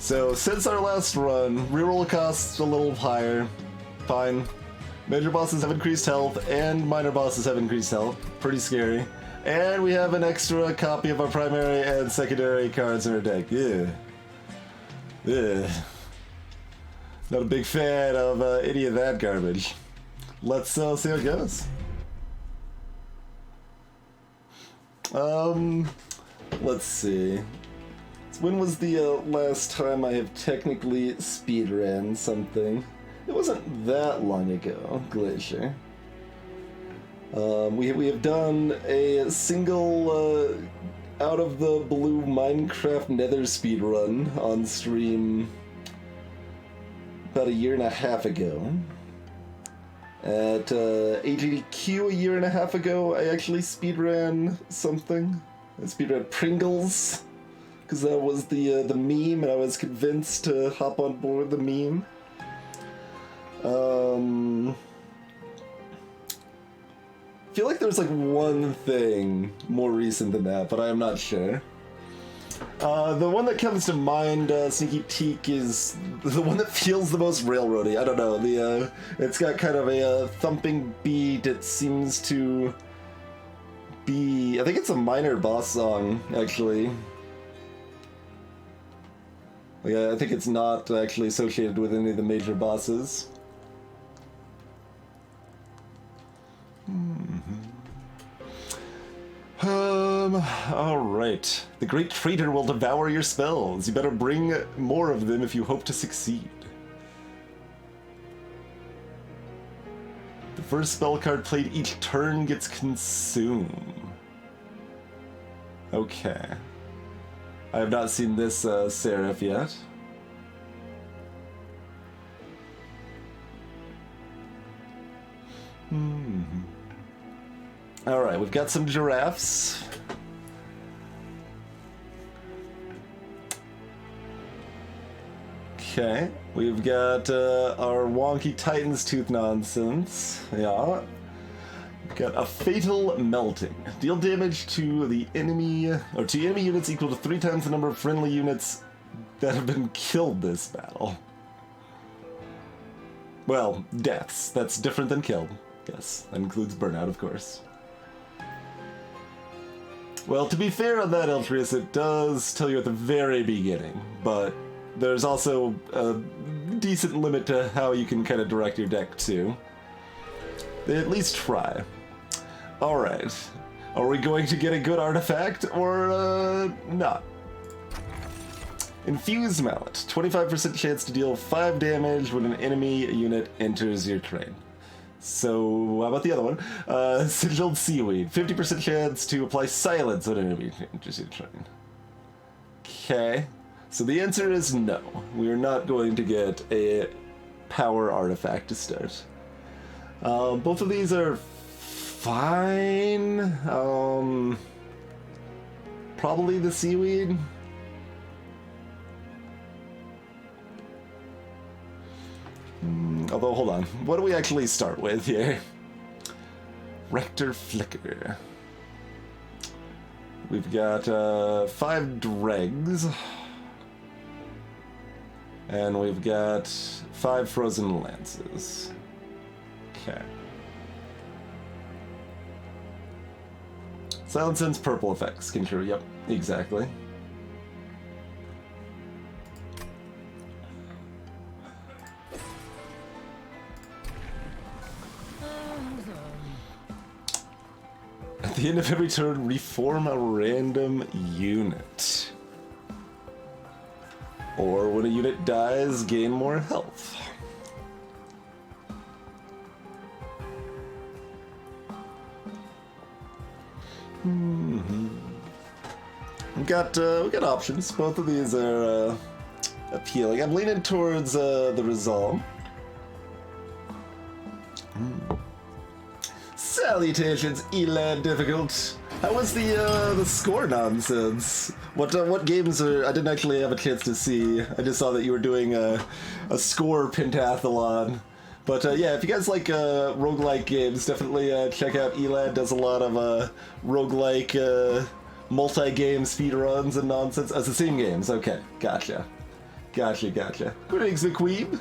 So, since our last run, reroll costs a little higher. Fine. Major bosses have increased health, and minor bosses have increased health. Pretty scary. And we have an extra copy of our primary and secondary cards in our deck. Yeah. Yeah. Not a big fan of any of that garbage. Let's see how it goes. Let's see. When was the last time I have technically speedran something? It wasn't that long ago, Glacier. We have done a single out of the blue Minecraft Nether speedrun on stream about 1.5 years ago. At AGDQ 1.5 years ago, I actually speedran something. I speedran Pringles, because that was the meme, and I was convinced to hop on board the meme. I feel like there's like one thing more recent than that, but I am not sure. The one that comes to mind, Sneaky Peek, is the one that feels the most railroady. I don't know. It's got kind of a thumping beat. It seems to be... I think it's a minor boss song, actually. Yeah, I think it's not actually associated with any of the major bosses. Alright. The Great Traitor will devour your spells. You better bring more of them if you hope to succeed. The first spell card played each turn gets consumed. Okay. I have not seen this Seraph yet. Alright, we've got some giraffes. Okay, we've got our wonky Titan's Tooth nonsense. Yeah. We've got a Fatal Melting. Deal damage to the enemy, or to enemy units equal to 3 times the number of friendly units that have been killed this battle. Well, deaths. That's different than killed. Yes, that includes burnout, of course. Well, to be fair on that, Eltrius, it does tell you at the very beginning, but there's also a decent limit to how you can kind of direct your deck, too. They at least try. Alright. Are we going to get a good artifact, or not? Infused Mallet. 25% chance to deal 5 damage when an enemy unit enters your terrain. So, how about the other one? Sigilled Seaweed. 50% chance to apply silence when an enemy enters your terrain. Okay. So the answer is no. We are not going to get a power artifact to start. Both of these are fine. Probably the Seaweed. Although, hold on. What do we actually start with here? Rector Flicker. We've got 5 dregs. And we've got 5 frozen lances. Okay. Silent Sense purple effects. Control. Yep, exactly. At the end of every turn, reform a random unit. Or when a unit dies, gain more health. We got options. Both of these are appealing. I'm leaning towards the Resolve. Salutations, Elan Difficult. How was the score nonsense? What games are... I didn't actually have a chance to see. I just saw that you were doing a score pentathlon. But yeah, if you guys like roguelike games, definitely check out Elan. Does a lot of roguelike multi-game speedruns and nonsense. Oh, it's the same games. Okay, gotcha. Gotcha, gotcha. Greetings, McQueen.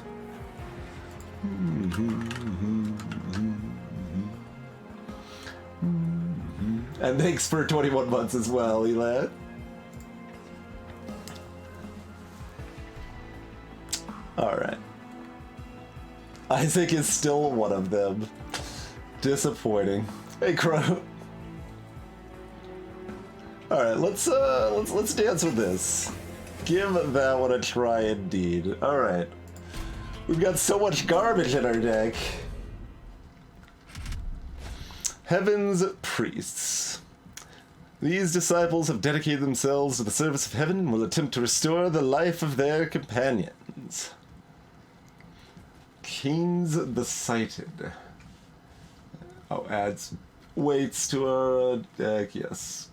And thanks for 21 months as well, Elad. Alright. Isaac is still one of them. Disappointing. Hey, Crow. Alright, let's dance with this. Give that one a try indeed. Alright. We've got so much garbage in our deck. Heaven's Priests. These disciples have dedicated themselves to the service of heaven and will attempt to restore the life of their companions. Kings the Sighted. Oh, adds weights to our deck, yes.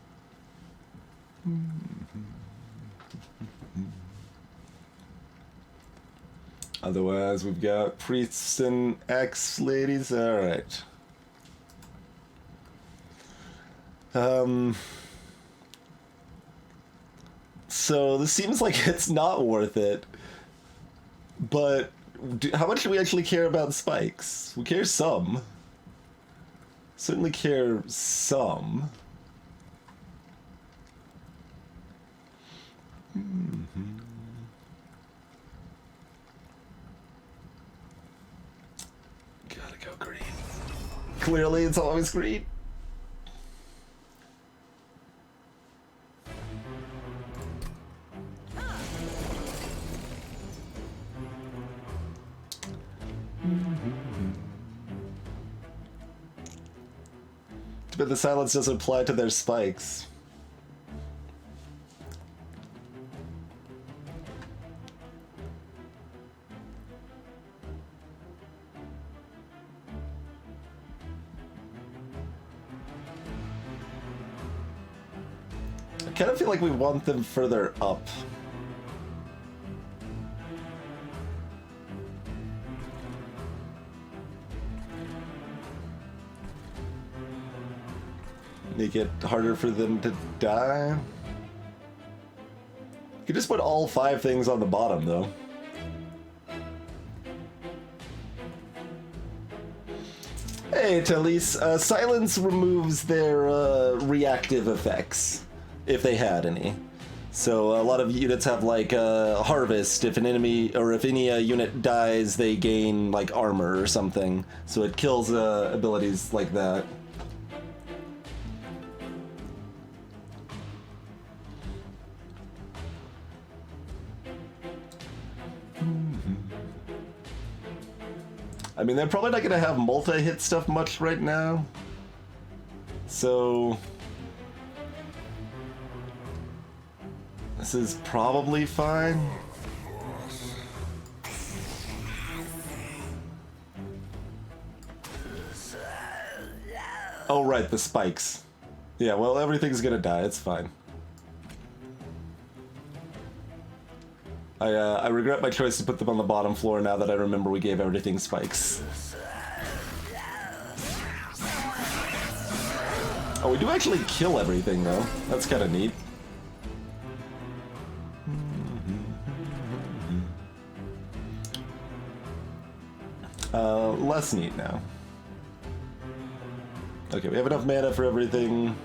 Otherwise, we've got priests and ex-ladies. Alright. So this seems like it's not worth it. But how much do we actually care about spikes? We care some. Certainly care some. Gotta go green. Clearly it's always green. But the silence doesn't apply to their spikes. I kind of feel like we want them further up. Make it harder for them to die. You could just put all 5 things on the bottom, though. Hey, Talise. Silence removes their reactive effects, if they had any. So a lot of units have like harvest. If an enemy or if any unit dies, they gain like armor or something. So it kills abilities like that. I mean, they're probably not going to have multi-hit stuff much right now. So this is probably fine. Oh, right, the spikes. Yeah, well, everything's going to die. It's fine. I regret my choice to put them on the bottom floor now that I remember we gave everything spikes. Oh, we do actually kill everything, though. That's kind of neat. Less neat now. Okay, we have enough mana for everything.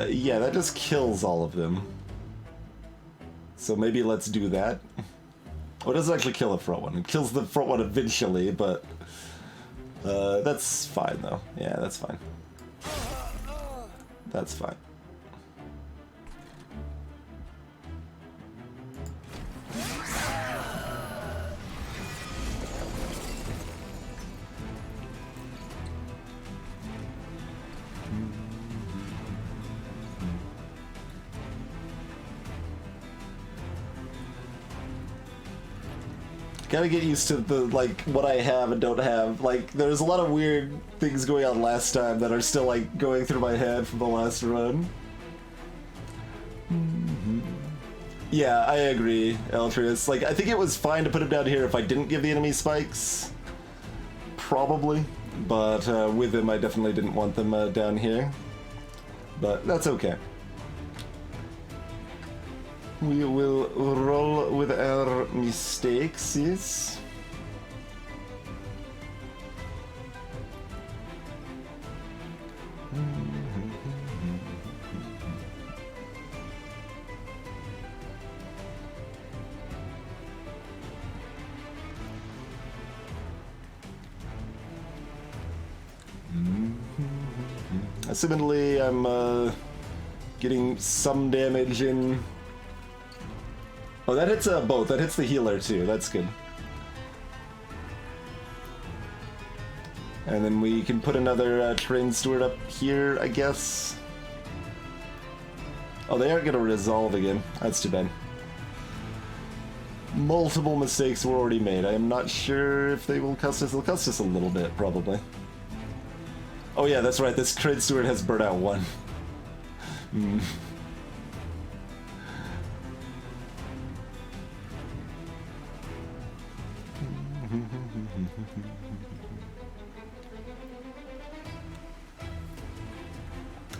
Yeah, that just kills all of them. So maybe let's do that. Oh, it doesn't actually kill the front one. It kills the front one eventually, but that's fine though. Yeah, that's fine. That's fine. Gotta get used to the, like, what I have and don't have. Like, there's a lot of weird things going on last time that are still, like, going through my head from the last run. Yeah, I agree, Eltrius. Like, I think it was fine to put him down here if I didn't give the enemy spikes. Probably. But with him, I definitely didn't want them down here. But that's okay. We will roll with our mistakes, yes? Assumedly, I'm getting some damage in. Oh, that hits both. That hits the healer too. That's good. And then we can put another train steward up here, I guess. Oh, they aren't gonna resolve again. That's too bad. Multiple mistakes were already made. I am not sure if they will cost us. They'll cost us a little bit, probably. Oh yeah, that's right. This train steward has burnout 1.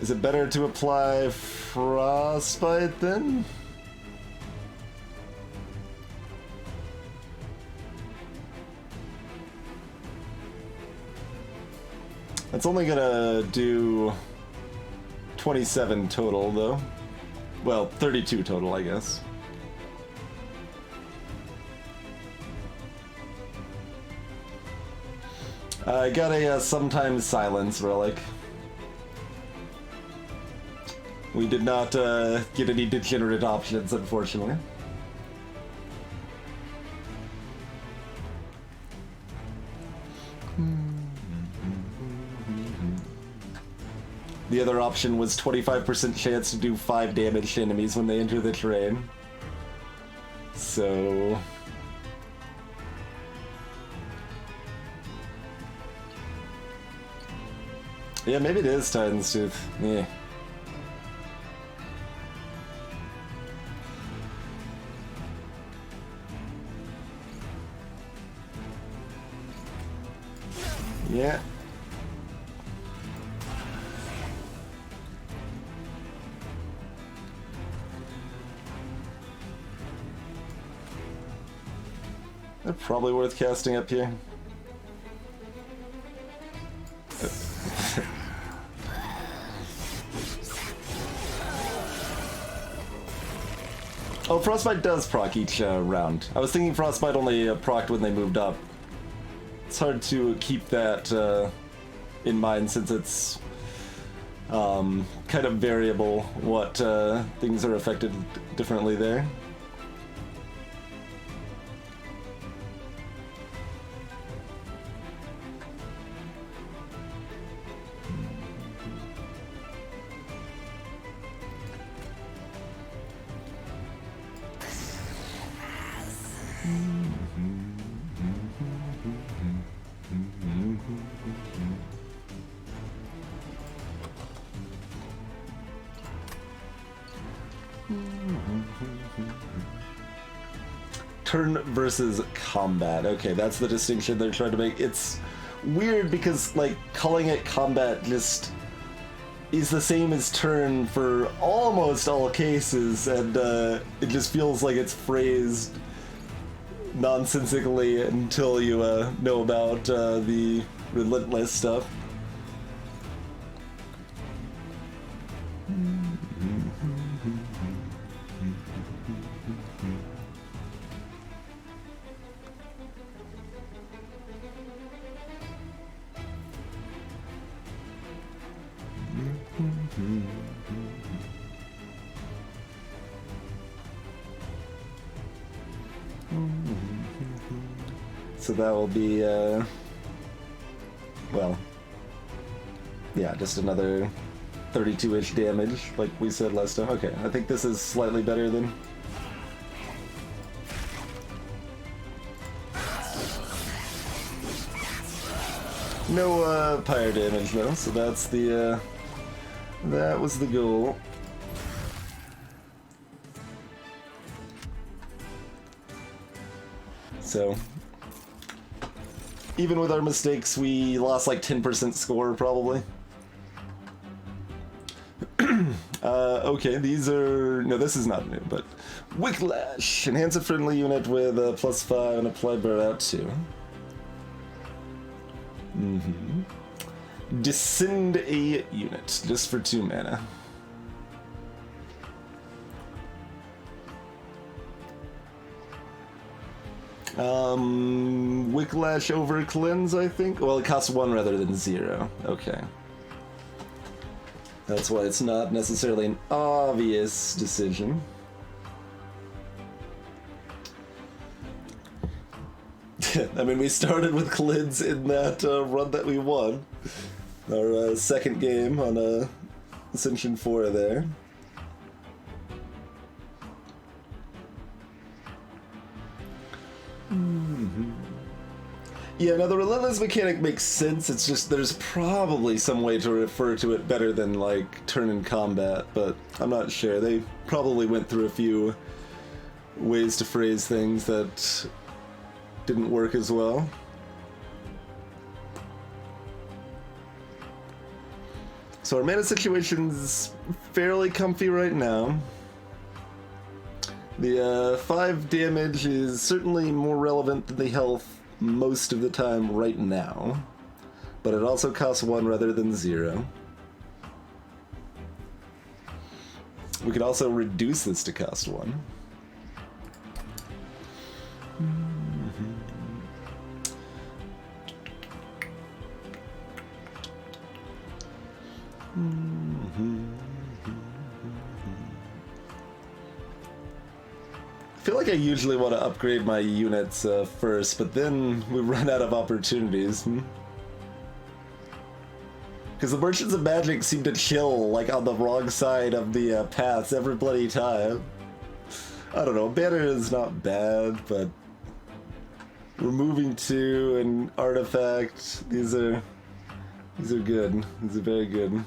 Is it better to apply Frostbite then? It's only gonna do 27 total though. Well, 32 total, I guess. I got a sometimes silence relic. We did not get any degenerate options, unfortunately. The other option was 25% chance to do 5 damage to enemies when they enter the terrain. So... yeah, maybe it is Titan's Tooth. Yeah. Yeah. They're probably worth casting up here. Oh, Frostbite does proc each round. I was thinking Frostbite only procced when they moved up. It's hard to keep that in mind since it's kind of variable what things are affected differently there. Turn versus combat. Okay, that's the distinction they're trying to make. It's weird because, like, calling it combat just is the same as turn for almost all cases, and it just feels like it's phrased nonsensically until you know about the relentless stuff. So that will be, well, yeah, just another 32-ish damage, like we said last time. Okay, I think this is slightly better than... No, pyre damage though, so that's the, that was the goal. So, even with our mistakes, we lost like 10% score, probably. Okay, these are... No, this is not new, but... Whiplash! Enhance a friendly unit with a +5 and apply burnout 2. Descend a unit, just for 2 mana. Whiplash over cleanse, I think? Well, it costs 1 rather than 0. Okay. That's why it's not necessarily an obvious decision. I mean, we started with cleanse in that run that we won. Our second game on Ascension 4 there. Yeah, now the relentless mechanic makes sense, it's just there's probably some way to refer to it better than, like, turn in combat, but I'm not sure. They probably went through a few ways to phrase things that didn't work as well. So our mana situation's fairly comfy right now. The 5 damage is certainly more relevant than the health most of the time right now, but it also costs 1 rather than 0. We could also reduce this to cost 1. I feel like I usually want to upgrade my units first, but then we run out of opportunities. Because the Merchants of Magic seem to chill, like, on the wrong side of the paths every bloody time. I don't know, banner is not bad, but removing 2 and artifact, these are good. These are very good.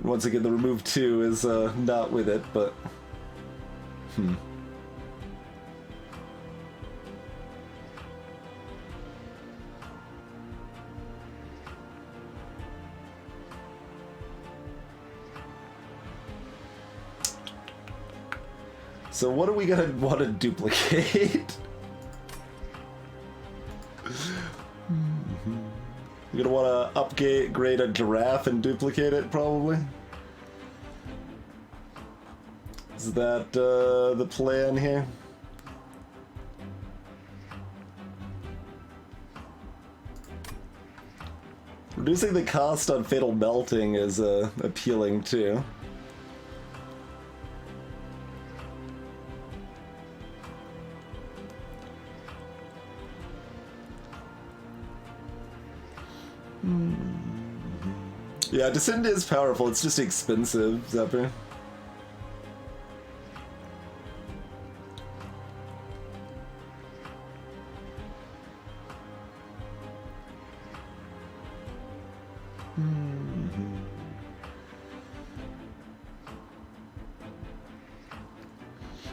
Once again, the remove 2 is not with it, but... So what are we gonna want to duplicate? You're gonna want to upgrade a giraffe and duplicate it, probably? Is that the plan here? Reducing the cost on Fatal Melting is appealing too. Yeah, Descend is powerful, it's just expensive, Zephyr.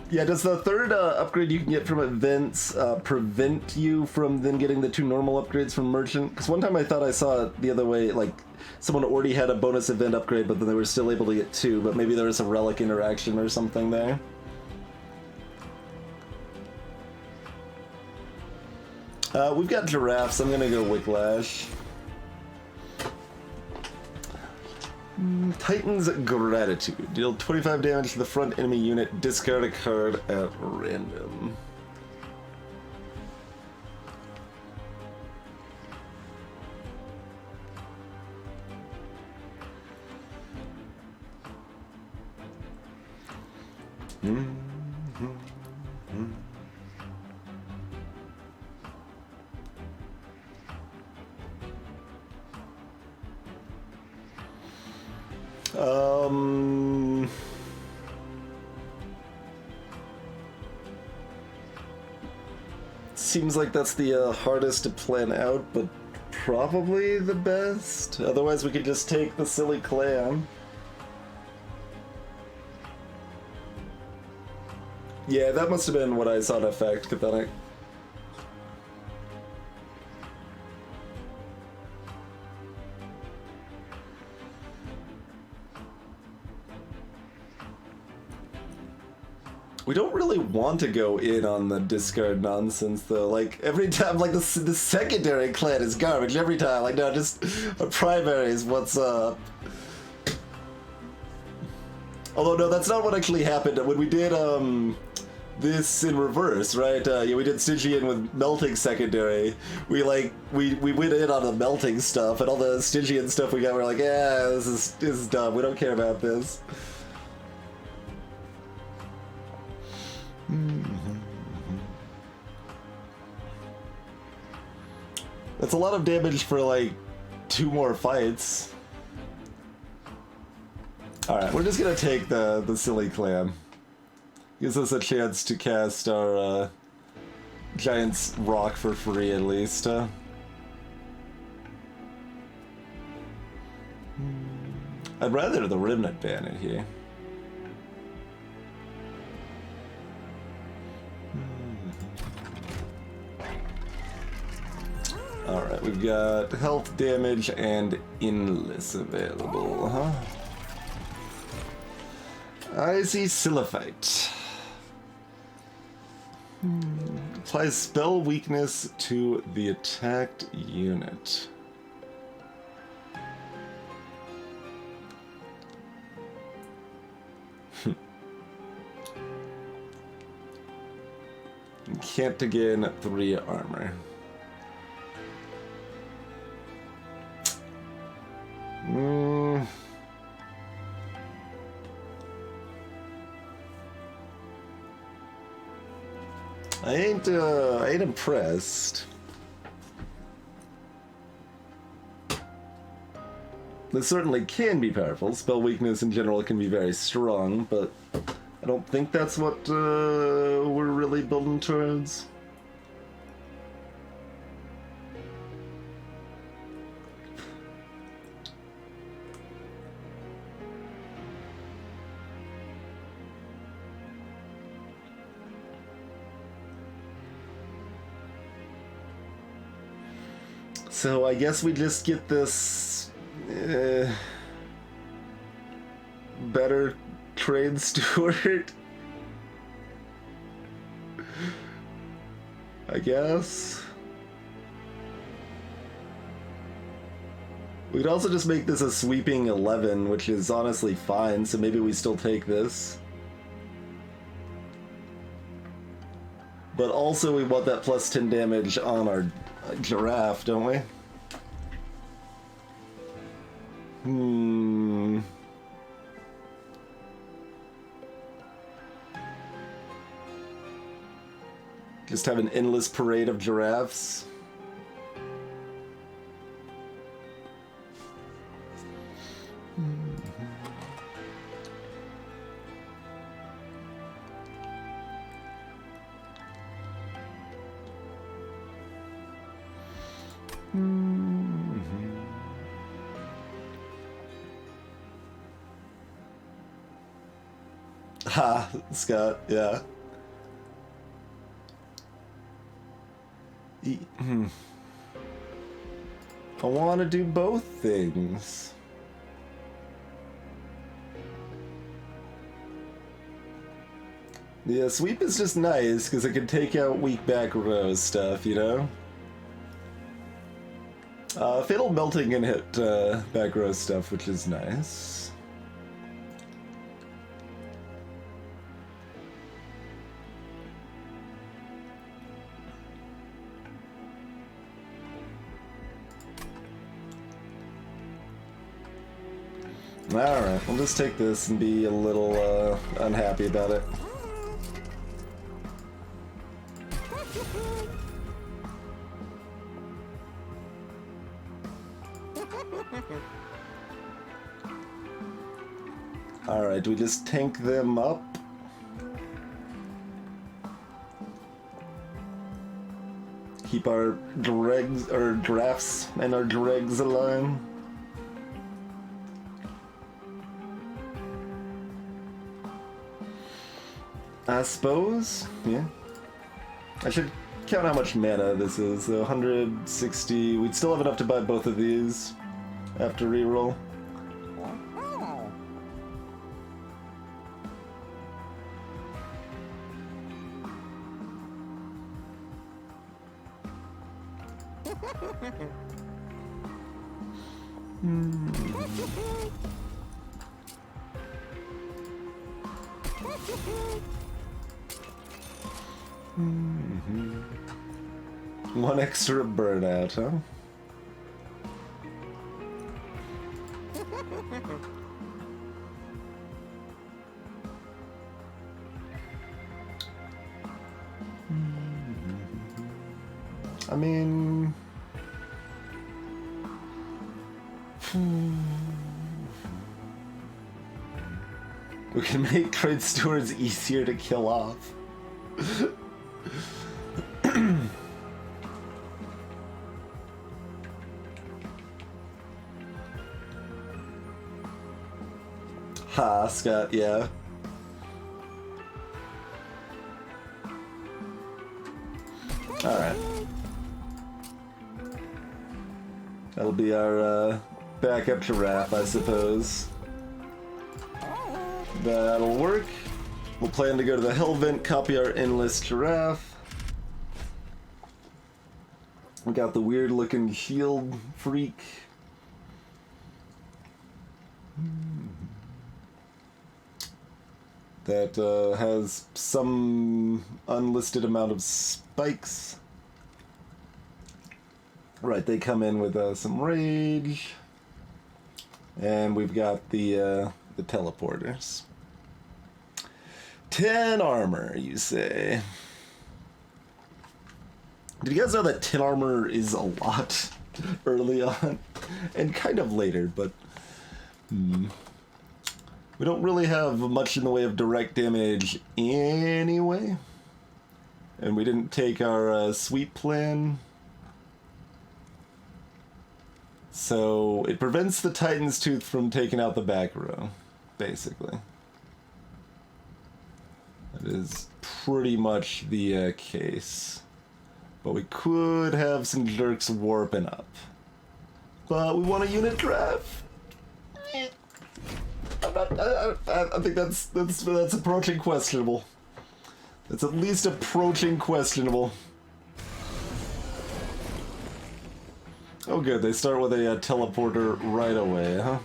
Yeah, does the third upgrade you can get from events prevent you from then getting the 2 normal upgrades from Merchant? Because one time I thought I saw it the other way, like someone already had a bonus event upgrade, but then they were still able to get 2, but maybe there was a relic interaction or something there. We've got giraffes, I'm gonna go Whiplash. Titan's Gratitude. Deal 25 damage to the front enemy unit, discard a card at random. Seems like that's the hardest to plan out, but probably the best. Otherwise, we could just take the silly clam. Yeah, that must have been what I saw in effect, Cathenic. We don't really want to go in on the discard nonsense, though. Like, every time, like, the secondary clan is garbage every time. Like, no, just a primary is what's up. Although, no, that's not what actually happened. When we did, this in reverse, right? Yeah, we did Stygian with melting secondary. We went in on the melting stuff, and all the Stygian stuff we got, we're like, yeah, this is dumb. We don't care about this. That's a lot of damage for like 2 more fights. Alright, we're just gonna take the silly clam. Gives us a chance to cast our Giant's Rock for free at least. I'd rather the Remnant Bandit here. Alright, we've got health damage and endless available, huh? I see Silliphite. Applies spell weakness to the attacked unit. Can't again 3 armor. I ain't impressed. This certainly can be powerful. Spell weakness in general can be very strong, but I don't think that's what we're really building towards. So I guess we just get this better trade steward. I guess. We could also just make this a sweeping 11, which is honestly fine, so maybe we still take this. But also we want that plus 10 damage on our giraffe, don't we? Just have an endless parade of giraffes. Ha, Scott, yeah. I want to do both things. Yeah, sweep is just nice because it can take out weak back row stuff, you know? Fatal Melting can hit back row stuff, which is nice. Alright, we'll just take this and be a little unhappy about it. Alright, do we just tank them up? Keep our dregs, or drafts, and our dregs alive? I suppose, yeah. I should count how much mana this is. So 160. We'd still have enough to buy both of these after reroll. One extra burnout, huh? I mean... we can make trade stewards easier to kill off. Ha, Scott, yeah. Alright. That'll be our backup giraffe, I suppose. That'll work. We'll plan to go to the Hell Vent, copy our endless giraffe. We got the weird looking shield freak. That has some unlisted amount of spikes. Right, they come in with some rage. And we've got the teleporters. 10 armor, you say? Did you guys know that 10 armor is a lot early on? And kind of later, but... we don't really have much in the way of direct damage anyway. And we didn't take our sweep plan. So it prevents the Titan's Tooth from taking out the back row, basically. That is pretty much the case. But we could have some jerks warping up. But we want a unit draft. I think that's approaching questionable. That's at least approaching questionable. Oh good, they start with a teleporter right away, huh?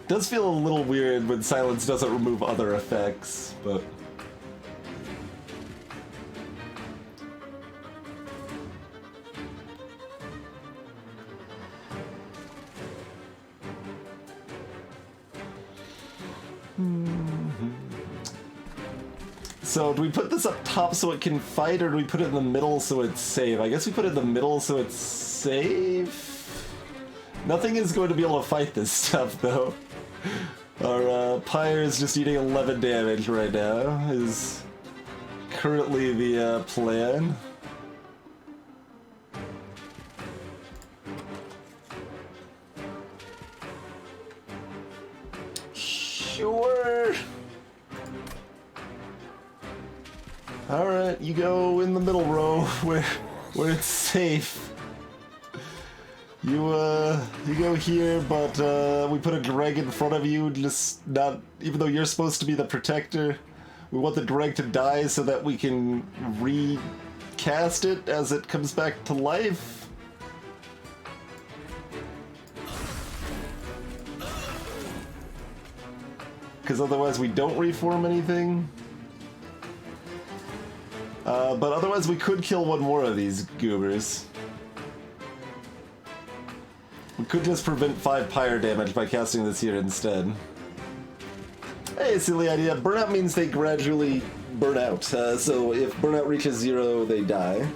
Does feel a little weird when silence doesn't remove other effects, but... So, do we put this up top so it can fight, or do we put it in the middle so it's safe? I guess we put it in the middle so it's safe? Nothing is going to be able to fight this stuff, though. Our Pyre is just eating 11 damage right now, is currently the plan. Sure. Alright, you go in the middle row where it's safe. You go here, but we put a dreg in front of you, just not, even though you're supposed to be the protector, we want the dreg to die so that we can recast it as it comes back to life. Because otherwise we don't reform anything. But otherwise we could kill one more of these goobers. We could just prevent 5 pyre damage by casting this here instead. Hey, silly idea. Burnout means they gradually burn out. So if burnout reaches 0, they die.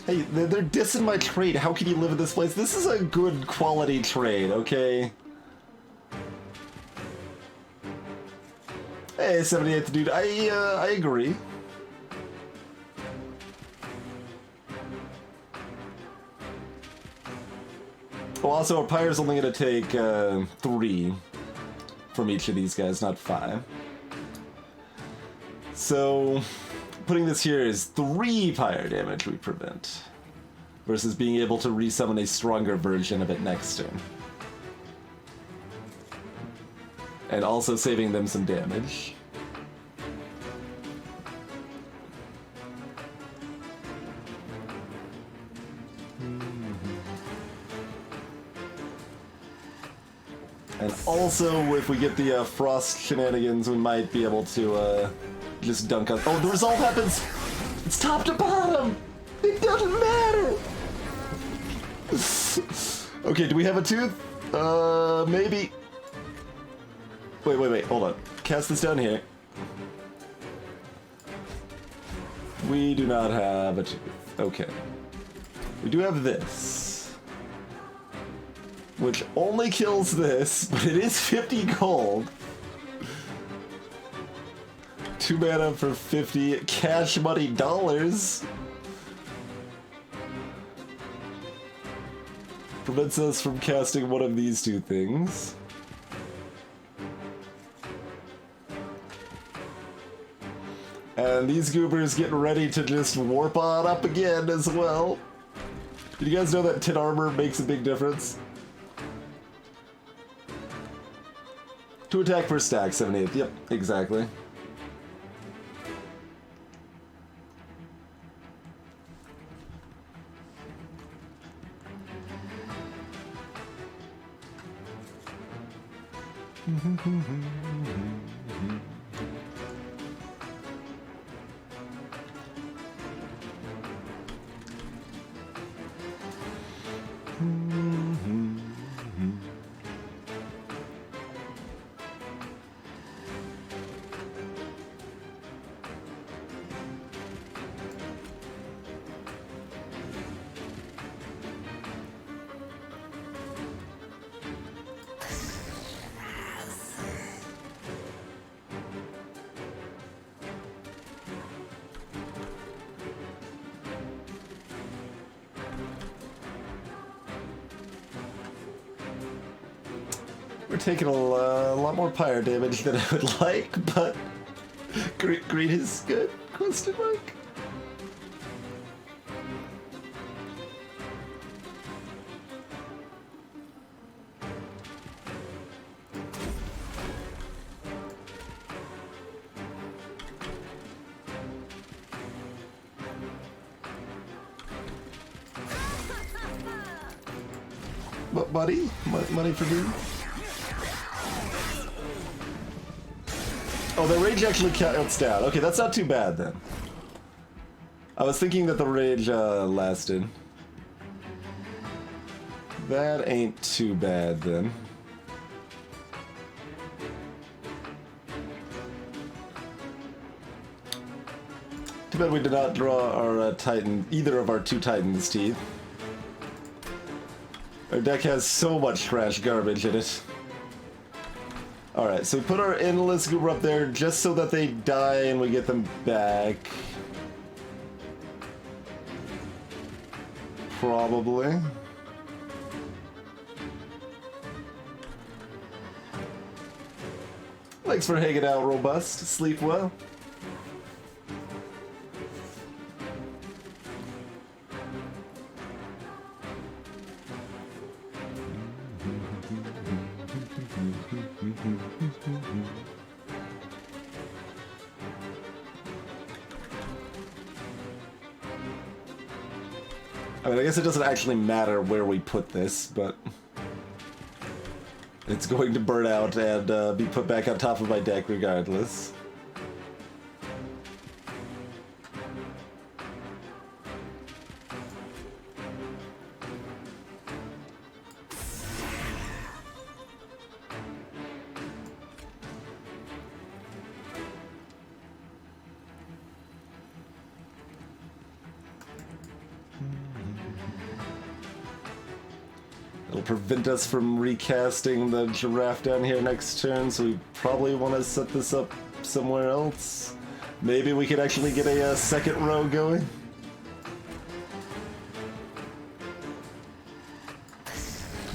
Hey, they're dissing my trade. How can you live in this place? This is a good quality trade, okay? Hey, 78th dude, I agree. Well, also, our pyre's only gonna take 3 from each of these guys, not 5. So, putting this here is 3 pyre damage we prevent, versus being able to resummon a stronger version of it next turn. And also saving them some damage. And also, if we get the frost shenanigans, we might be able to just dunk us. Oh, the result happens! It's top to bottom! It doesn't matter! Okay, do we have a tooth? Maybe. Wait, hold on. Cast this down here. We do not have a tooth. Okay. We do have this, which only kills this, but it is 50 gold. 2 mana for 50 cash money dollars. Prevents us from casting one of these 2 things. And these goobers getting ready to just warp on up again as well. Did you guys know that 10 armor makes a big difference? 2 attack per stack, 78th. Yep, exactly. We're taking a lot more pyre damage than I would like, but green is good? Question mark. What, buddy? Money for me? Oh, the rage actually counts down. Okay, that's not too bad then. I was thinking that the rage lasted. That ain't too bad then. Too bad we did not draw our Titan, either of our 2 Titans' teeth. Our deck has so much trash garbage in it. Alright, so we put our endless goober up there just so that they die and we get them back. Probably. Thanks for hanging out, Robust. Sleep well. I mean, I guess it doesn't actually matter where we put this, but it's going to burn out and be put back on top of my deck regardless. It'll prevent us from recasting the giraffe down here next turn, so we probably want to set this up somewhere else. Maybe we could actually get a second row going.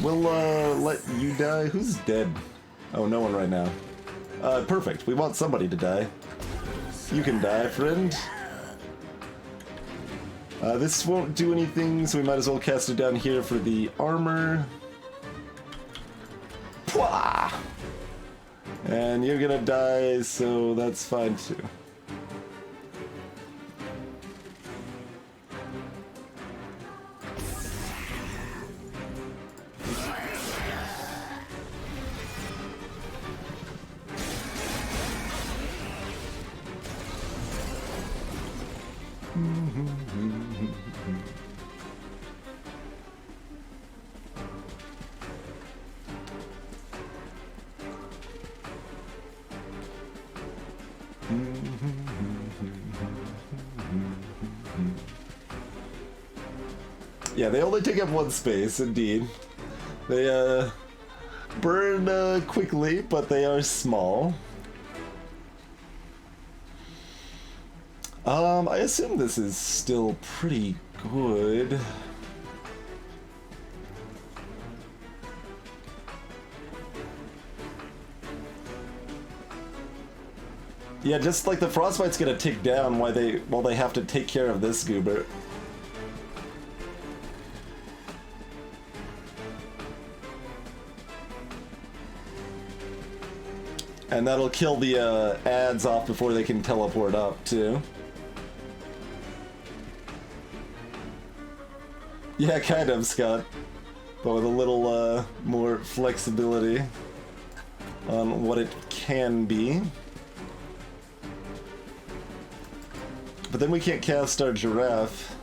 We'll let you die. Who's dead? Oh, no one right now. Perfect. We want somebody to die. You can die, friend. This won't do anything, so we might as well cast it down here for the armor. Pwah! And you're gonna die, so that's fine too. Yeah, they only take up one space, indeed. They, burn, quickly, but they are small. I assume this is still pretty good. Yeah, just like the frostbite's gonna tick down while they have to take care of this goober. And that'll kill the ads off before they can teleport up, too. Yeah, kind of, Scott. But with a little more flexibility on what it can be. But then we can't cast our giraffe.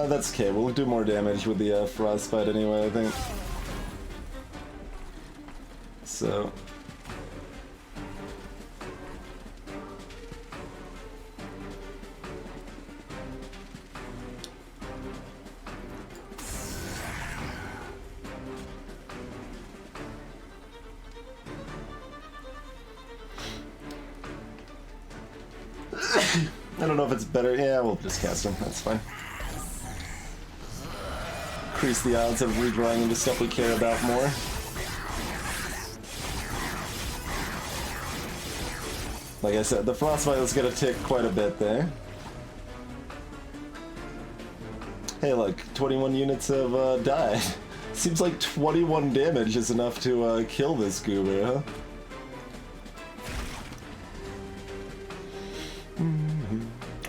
That's okay. We'll do more damage with the frostbite anyway, I think. So... I don't know if it's better. Yeah, we'll just cast him. That's fine. Increase the odds of regrowing into stuff we care about more. Like I said, the frostbite was gonna tick quite a bit there. Hey look, 21 units have died. Seems like 21 damage is enough to kill this goober, huh?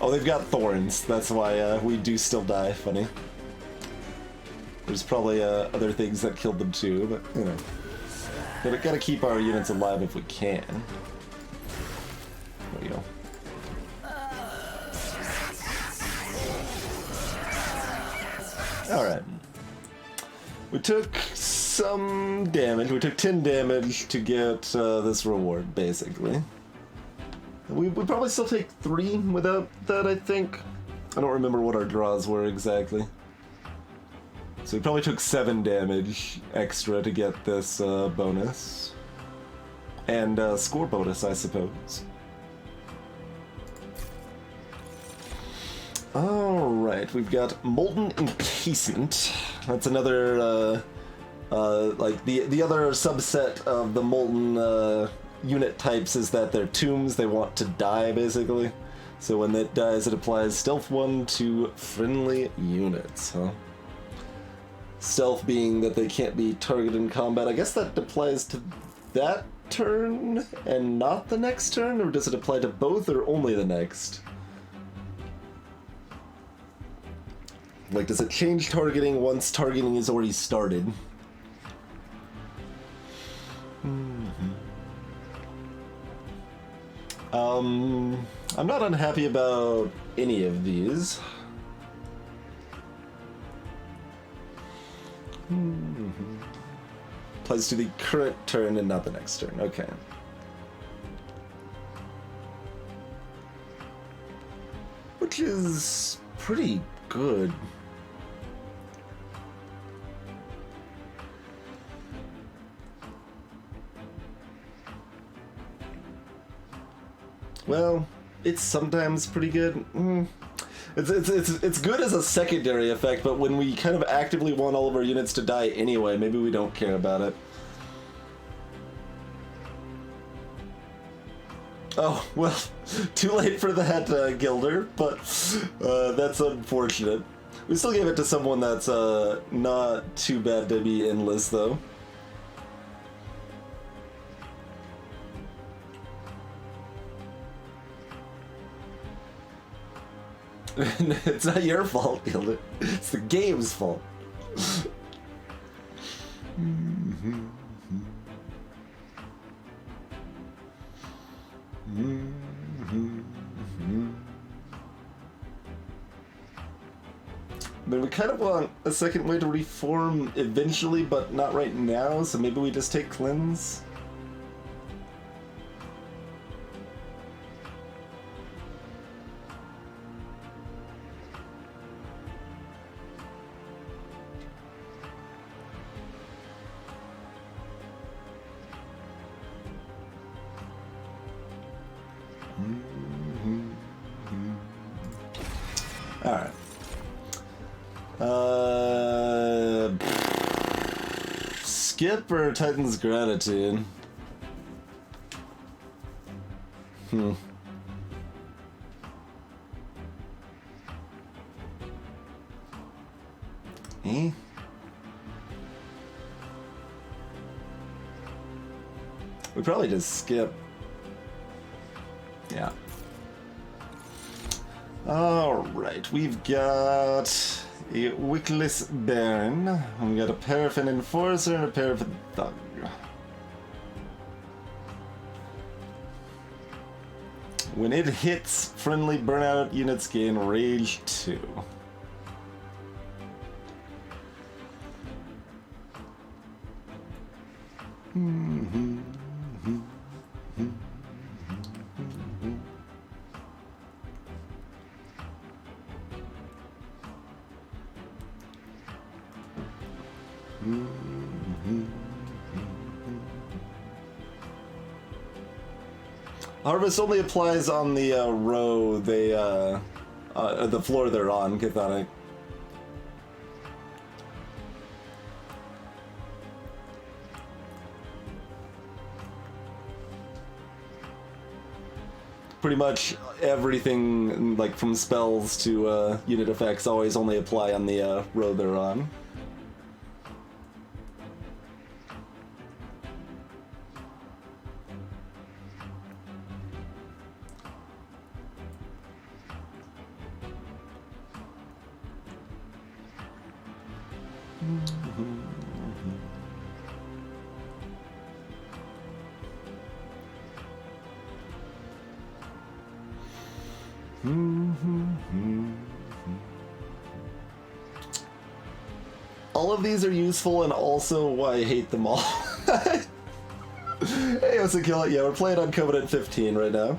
Oh, they've got thorns. That's why we do still die. Funny. There's probably other things that killed them too, but you know, gotta keep our units alive if we can. There we go. All right. We took some damage. We took 10 damage to get this reward, basically. We would probably still take 3 without that, I think. I don't remember what our draws were exactly. So we probably took 7 damage extra to get this bonus. And score bonus, I suppose. Alright, we've got Molten Encasement. That's another, like, the other subset of the Molten unit types is that they're tombs. They want to die, basically. So when it dies, it applies Stealth 1 to friendly units, huh? Stealth being that they can't be targeted in combat. I guess that applies to that turn and not the next turn, or does it apply to both or only the next? Like, does it change targeting once targeting is already started? I'm not unhappy about any of these. Applies to the current turn and not the next turn. Okay. Which is pretty good. Well, it's sometimes pretty good. It's good as a secondary effect, but when we kind of actively want all of our units to die anyway, maybe we don't care about it. Oh, well, too late for that, Gilder, but that's unfortunate. We still gave it to someone that's not too bad to be endless, though. It's not your fault, Gilder. It's the game's fault. But we kind of want a second way to reform eventually, but not right now, so maybe we just take cleanse? Alright. Skip or Titan's Gratitude? Eh? We probably just skip. Yeah. Alright, we've got a Wickless Baron, we've got a Paraffin Enforcer, and a Paraffin Thug. When it hits, friendly burnout units gain Rage 2. Harvest only applies on the row they, the floor they're on, Chthonic. Pretty much everything, like from spells to unit effects, always only apply on the row they're on. All of these are useful and also why I hate them all. Hey, what's a kill? Yeah, we're playing on Covenant 15 right now.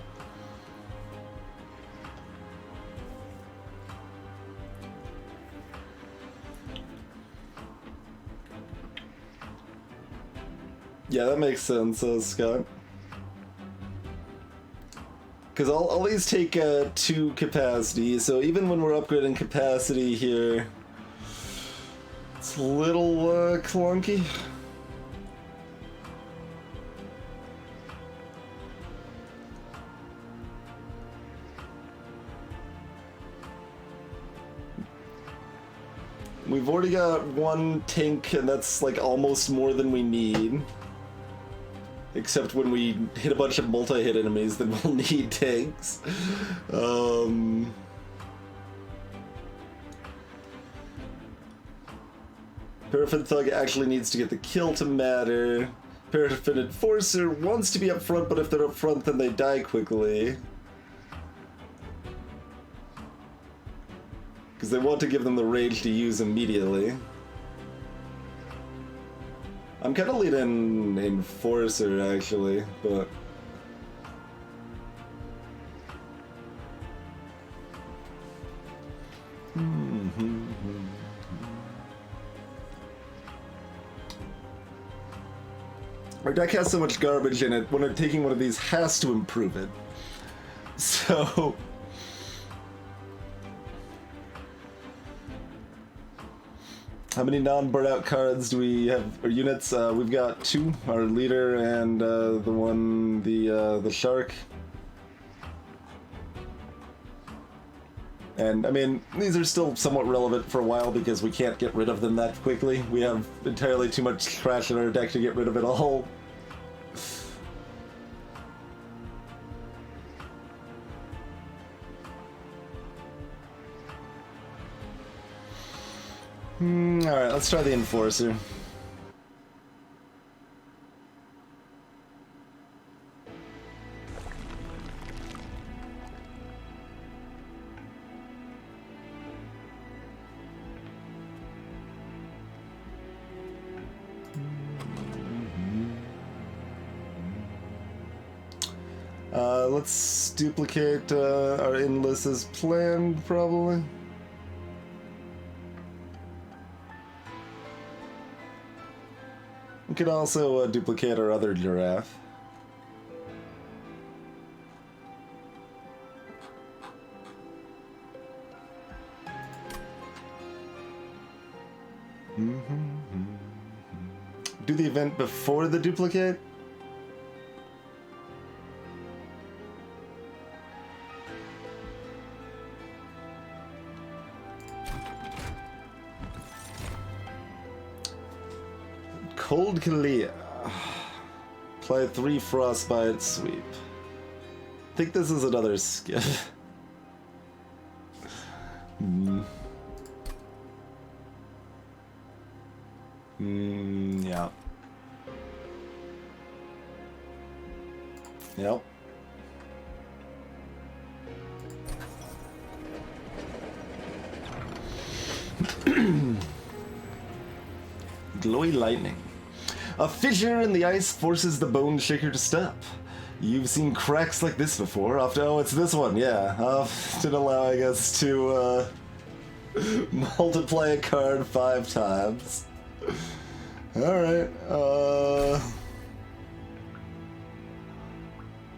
Yeah, that makes sense, Scott. Because I'll always take 2 capacity, so even when we're upgrading capacity here, it's a little clunky. We've already got one tank, and that's like almost more than we need. Except when we hit a bunch of multi-hit enemies, then we'll need tanks. Paraffin Thug actually needs to get the kill to matter. Paraffin Enforcer wants to be up front, but if they're up front, then they die quickly. Because they want to give them the rage to use immediately. I'm kind of leading Enforcer, actually, but... Our deck has so much garbage in it, when taking one of these has to improve it. So... How many non-burnout cards do we have, or units? We've got 2, our leader and the shark. And, I mean, these are still somewhat relevant for a while because we can't get rid of them that quickly. We have entirely too much trash in our deck to get rid of it all. Alright, let's try the Enforcer. Let's duplicate our endless as planned, probably. We could also duplicate our other giraffe. Do the event before the duplicate? Cold Kalia. Apply 3 Frostbite Sweep. I think this is another skip. Yeah. Yep. Glowy Lightning. A fissure in the ice forces the Bone Shaker to stop. You've seen cracks like this before. Oh, it's this one, yeah. Often allowing us to multiply a card 5 times. Alright,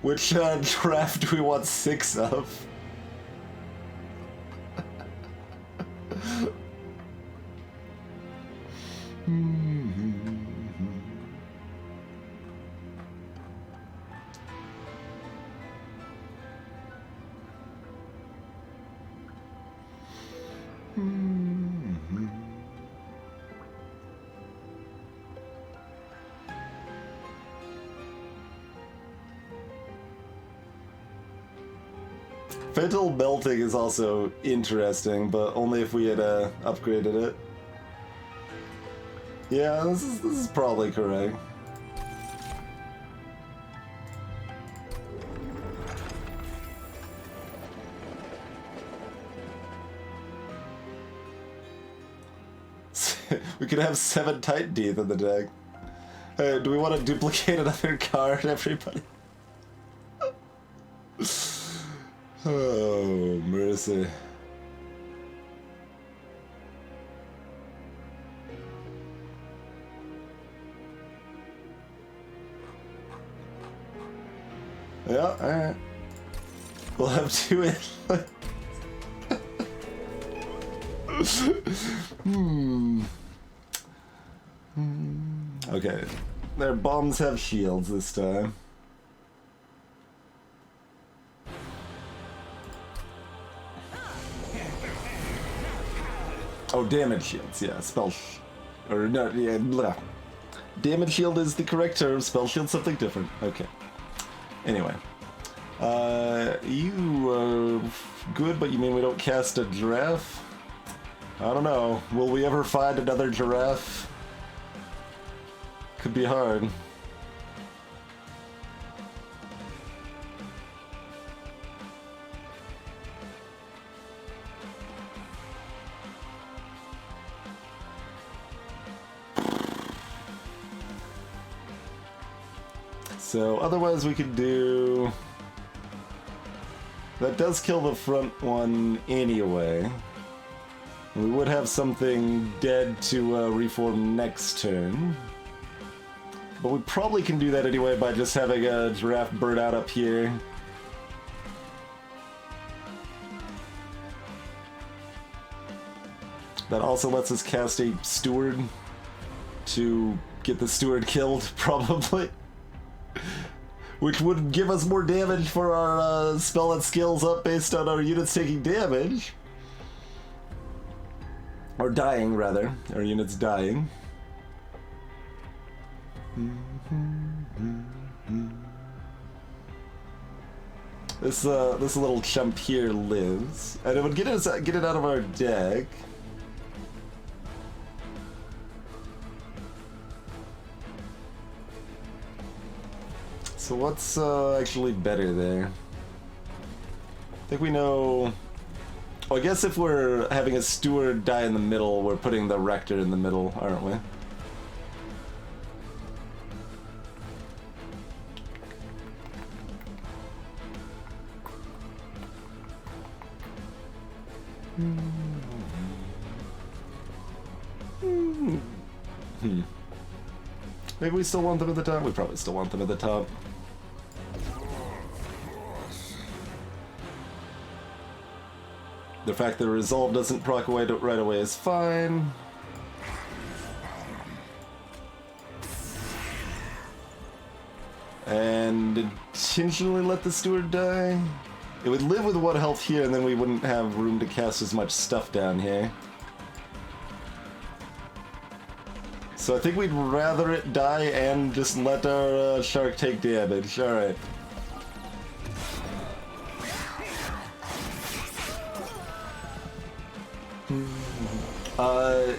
which draft do we want 6 of? Fatal Melting is also interesting, but only if we had upgraded it. Yeah, this is probably correct. We could have 7 Titan Teeth in the deck. Hey, do we want to duplicate another card, everybody? Oh, mercy. Yeah, alright. We'll have 2 inlets. Okay. Their bombs have shields this time. Oh, damage shields, yeah, spell... Or, no, yeah, blah. Damage shield is the correct term, spell shield something different. Okay. Anyway. You are good, but you mean we don't cast a giraffe? I don't know. Will we ever find another giraffe? Could be hard. So otherwise we could do... That does kill the front one anyway. We would have something dead to reform next turn. But we probably can do that anyway by just having a giraffe bird out up here. That also lets us cast a steward to get the steward killed, probably. Which would give us more damage for our spell that scales up based on our units taking damage. Or dying, rather. Our units dying. This little chump here lives. And it would get it out of our deck. So what's actually better there? I think we know... Oh, I guess if we're having a steward die in the middle, we're putting the rector in the middle, aren't we? Maybe we still want them at the top? We probably still want them at the top. The fact that Resolve doesn't proc away right away is fine. And intentionally let the steward die. It would live with 1 health here, and then we wouldn't have room to cast as much stuff down here. So I think we'd rather it die and just let our shark take damage. Alright.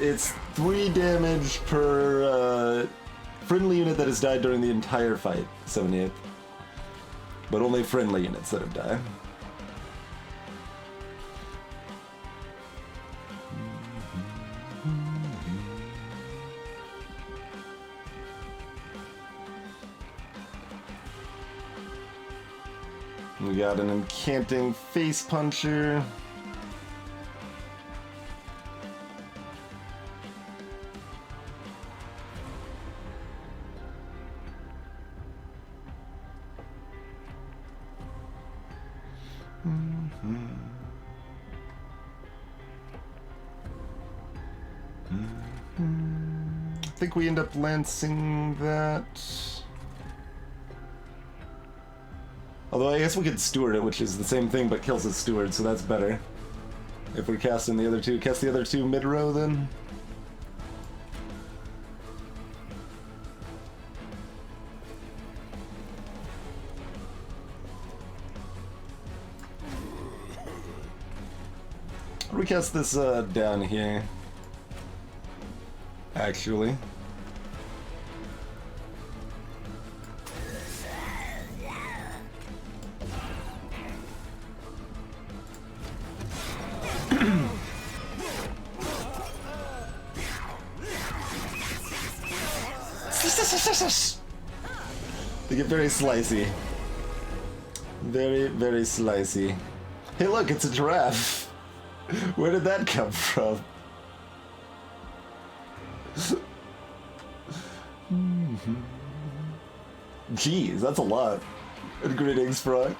It's 3 damage per friendly unit that has died during the entire fight, 78th. But only friendly units that have died. We got an Incanting Face Puncher. I think we end up lancing that. Although I guess we could steward it, which is the same thing but kills the steward, so that's better. If we're casting the other two, cast the other two mid-row then. Recast this down here. Actually. They get very slicey. Very, very slicey. Hey look, it's a giraffe! Where did that come from? Jeez, that's a lot. Greetings, Frog.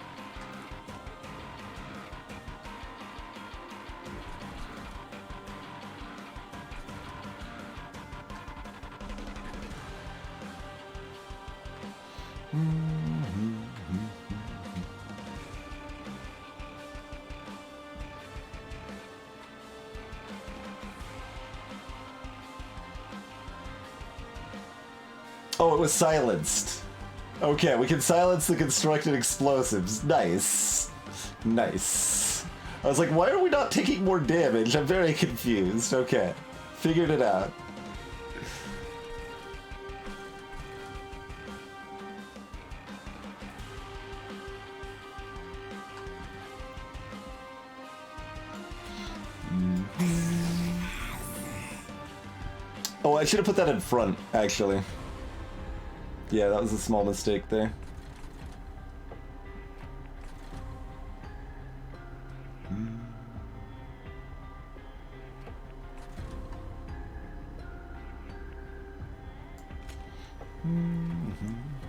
Oh, it was silenced. Okay, we can silence the constructed explosives. Nice. Nice. I was like, why are we not taking more damage? I'm very confused. Okay. Figured it out. Oh, I should have put that in front, actually. Yeah, that was a small mistake there.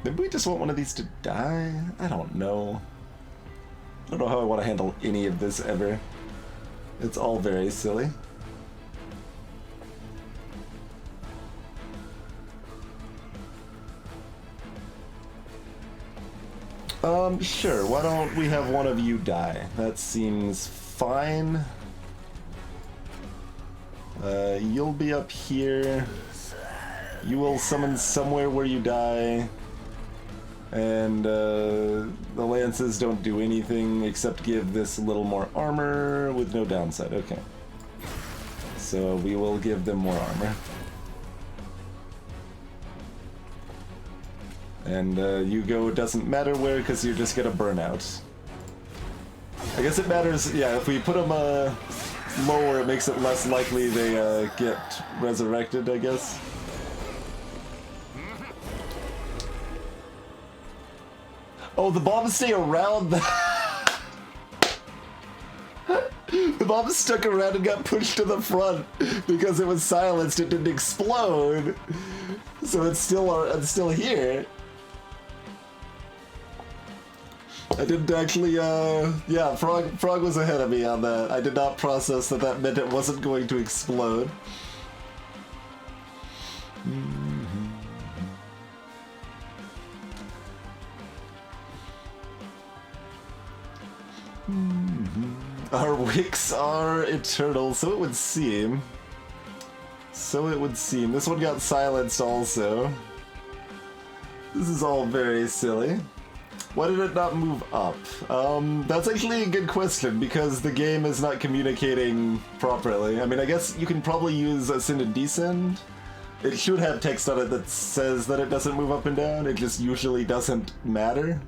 Maybe we just want one of these to die? I don't know. I don't know how I want to handle any of this ever. It's all very silly. Sure, why don't we have one of you die? That seems fine. You'll be up here. You will summon somewhere where you die. And, the lances don't do anything except give this a little more armor with no downside. Okay. So we will give them more armor. And you go, it doesn't matter where, because you're just gonna burn out. I guess it matters, yeah, if we put them lower, it makes it less likely they get resurrected, I guess. Oh, the bombs stay around the... The bomb stuck around and got pushed to the front because it was silenced, it didn't explode. So it's still here. I didn't actually, yeah, Frog was ahead of me on that. I did not process that meant it wasn't going to explode. Our wicks are eternal, so it would seem. So it would seem. This one got silenced also. This is all very silly. Why did it not move up? That's actually a good question, because the game is not communicating properly. I mean, I guess you can probably use ascend and descend. It should have text on it that says that it doesn't move up and down, it just usually doesn't matter.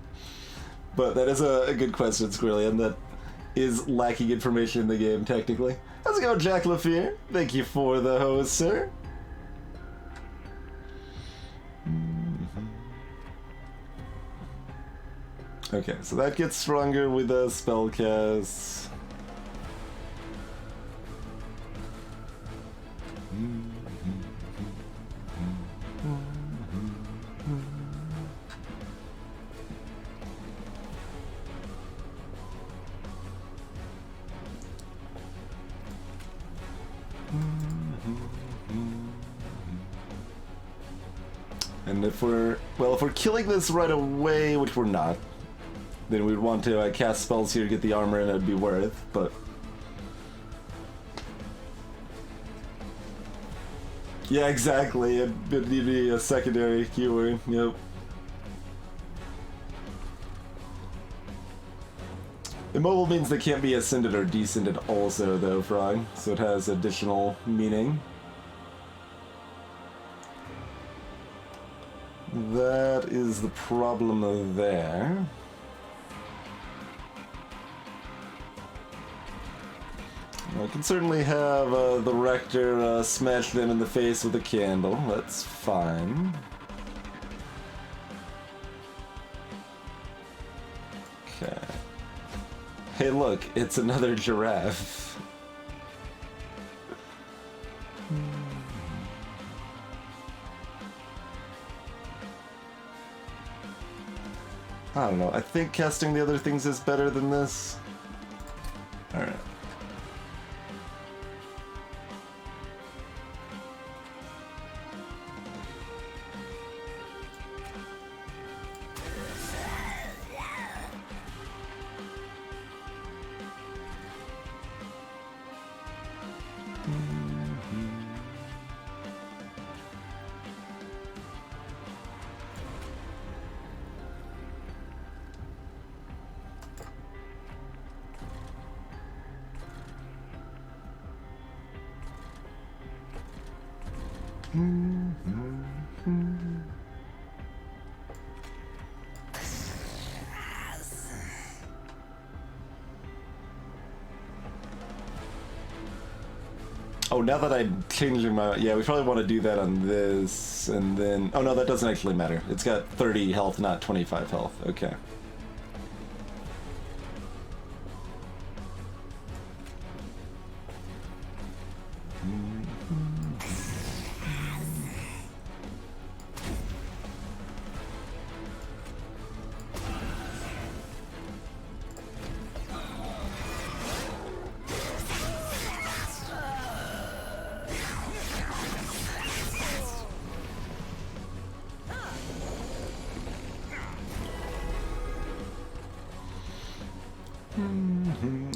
But that is a good question, Squirrelian, that is lacking information in the game, technically. How's it going, Jack LaFear? Thank you for the host, sir. Okay, so that gets stronger with a spell cast. And if we're killing this right away, which we're not, then we'd want to cast spells here to get the armor and it'd be worth, but... Yeah, exactly, it'd need to be a secondary keyword, yep. Immobile means they can't be ascended or descended also, though, Frog, so it has additional meaning. That is the problem there. I can certainly have the Rector smash them in the face with a candle. That's fine. Okay. Hey, look, it's another giraffe. I don't know. I think casting the other things is better than this. Alright. Oh, now that I'm changing my... Yeah, we probably want to do that on this, and then... Oh, no, that doesn't actually matter. It's got 30 health, not 25 health. Okay.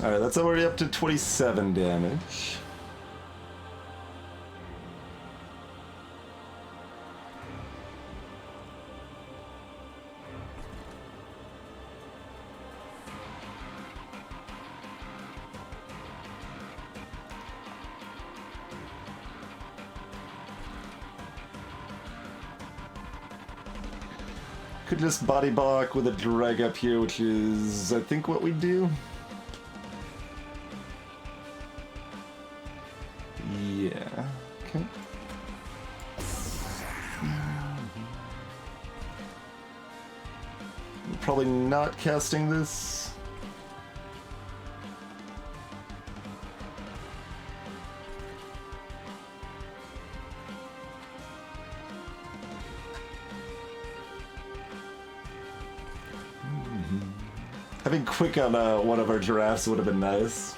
Alright, that's already up to 27 damage. Could just body block with a drag up here, which is, I think, what we do. Yeah, okay. Probably not casting this. Having quick on one of our giraffes would have been nice.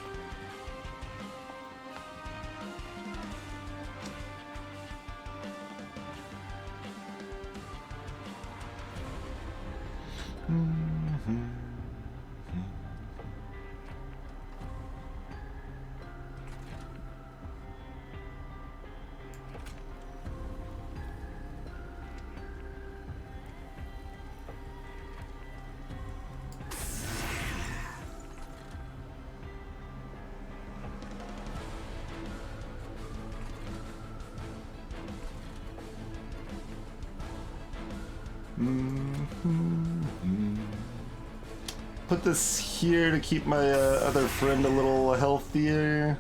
Put this here to keep my other friend a little healthier.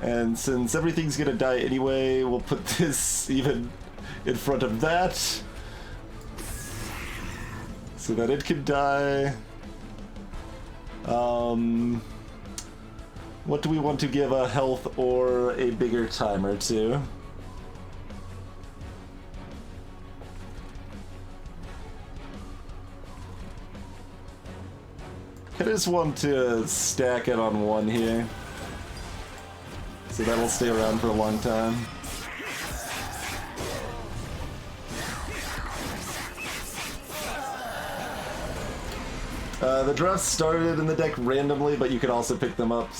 And since everything's gonna die anyway, we'll put this even in front of that. So that it can die. What do we want to give a health or a bigger timer to? I just want to stack it on one here, so that'll stay around for a long time. The drafts started in the deck randomly, but you could also pick them up.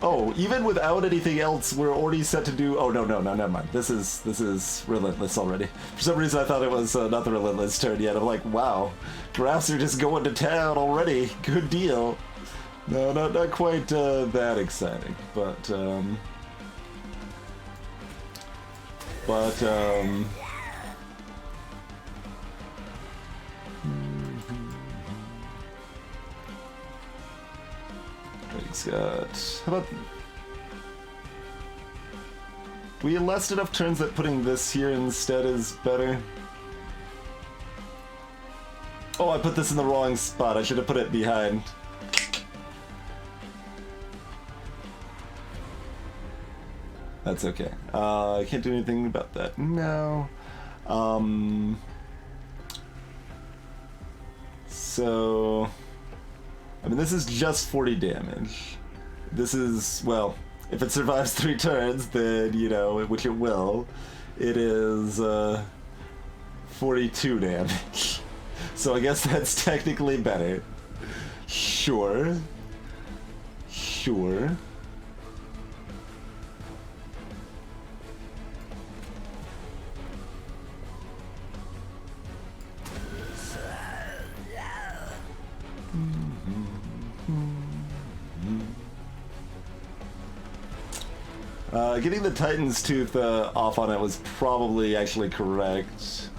Oh, even without anything else, we're already set to do... Oh, no, never mind. This is Relentless already. For some reason, I thought it was not the Relentless turn yet. I'm like, wow, drafts are just going to town already. Good deal. No, not quite that exciting, but Drake's got... How about... Do we last enough turns that putting this here instead is better? Oh, I put this in the wrong spot. I should have put it behind. That's okay. I can't do anything about that now. So... I mean, this is just 40 damage. This is, well, if it survives 3 turns, then, you know, which it will, it is 42 damage. So I guess that's technically better. Sure. Sure. Getting the Titan's Tooth off on it was probably actually correct.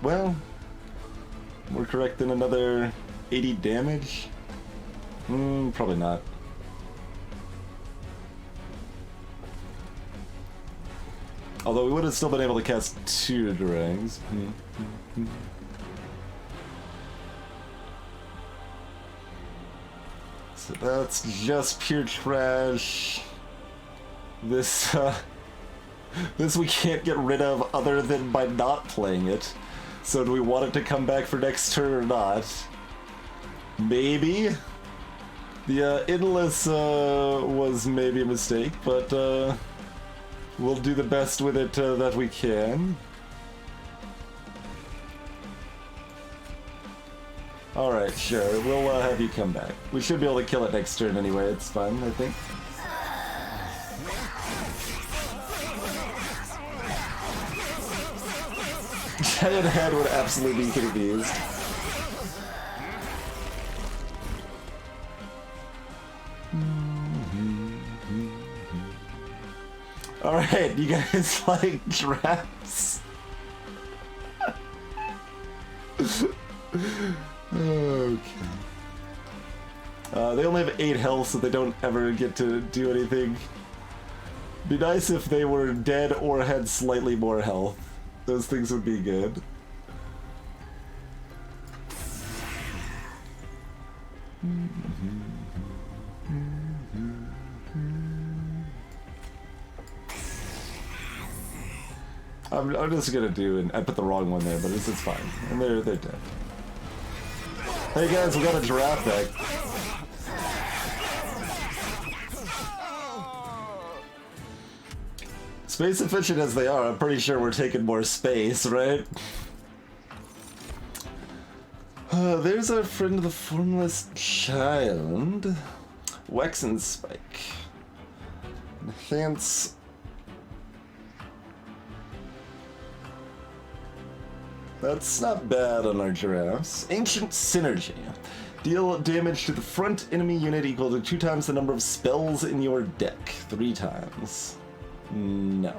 Well, we're correct in another 80 damage? Probably not. Although we would have still been able to cast 2 Durangs. So that's just pure trash. This we can't get rid of other than by not playing it. So do we want it to come back for next turn or not? Maybe. The Endless was maybe a mistake, but we'll do the best with it that we can. Alright, sure, we'll have you come back. We should be able to kill it next turn anyway, it's fine, I think. Giant Head would absolutely be confused. Alright, you guys like traps? Okay. They only have 8 health, so they don't ever get to do anything. Be nice if they were dead or had slightly more health. Those things would be good. I'm just gonna do, and I put the wrong one there, but it's fine. And they're dead. Hey guys, we got a giraffe deck. Space efficient as they are, I'm pretty sure we're taking more space, right? There's our friend the Formless Child. Wax and Spike. Enhance. That's not bad on our giraffes. Ancient Synergy. Deal damage to the front enemy unit equal to 2 times the number of spells in your deck. 3 times. No.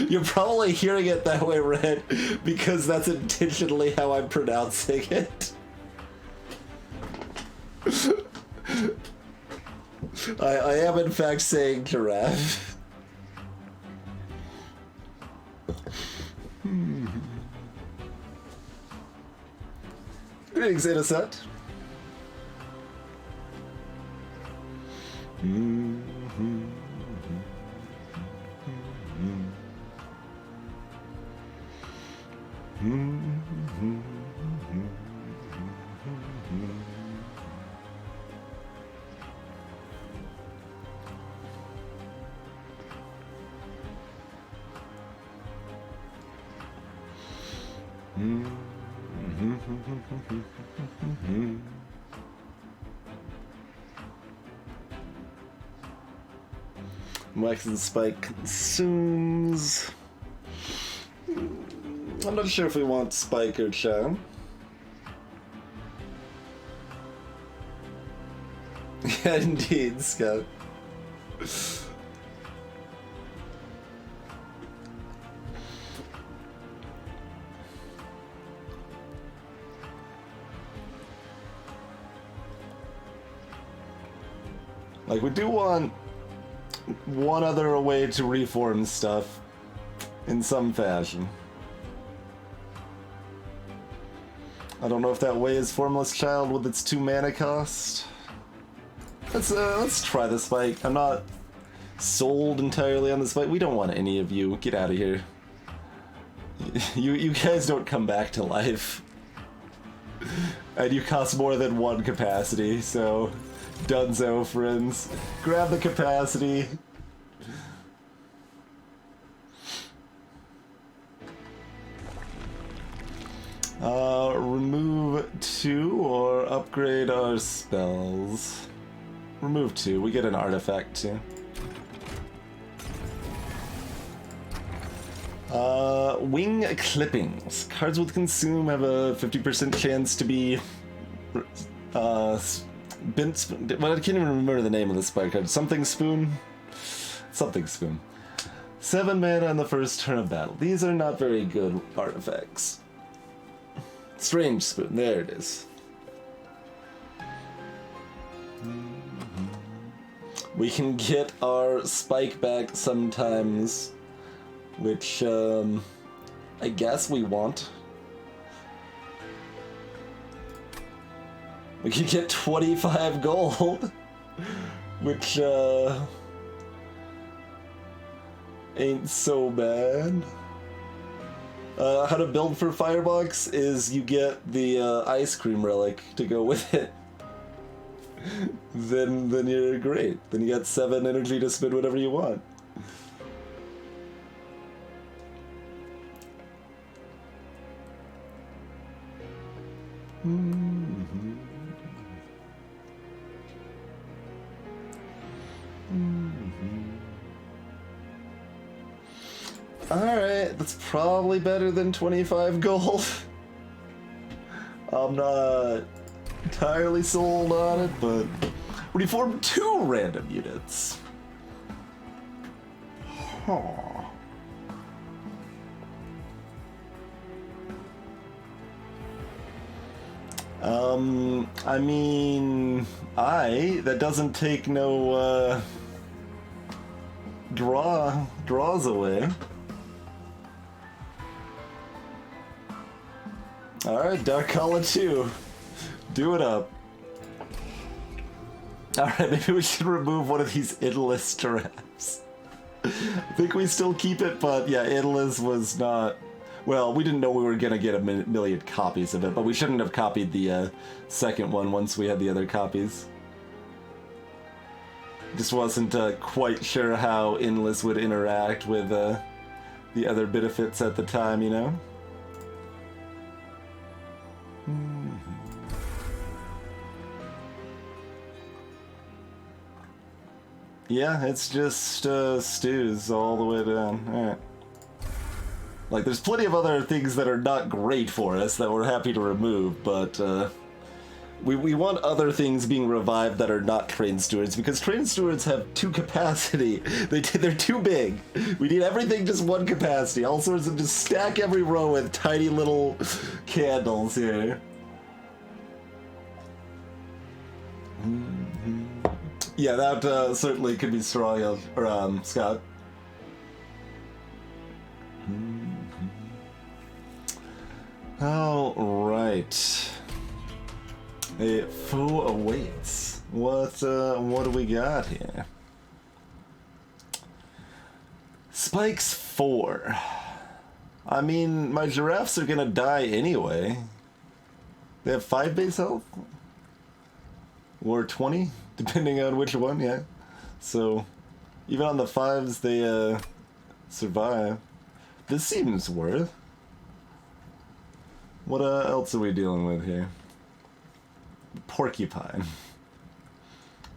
You're probably hearing it that way, Red, because that's intentionally how I'm pronouncing it. I am in fact saying giraffe. Greetings, Innocent. Wax and Spike consumes. I'm not sure if we want Spike or Chow. Yeah, indeed, Scout. Like, we do want one other way to reform stuff in some fashion. I don't know if that way is Formless Child with its 2 mana cost. Let's try this fight. I'm not sold entirely on this fight. We don't want any of you. Get out of here. You guys don't come back to life. And you cost more than 1 capacity, so dunzo, friends. Grab the capacity. Remove 2 or upgrade our spells. Remove 2. We get an artifact too. Wing clippings. Cards with consume have a 50% chance to be bent. Well, I can't even remember the name of the spike card. Something spoon? Something spoon. 7 mana on the first turn of battle. These are not very good artifacts. Strange spoon. There it is. We can get our spike back sometimes, which I guess we want. We can get 25 gold, which ain't so bad. How to build for Firebox is you get the ice cream relic to go with it. Then you're great. Then you got 7 energy to spend whatever you want. Alright, that's probably better than 25 gold. I'm not entirely sold on it, but reform 2 random units. Huh. I mean, that doesn't take no, draws away. Alright, Dark Hollow 2. Do it up. Alright, maybe we should remove one of these idless giraffes. I think we still keep it, but yeah, idless was not... Well, we didn't know we were gonna get a million copies of it, but we shouldn't have copied the second one once we had the other copies. Just wasn't quite sure how Endless would interact with the other benefits at the time, you know? Yeah, it's just stews all the way down. Alright. Like, there's plenty of other things that are not great for us that we're happy to remove, but we want other things being revived that are not Train Stewards, because Train Stewards have 2 capacity. They're too big. We need everything just 1 capacity. All sorts of just stack every row with tiny little candles here. Yeah, that certainly could be strong, Scott. All right. A foe awaits. What do we got here? Spikes 4. I mean, my giraffes are gonna die anyway. They have 5 base health? Or 20, depending on which one, yeah. So, even on the 5s, they survive. This seems worth. What else are we dealing with here? Porcupine.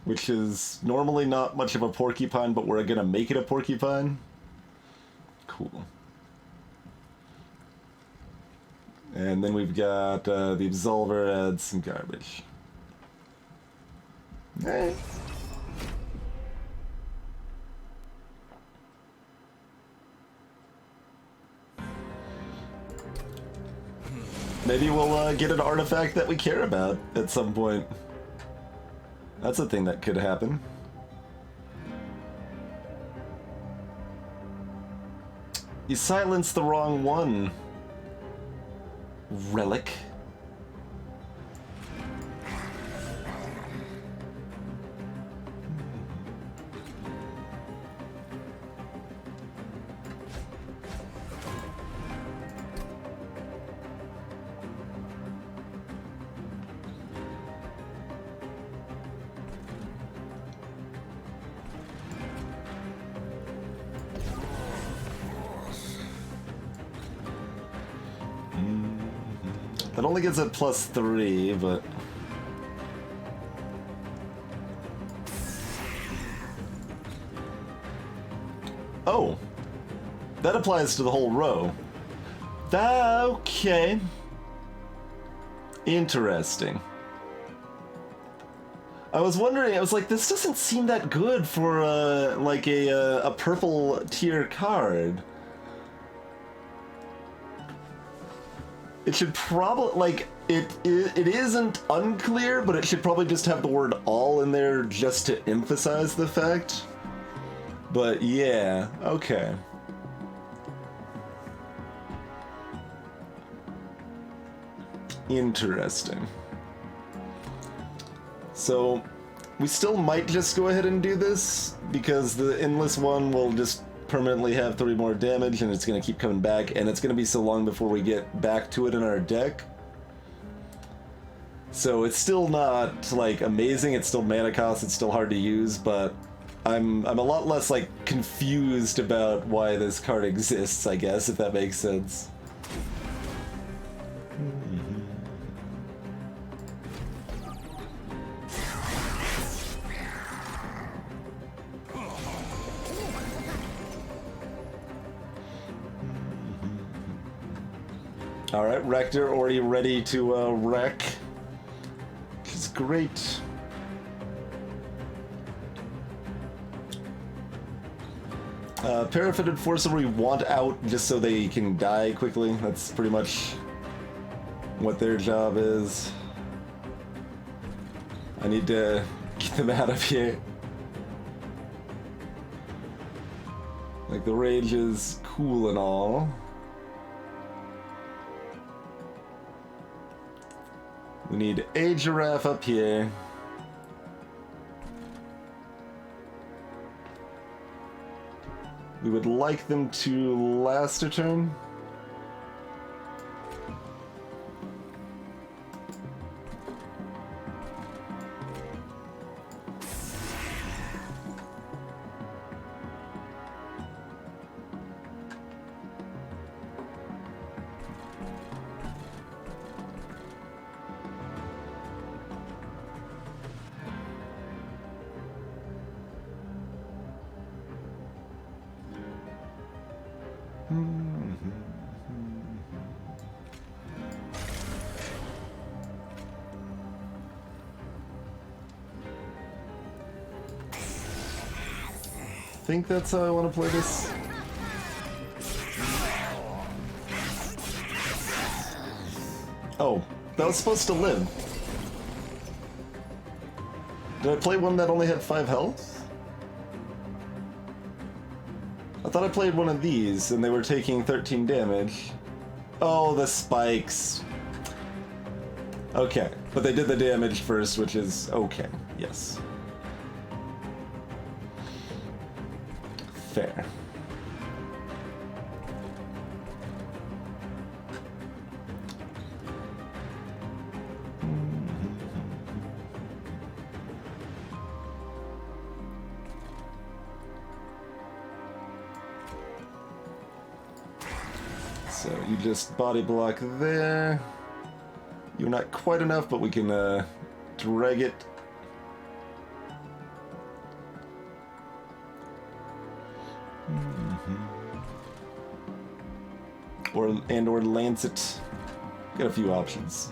Which is normally not much of a porcupine, but we're gonna make it a porcupine. Cool. And then we've got the Absolver adds some garbage. Hey. Maybe we'll get an artifact that we care about at some point. That's a thing that could happen. You silenced the wrong one. Relic. That only gets it +3, but... Oh! That applies to the whole row. Okay. Interesting. I was wondering, I was like, this doesn't seem that good for, like a purple tier card. It should probably, like, it isn't unclear, but it should probably just have the word all in there just to emphasize the fact. But yeah, okay. Interesting. So, we still might just go ahead and do this, because the endless one will just permanently have 3 more damage, and it's going to keep coming back, and it's going to be so long before we get back to it in our deck. So it's still not, like, amazing, it's still mana cost, it's still hard to use, but I'm a lot less, like, confused about why this card exists, I guess, if that makes sense. Alright, Rector already ready to wreck, which is great. Parafitted Forcer we want out just so they can die quickly. That's pretty much what their job is. I need to get them out of here. Like, the rage is cool and all. We need a giraffe up here. We would like them to last a turn. I think that's how I want to play this. Oh, that was supposed to live. Did I play one that only had 5 health? I thought I played one of these and they were taking 13 damage. Oh, the spikes. Okay, but they did the damage first, which is okay, yes. Fair. So you just body block there. You're not quite enough, but we can drag it. Or lance it. Got a few options.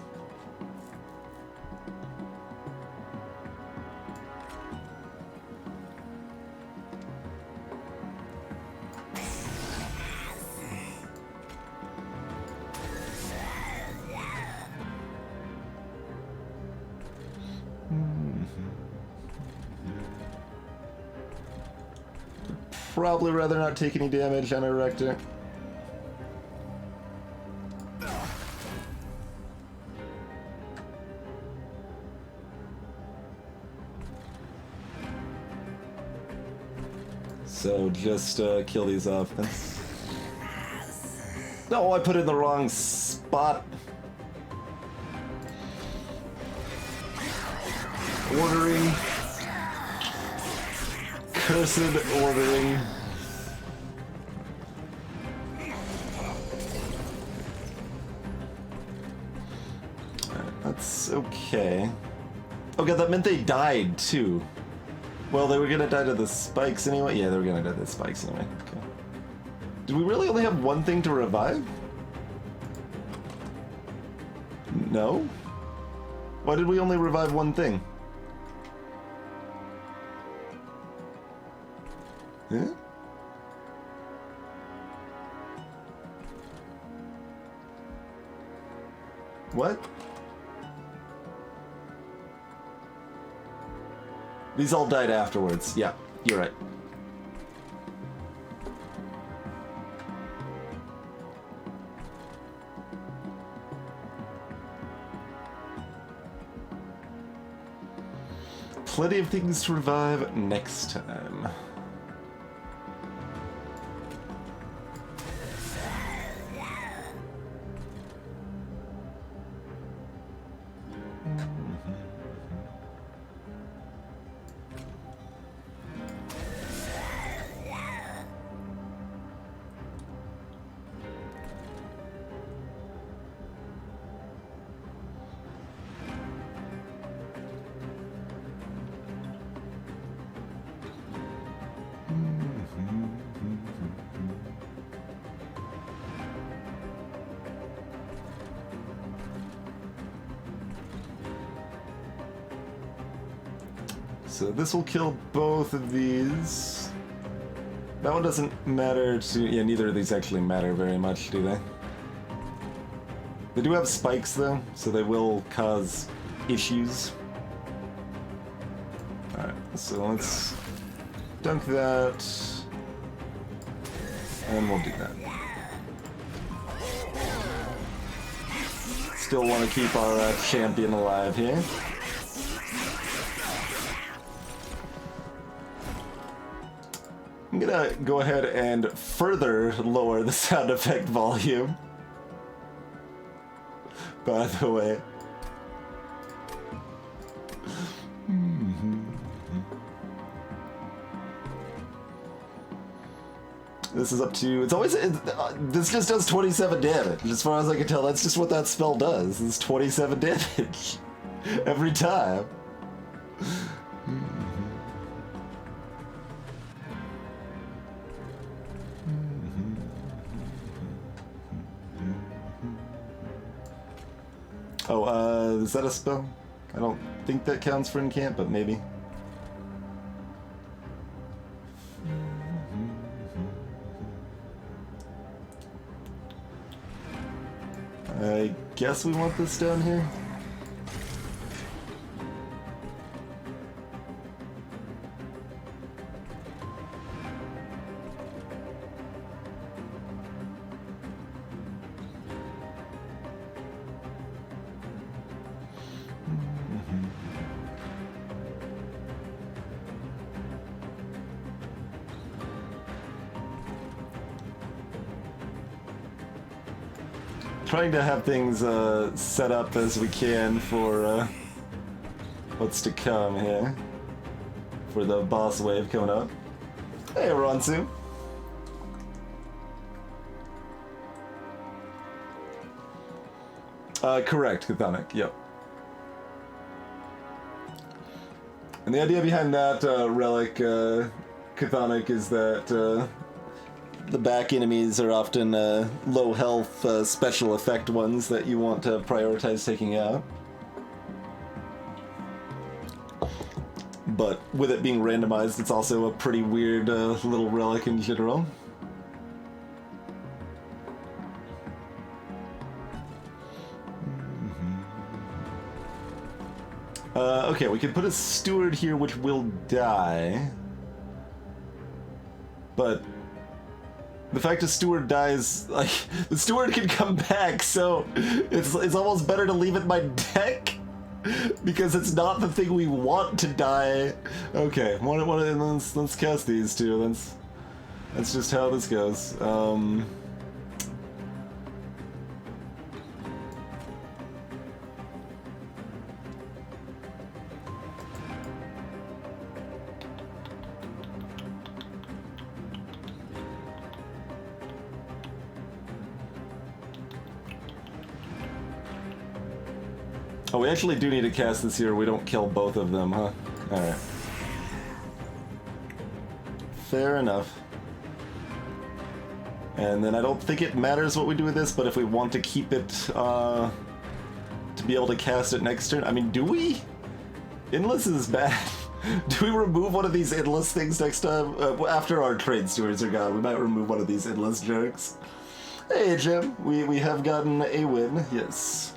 Probably rather not take any damage on a Rector. So just kill these off then. No, I put it in the wrong spot. Ordering. Cursed ordering. That's okay. Oh god, that meant they died too. Well, they were gonna die to the spikes anyway. Yeah, they were gonna die to the spikes anyway. Okay. Did we really only have one thing to revive? No? Why did we only revive one thing? Huh? What? These all died afterwards. Yeah, you're right. Plenty of things to revive next time. So this will kill both of these. That one doesn't matter to... Yeah, neither of these actually matter very much, do they? They do have spikes, though, so they will cause issues. Alright, so let's dunk that. And we'll do that. Still want to keep our champion alive here. I'm gonna go ahead and further lower the sound effect volume. By the way. This is up to... It's always... this just does 27 damage. As far as I can tell, that's just what that spell does. It's 27 damage. Every time. Oh, is that a spell? I don't think that counts for incant, but maybe. I guess we want this down here. Trying to have things set up as we can for what's to come here. For the boss wave coming up. Hey, Ronsu. Correct, Chthonic, yep. And the idea behind that relic, Chthonic, is that the back enemies are often low health special effect ones that you want to prioritize taking out. But with it being randomized, it's also a pretty weird little relic in general. Okay, we can put a steward here which will die. But the fact a steward dies, like, the steward can come back, so it's almost better to leave it in my deck because it's not the thing we want to die. Okay, let's cast these two. That's just how this goes. Oh, we actually do need to cast this here. We don't kill both of them, huh? Alright. Fair enough. And then I don't think it matters what we do with this, but if we want to keep it to be able to cast it next turn, I mean, do we? Endless is bad. Do we remove one of these endless things next time? After our trade stewards are gone, we might remove one of these endless jerks. Hey, Jim, we have gotten a win, yes.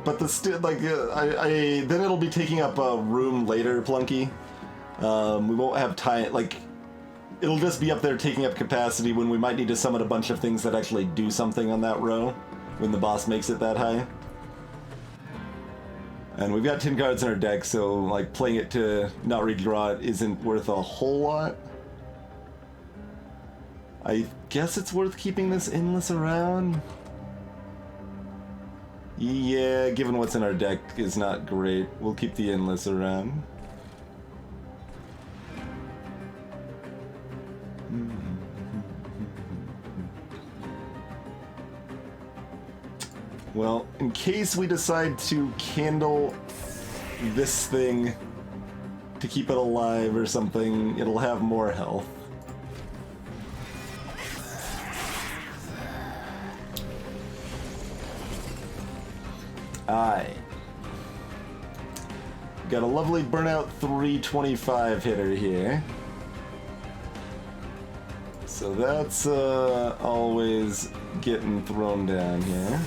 But then it'll be taking up a room later, Plunky. We won't have time, it'll just be up there taking up capacity when we might need to summon a bunch of things that actually do something on that row when the boss makes it that high. And we've got 10 cards in our deck, so playing it to not redraw it isn't worth a whole lot. I guess it's worth keeping this endless around. Yeah, given what's in our deck is not great. We'll keep the endless around. Well, in case we decide to candle this thing to keep it alive or something, it'll have more health. Aye. Got a lovely Burnout 325 hitter here. So that's always getting thrown down here.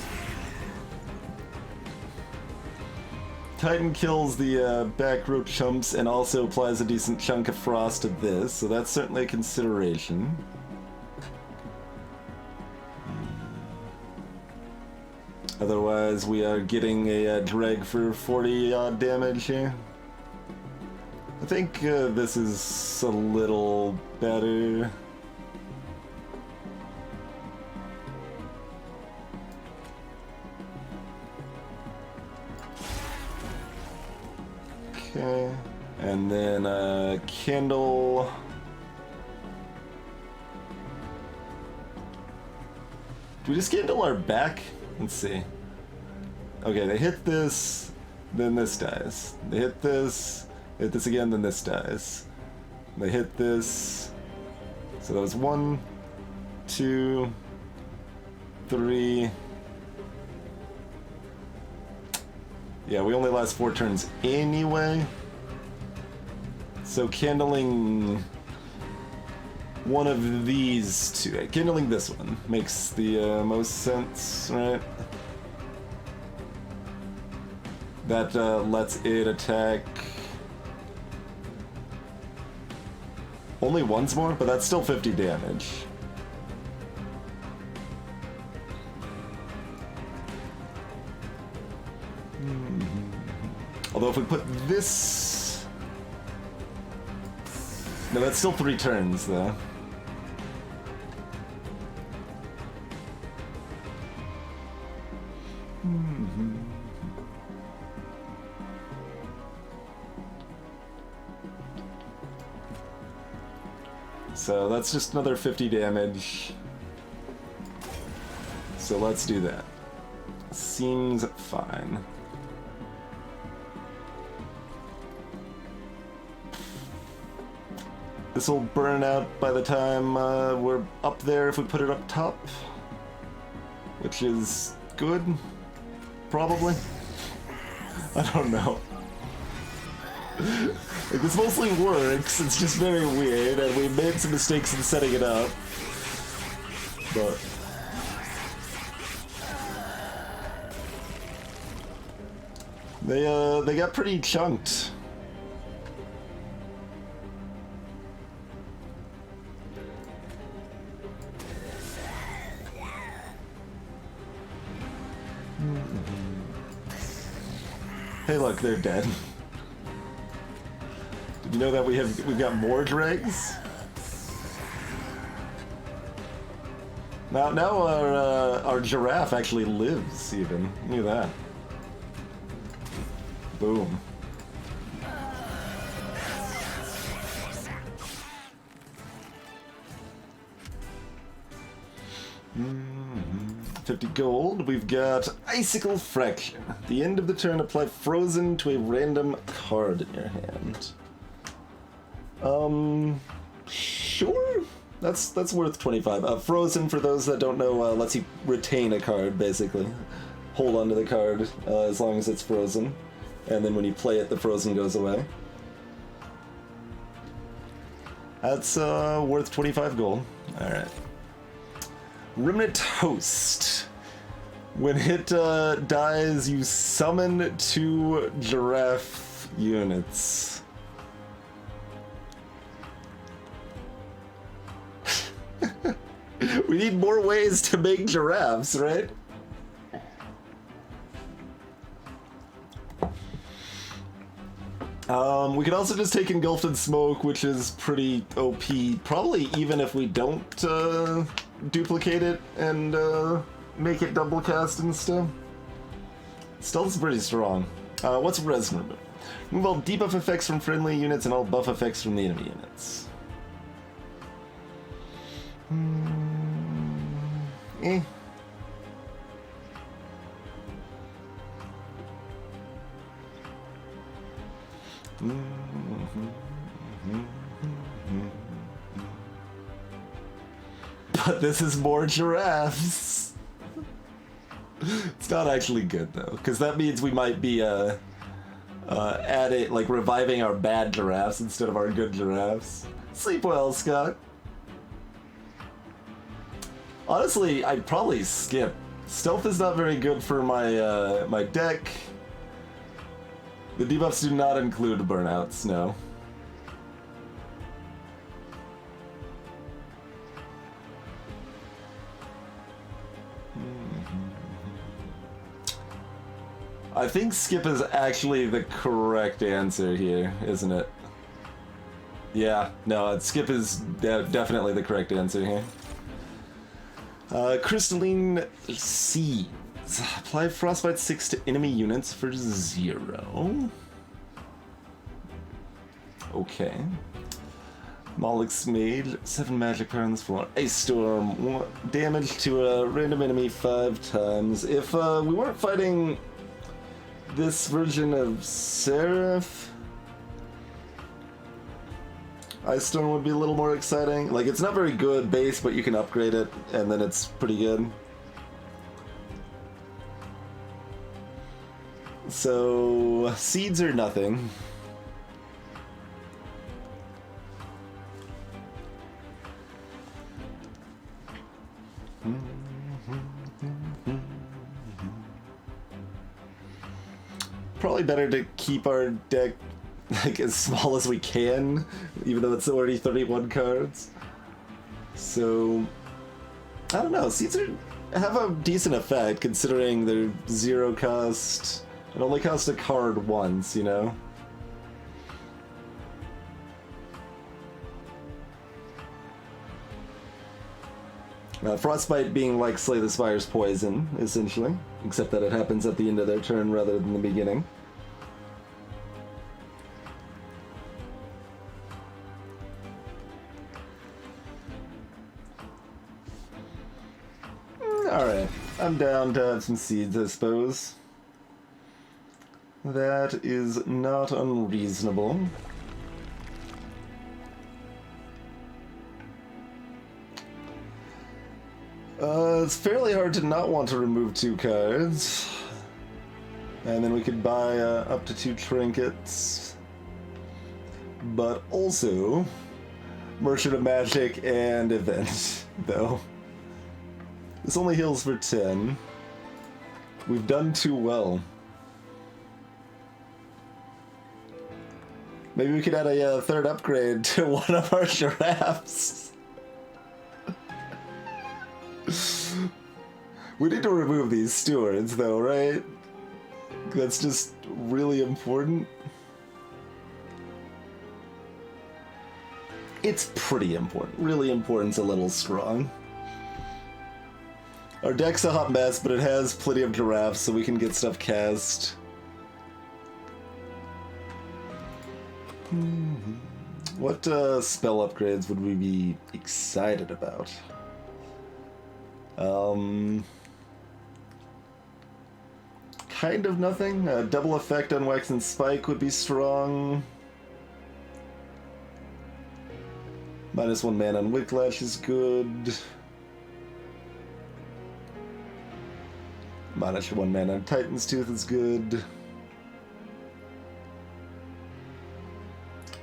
Titan kills the back row chumps and also applies a decent chunk of frost to this, so that's certainly a consideration. Otherwise, we are getting a drag for 40 odd damage here. I think this is a little better. Okay, and then candle. Do we just candle our back? Let's see. Okay, they hit this, then this dies. They hit this again, then this dies. They hit this. So that was 1, 2, 3. Yeah, we only last 4 turns anyway. So candling one of these two, kindling this one makes the most sense, right? That lets it attack only once more, but that's still 50 damage. Although if we put this... No, that's still 3 turns, though. So that's just another 50 damage. So let's do that. Seems fine. This will burn out by the time we're up there if we put it up top. Which is good, probably. I don't know. This mostly works, it's just very weird, and we made some mistakes in setting it up. But... They got pretty chunked. Hey look, they're dead. Did you know that we've got more dregs? Now our giraffe actually lives even. Look at that. Boom. 150 gold. We've got Icicle Fraction. At the end of the turn, apply Frozen to a random card in your hand. Sure. That's worth 25. Frozen, for those that don't know, lets you retain a card, basically. Hold onto the card as long as it's frozen. And then when you play it, the frozen goes away. That's worth 25 gold. Alright. Remnant Host. When it dies, you summon 2 giraffe units. We need more ways to make giraffes, right? We could also just take Engulfed in Smoke, which is pretty OP. Probably even if we don't duplicate it and make it double cast and stuff. Stealth's pretty strong. What's Resonant? Remove all debuff effects from friendly units and all buff effects from the enemy units. Eh. But this is more giraffes. It's not actually good though, because that means we might be like reviving our bad giraffes instead of our good giraffes. Sleep well, Scott. Honestly, I'd probably skip. Stealth is not very good for my my deck. The debuffs do not include burnouts, no. I think skip is actually the correct answer here, isn't it? Yeah, no, skip is definitely the correct answer here. Crystalline Seeds. Apply Frostbite 6 to enemy units for 0. Okay. Moloch's Mage, 7 magic power on this floor. Ice Storm, damage to a random enemy 5 times. If we weren't fighting this version of Seraph, Ice Storm would be a little more exciting. Like, it's not very good base, but you can upgrade it, and then it's pretty good. So, seeds are nothing. Probably better to keep our deck like as small as we can, even though it's already 31 cards. So, I don't know, seeds have a decent effect considering they're 0 cost and only cost a card once, you know? Frostbite being like Slay the Spire's poison, essentially, except that it happens at the end of their turn rather than the beginning. Alright, I'm down to have some seeds, I suppose. That is not unreasonable. It's fairly hard to not want to remove 2 cards. And then we could buy up to 2 trinkets. But also, Merchant of Magic and Event, though. This only heals for 10. We've done too well. Maybe we could add a 3rd upgrade to one of our giraffes. We need to remove these stewards, though, right? That's just really important. It's pretty important. Really important's a little strong. Our deck's a hot mess, but it has plenty of giraffes, so we can get stuff cast. What spell upgrades would we be excited about? kind of nothing. Double effect on Wax and Spike would be strong. -1 mana on Whiplash is good. -1 mana on Titan's Tooth is good.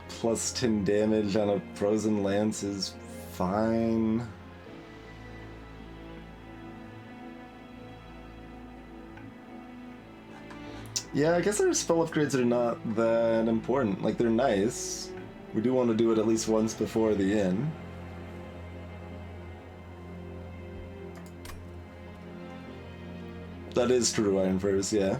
+10 damage on a Frozen Lance is fine. Yeah, I guess our spell upgrades are not that important. Like, they're nice. We do want to do it at least once before the end. That is true, Iron Furs, yeah.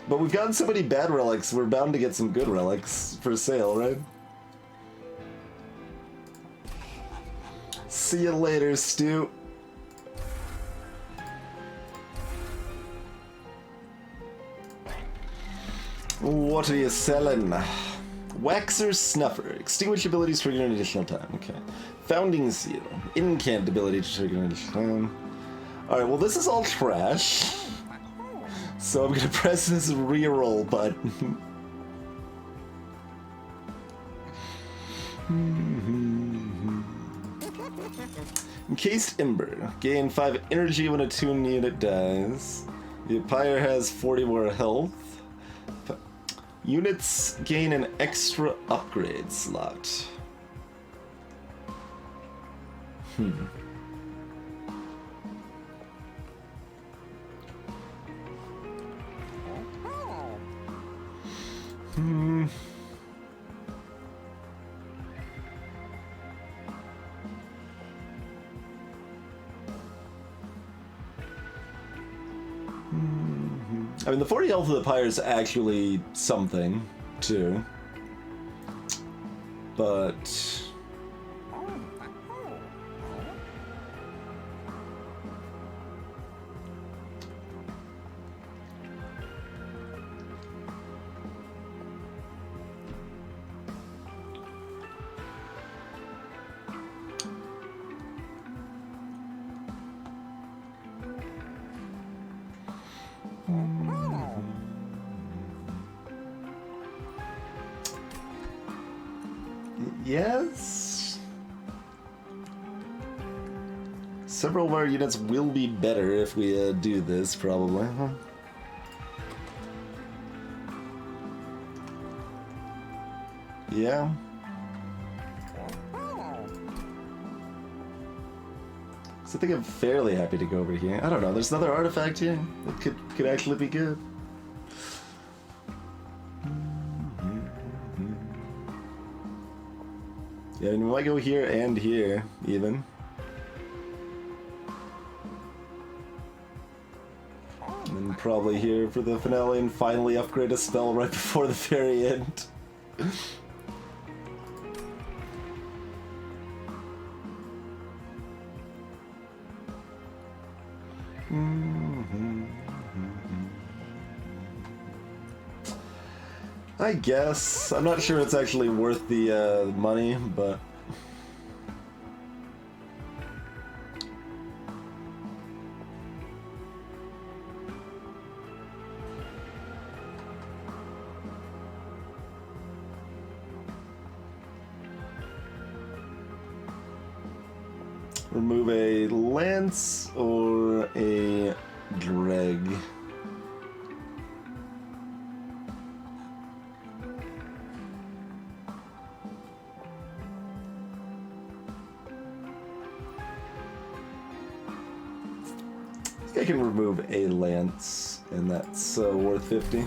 But we've gotten so many bad relics, we're bound to get some good relics for sale, right? See you later, Stu. What are you selling? Waxer Snuffer. Extinguish abilities trigger an additional time. Okay. Founding Seal. Incant ability to trigger an additional time. Alright, well this is all trash. So I'm gonna press this reroll button. Encased Ember. Gain 5 energy when a tuned unit dies. The Pyre has 40 more health. Units gain an extra upgrade slot. Hmm. I mean, the 40 health of the Pyre is actually something, too. But... yes? Several of our units will be better if we do this, probably. Huh? Yeah. So I think I'm fairly happy to go over here. I don't know, there's another artifact here that could actually be good. Yeah, and we might go here and here, even. And probably here for the finale and finally upgrade a spell right before the very end. I guess. I'm not sure it's actually worth the money, but... remove a lance or a dreg. I can remove a lance, and that's worth 50.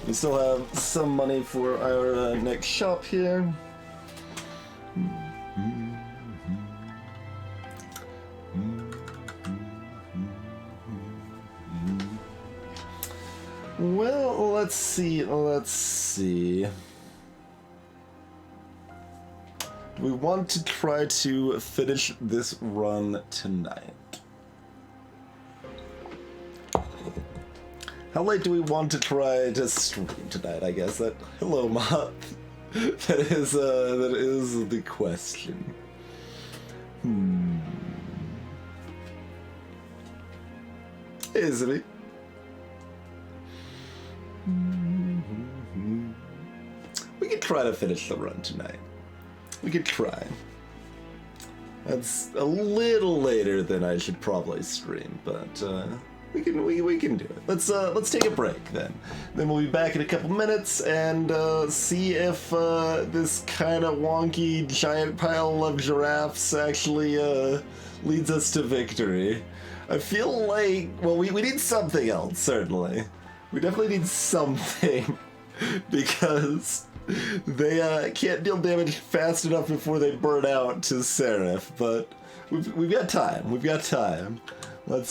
We still have some money for our next shop here. Well, let's see. We want to try to finish this run tonight. How late do we want to try to stream tonight, I guess? Hello, Moth. That is the question. Isn't it? We could try to finish the run tonight. We could try. That's a little later than I should probably stream, but we can do it. Let's take a break then. Then we'll be back in a couple minutes and see if this kind of wonky giant pile of giraffes actually leads us to victory. I feel like, well, we need something else, certainly. We definitely need something because they can't deal damage fast enough before they burn out to Seraph, but we've got time. We've got time. Let's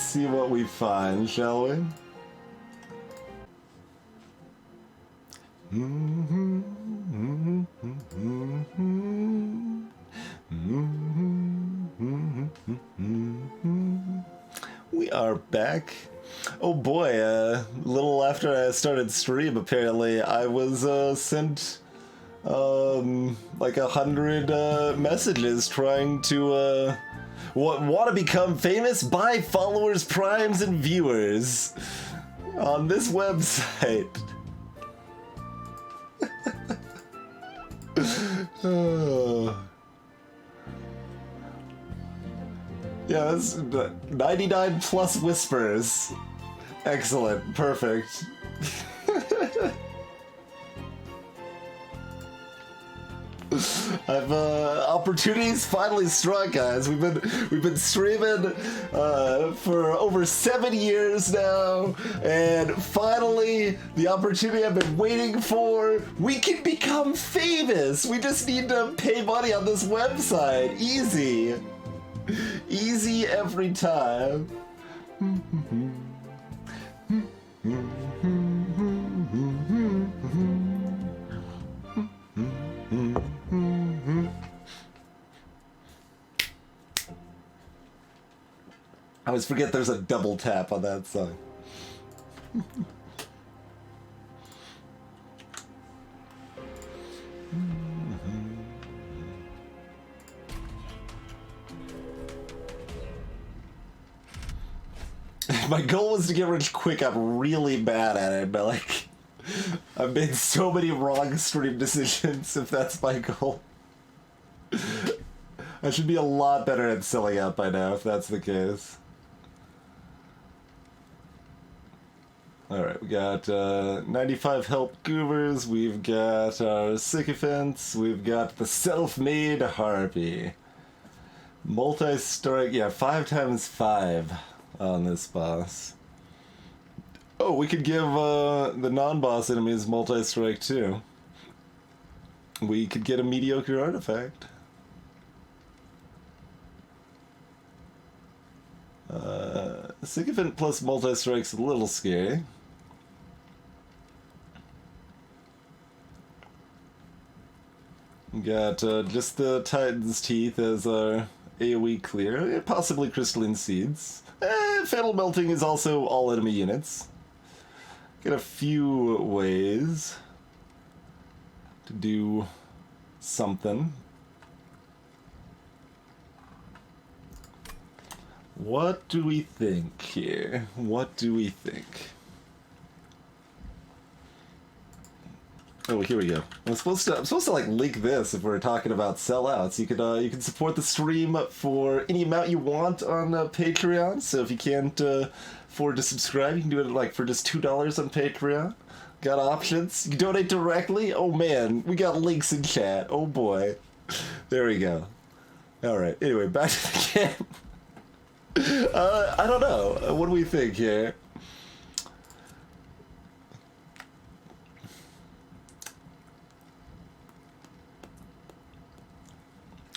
see what we find, shall we? We are back. Oh boy, a little after I started stream, apparently, I was sent like 100 messages trying to want to become famous by followers, primes, and viewers on this website. Yeah, that's 99 plus whispers. Excellent, perfect. I've opportunities finally struck, guys. We've been streaming for over 7 years now, and finally the opportunity I've been waiting for. We can become famous. We just need to pay money on this website. Easy. Easy every time. I always forget there's a double tap on that song. My goal was to get rich quick. I'm really bad at it, but like, I've made so many wrong stream decisions, if that's my goal. I should be a lot better at selling out by now, if that's the case. Alright, we got 95 health goobers, we've got our sycophants, we've got the self-made harpy. Multi-strike, yeah, 5 times 5 on this boss. Oh, we could give the non-boss enemies multi-strike too. We could get a mediocre artifact. Sycophant plus multi-strike's a little scary. We got just the Titan's Teeth as our AoE clear, possibly Crystalline Seeds. Fatal Melting is also all enemy units. Got a few ways to do something. What do we think here? What do we think? Oh, here we go. I'm supposed to like link this if we're talking about sellouts. You can support the stream for any amount you want on Patreon. So if you can't afford to subscribe, you can do it like for just $2 on Patreon. Got options. You can donate directly. Oh man, we got links in chat. Oh boy, there we go. All right. Anyway, back to the game. I don't know. What do we think here?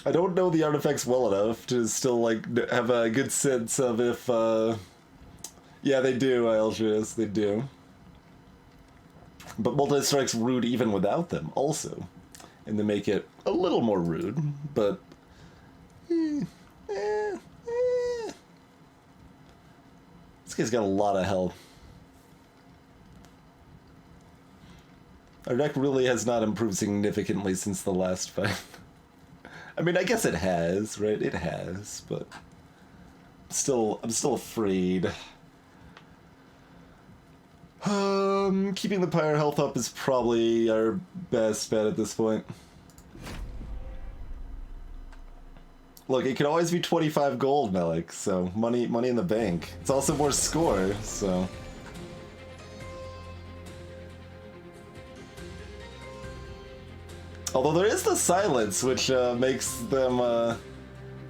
I don't know the artifacts well enough to still like have a good sense of if yeah, they do, Altruist, they do. But multi-strike's rude even without them also. And they make it a little more rude, but this guy's got a lot of health. Our deck really has not improved significantly since the last fight. I mean, I guess it has, right? It has, but I'm still afraid. Keeping the pyre health up is probably our best bet at this point. Look, it could always be 25 gold, Melik, so money in the bank. It's also more score, so... Although there is the silence, which makes them,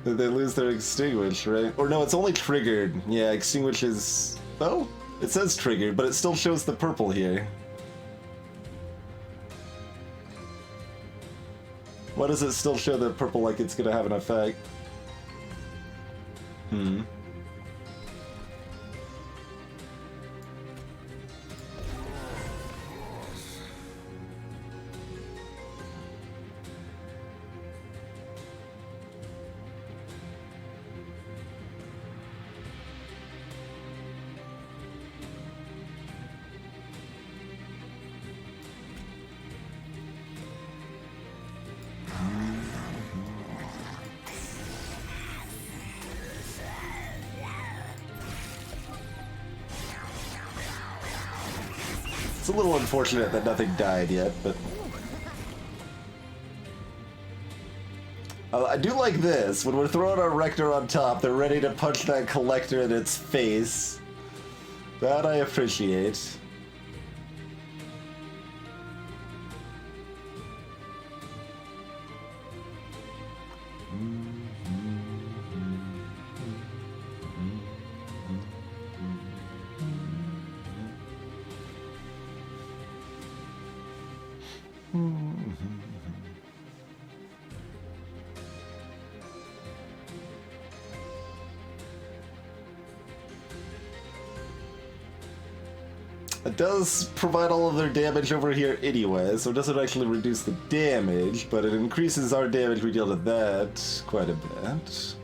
they lose their extinguish, right? Or no, it's only triggered. Yeah, extinguish is... Oh, it says triggered, but it still shows the purple here. Why does it still show the purple like it's gonna have an effect? It's a little unfortunate that nothing died yet, but... I do like this. When we're throwing our Rector on top, they're ready to punch that Collector in its face. That I appreciate. It does provide all of their damage over here anyway, so it doesn't actually reduce the damage, but it increases our damage we deal to that quite a bit.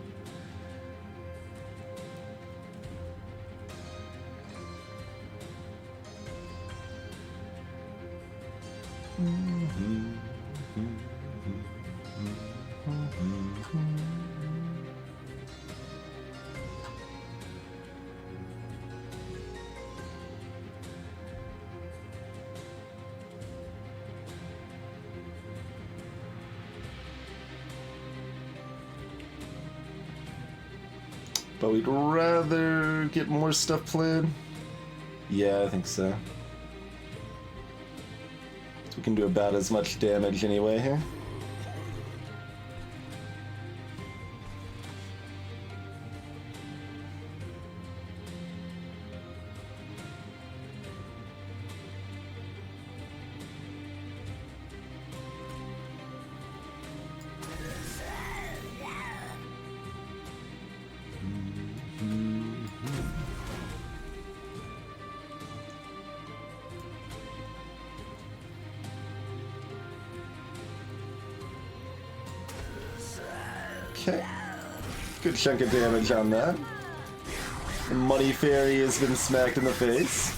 But we'd rather get more stuff played. Yeah, I think so. So we can do about as much damage anyway here. Okay. Good chunk of damage on that. The Money Fairy has been smacked in the face.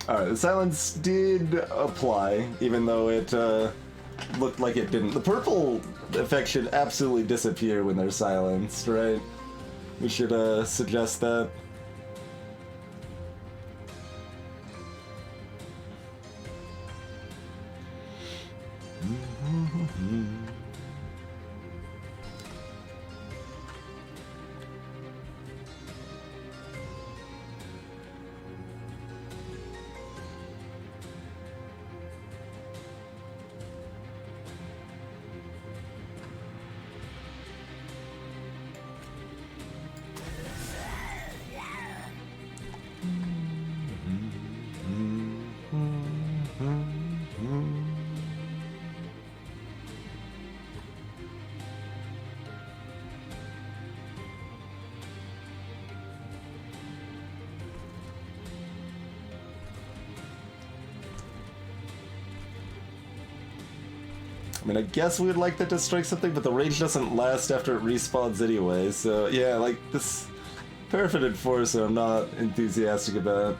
Alright, the silence did apply, even though it looked like it didn't. The purple effect should absolutely disappear when they're silenced, right? We should suggest that. I mean, I guess we'd like that to strike something, but the rage doesn't last after it respawns anyway, so yeah, like, this Paraffin Enforcer I'm not enthusiastic about.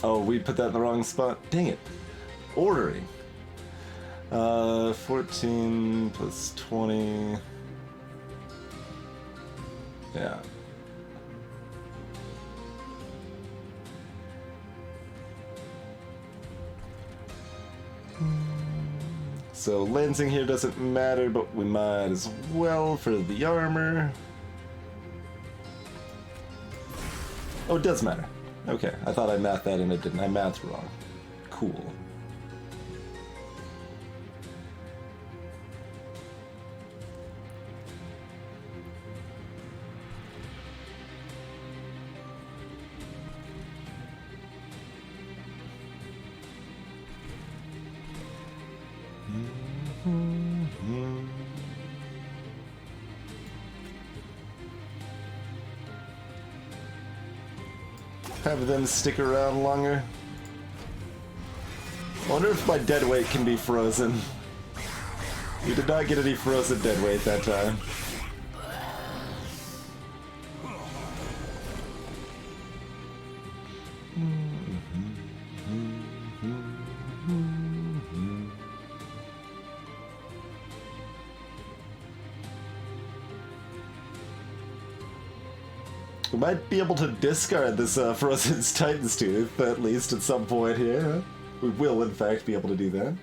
Oh, we put that in the wrong spot. Dang it. Ordering. 14 plus 20. Yeah. So lancing here doesn't matter, but we might as well for the armor. Oh, it does matter. Okay, I thought I mathed that and it didn't. I mathed wrong. Cool. Have them stick around longer. I wonder if my dead weight can be frozen. We did not get any frozen dead weight that time. We might be able to discard this Frozen Titan's Tooth, at least at some point here. We will, in fact, be able to do that.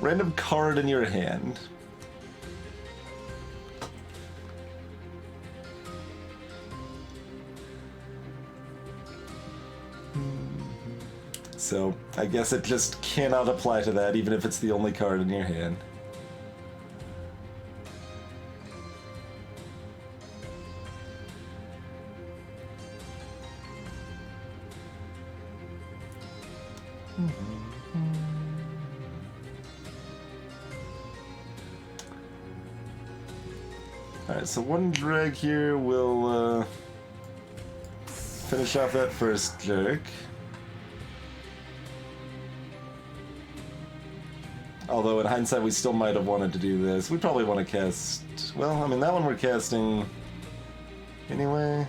Random card in your hand. So, I guess it just cannot apply to that, even if it's the only card in your hand. Alright, so one drag here will finish off that first jerk. Although in hindsight we still might have wanted to do this. We probably want to cast... Well, I mean that one we're casting anyway.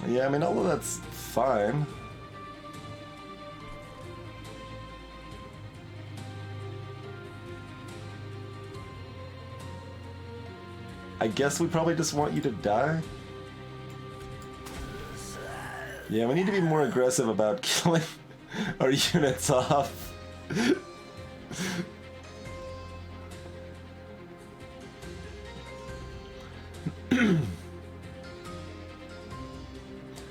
Yeah, I mean, all of that's fine. I guess we probably just want you to die. Yeah, we need to be more aggressive about killing our units off.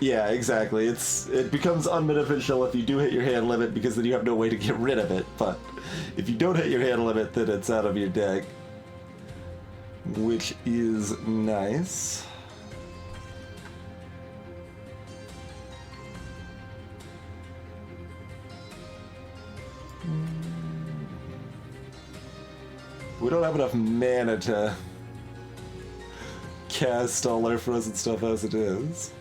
Yeah, exactly. It becomes unbeneficial if you do hit your hand limit because then you have no way to get rid of it. But if you don't hit your hand limit, then it's out of your deck, which is nice. We don't have enough mana to cast all our frozen stuff as it is.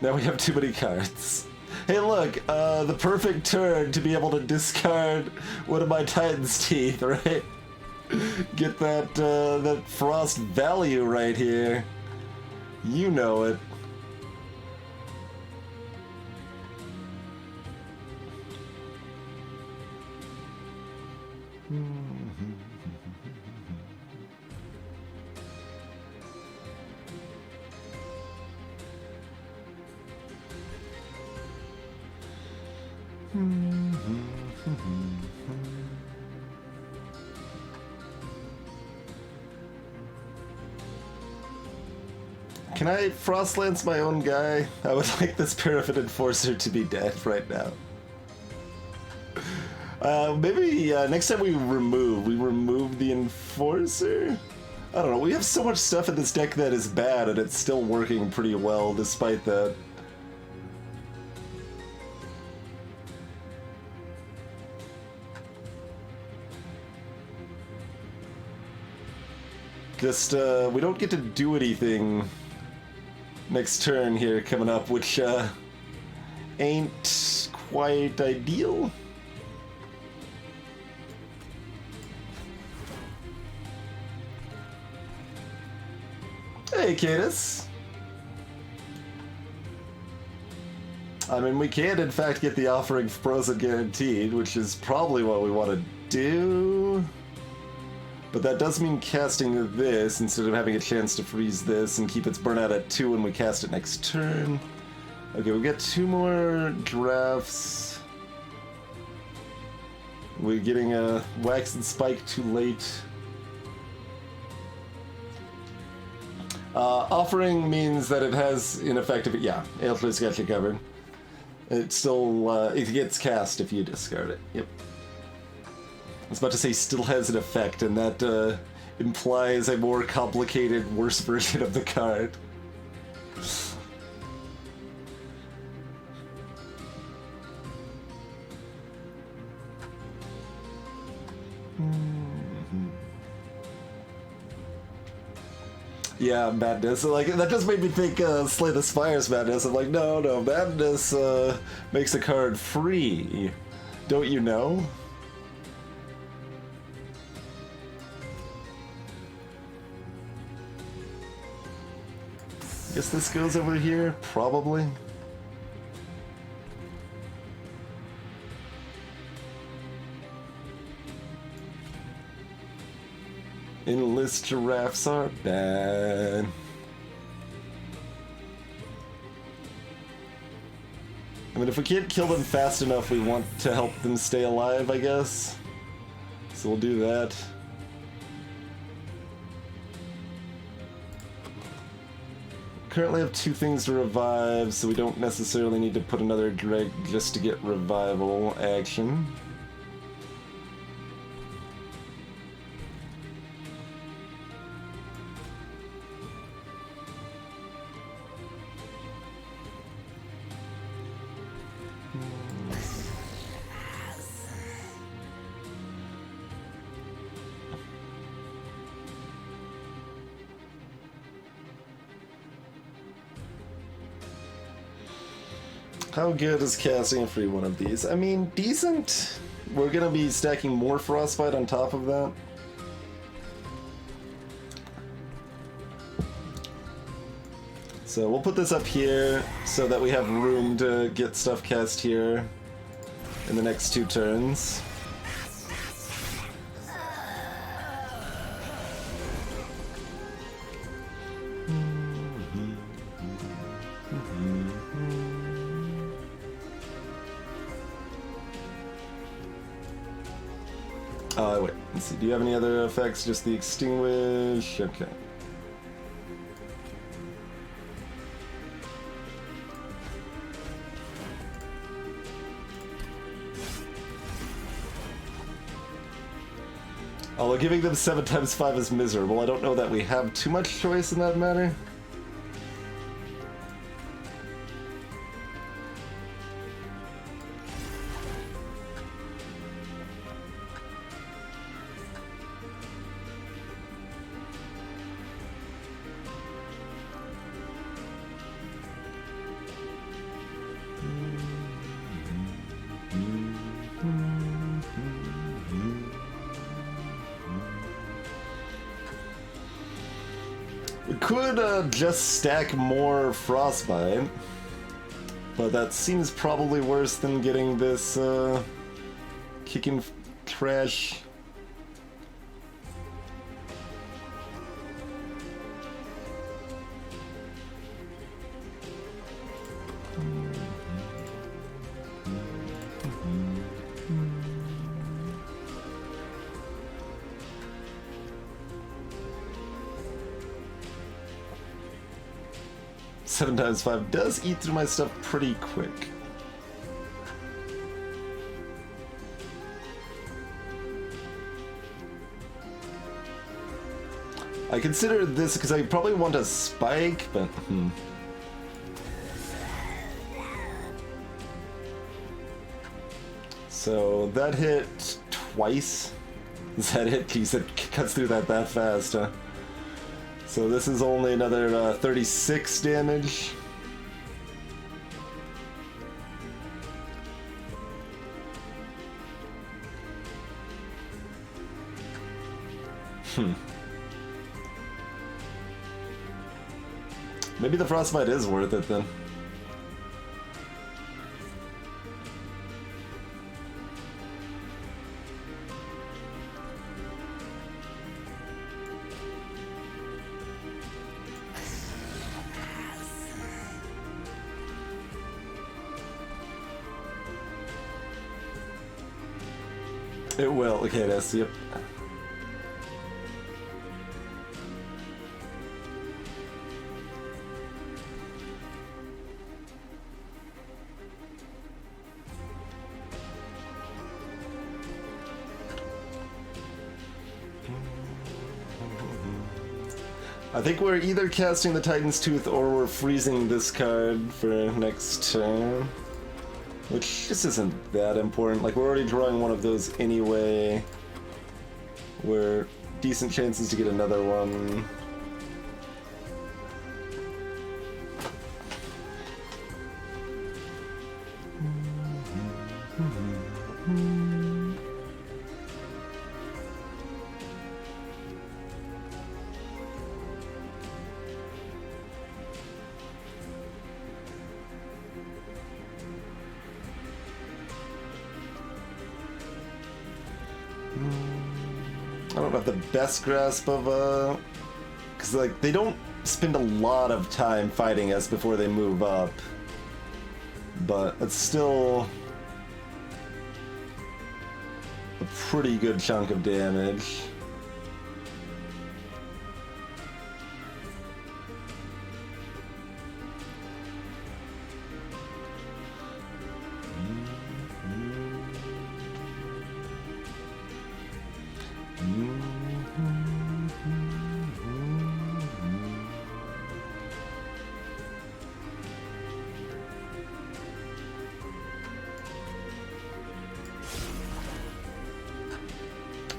Now we have too many cards. Hey look, the perfect turn to be able to discard one of my Titan's Teeth, right? Get that, that frost value right here. You know it. Can I Frostlance my own guy? I would like this Paraffin Enforcer to be dead right now. Maybe next time we remove the Enforcer? I don't know, we have so much stuff in this deck that is bad and it's still working pretty well despite that. Just, we don't get to do anything next turn here coming up, which, ain't quite ideal. Hey, Cadus. I mean, we can, in fact, get the Offering Frozen Guaranteed, which is probably what we want to do. But that does mean casting this instead of having a chance to freeze this and keep its burnout at 2 when we cast it next turn. Okay, we've got 2 more drafts. We're getting a Wax and Spike too late. Offering means that it has ineffective. Yeah, Aelfred's got you covered. It still it gets cast if you discard it. Yep. I was about to say still has an effect, and that implies a more complicated, worse version of the card. Yeah, Madness. Like, that just made me think Slay the Spire's Madness. I'm like, no, Madness makes a card free. Don't you know? Guess this goes over here, probably. Endless giraffes are bad. I mean, if we can't kill them fast enough, we want to help them stay alive, I guess. So we'll do that. Currently have 2 things to revive, so we don't necessarily need to put another Dreg just to get revival action. How good is casting a free one of these? I mean, decent. We're gonna be stacking more Frostbite on top of that. So we'll put this up here so that we have room to get stuff cast here in the next 2 turns. Wait, let's see. Do you have any other effects? Just the Extinguish? Okay. Although giving them 7 times 5 is miserable, I don't know that we have too much choice in that matter. Could just stack more Frostbite, but that seems probably worse than getting this kicking trash 7 times 5 does eat through my stuff pretty quick. I consider this because I probably want a spike, but So that hit twice. Is that it? He said cuts through that fast, huh? So this is only another 36 damage. Maybe the frostbite is worth it then. It will. Okay, it is. Yep. I think we're either casting the Titan's Tooth or we're freezing this card for next turn. Which just isn't that important. Like, we're already drawing one of those anyway. We're decent chances to get another one. I don't have the best grasp of, because, like, they don't spend a lot of time fighting us before they move up. But it's still a pretty good chunk of damage.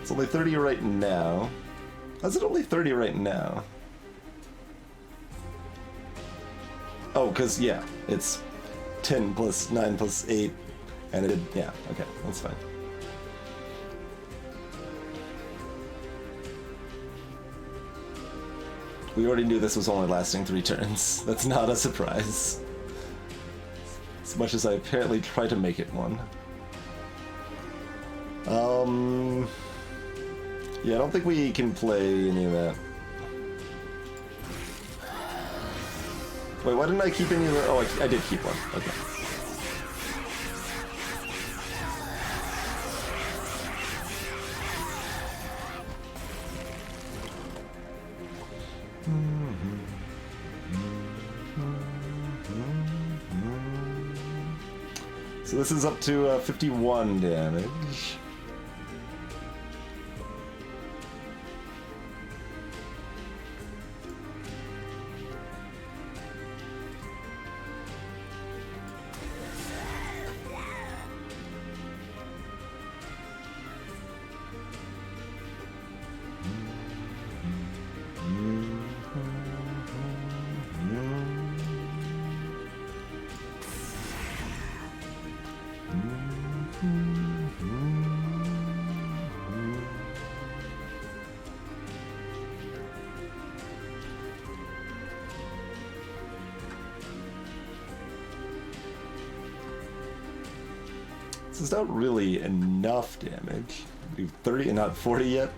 It's only 30 right now. How's it only 30 right now? Oh, because, yeah, it's 10 plus 9 plus 8, and it, yeah, okay, that's fine. We already knew this was only lasting 3 turns. That's not a surprise. As much as I apparently try to make it one. Yeah, I don't think we can play any of that. Wait, why didn't I keep any of the... Oh, I did keep one. Okay. So this is up to 51 damage. This is not really enough damage. Do 30 and not 40 yet?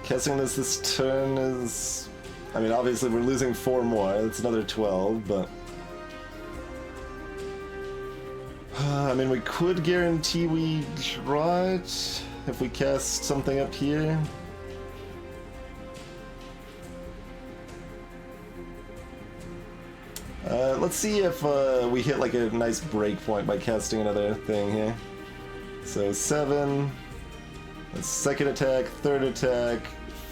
Casting this turn is... I mean, obviously we're losing 4 more. That's another 12, but... I mean, we could guarantee we draw it if we cast something up here. Let's see if we hit like a nice breakpoint by casting another thing here. So 7, that's second attack, third attack,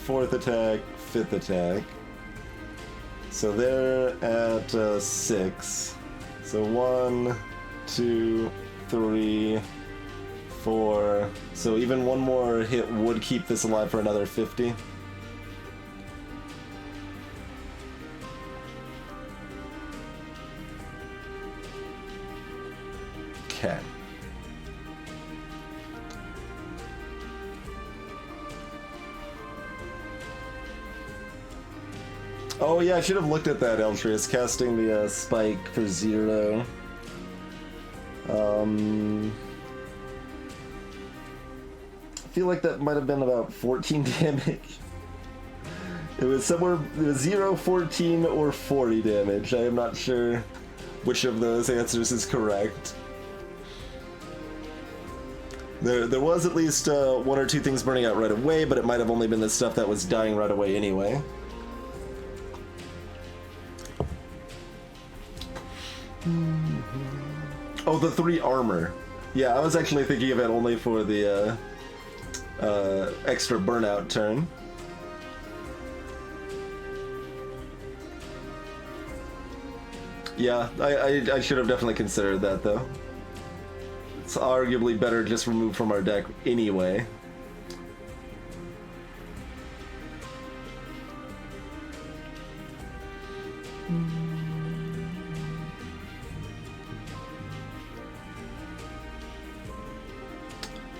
fourth attack, fifth attack. So they're at 6. So 1, 2, 3, 4. So even one more hit would keep this alive for another 50. Okay. Oh yeah, I should have looked at that, Eltrius, casting the spike for 0. I feel like that might have been about 14 damage. It was somewhere, it was 0, 14, or 40 damage. I am not sure which of those answers is correct. There was at least 1 or 2 things burning out right away, but it might have only been the stuff that was dying right away anyway. Oh, the 3 armor. Yeah, I was actually thinking of it only for the extra burnout turn. Yeah, I should have definitely considered that though. It's arguably better just removed from our deck anyway.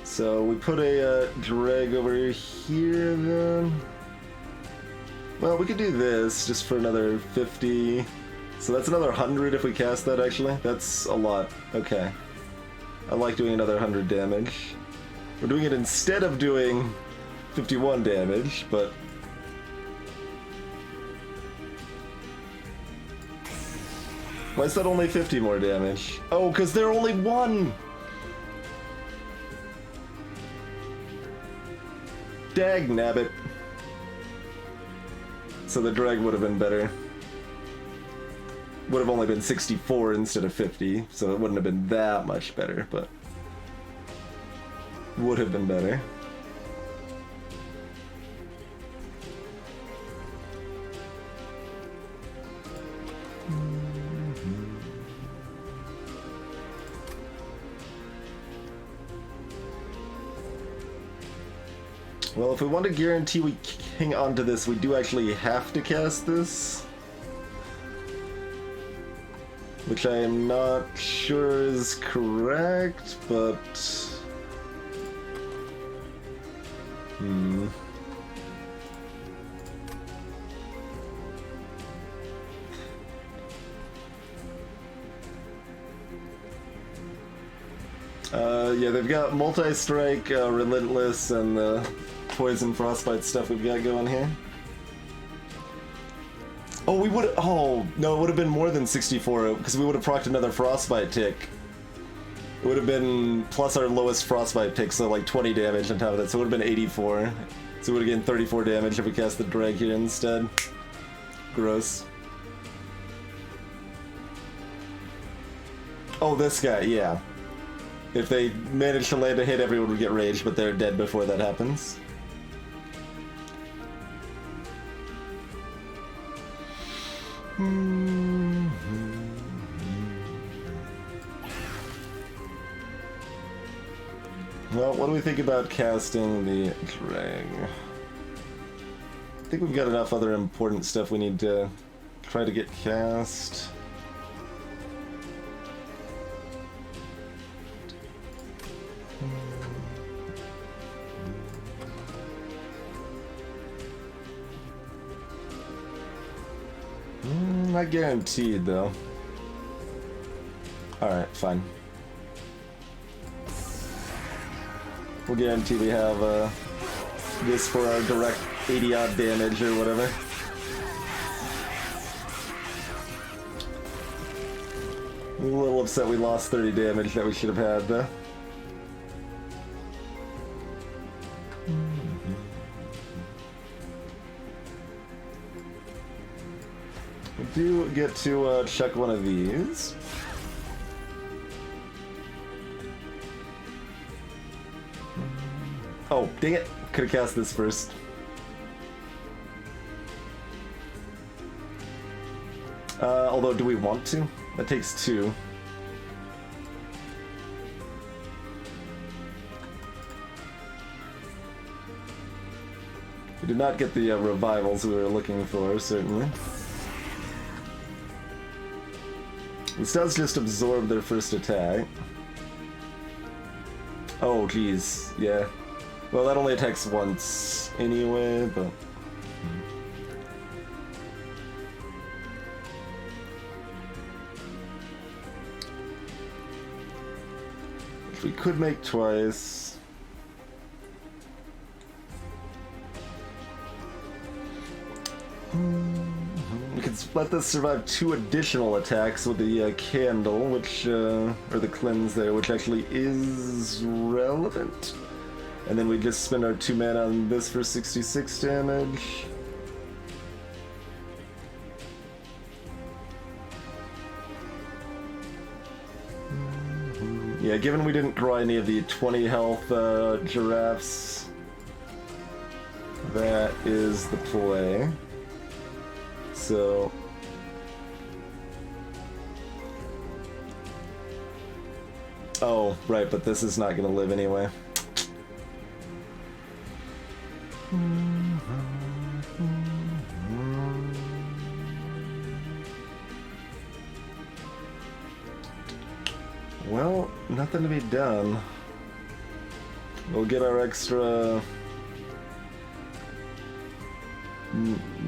So we put a drag over here then. Well, we could do this just for another 50. So that's another 100 if we cast that actually. That's a lot. Okay. I like doing another 100 damage. We're doing it instead of doing 51 damage, but... Why is that only 50 more damage? Oh, because they're only 1! Dag nabbit. So the drag would have been better. Would have only been 64 instead of 50, so it wouldn't have been that much better, but would have been better. Well, if we want to guarantee we hang on to this, we do actually have to cast this. Which I am not sure is correct, but... Yeah, they've got multi-strike, relentless, and the poison frostbite stuff we've got going here. Oh, we would. Oh no, it would have been more than 64 because we would have procced another frostbite tick. It would have been plus our lowest frostbite tick, so like 20 damage on top of that. So it would have been 84. So we would have gained 34 damage if we cast the drag here instead. Gross. Oh, this guy, yeah. If they manage to land a hit, everyone would get raged, but they're dead before that happens. Well, what do we think about casting the drag? I think we've got enough other important stuff we need to try to get cast. Not guaranteed, though. Alright, fine. We'll guarantee we have this for our direct 80 odd damage or whatever. A little upset we lost 30 damage that we should have had though. We do get to check one of these. Oh, dang it! Could have cast this first. Although, do we want to? That takes 2. We did not get the revivals we were looking for, certainly. This does just absorb their first attack. Oh, geez, yeah. Well, that only attacks once anyway, but... Which we could make twice. We could let this survive 2 additional attacks with the candle, which, or the cleanse there, which actually is relevant. And then we just spend our 2 mana on this for 66 damage. Yeah, given we didn't draw any of the 20 health giraffes, that is the play. So... Oh, right, but this is not going to live anyway. Well, nothing to be done. We'll get our extra...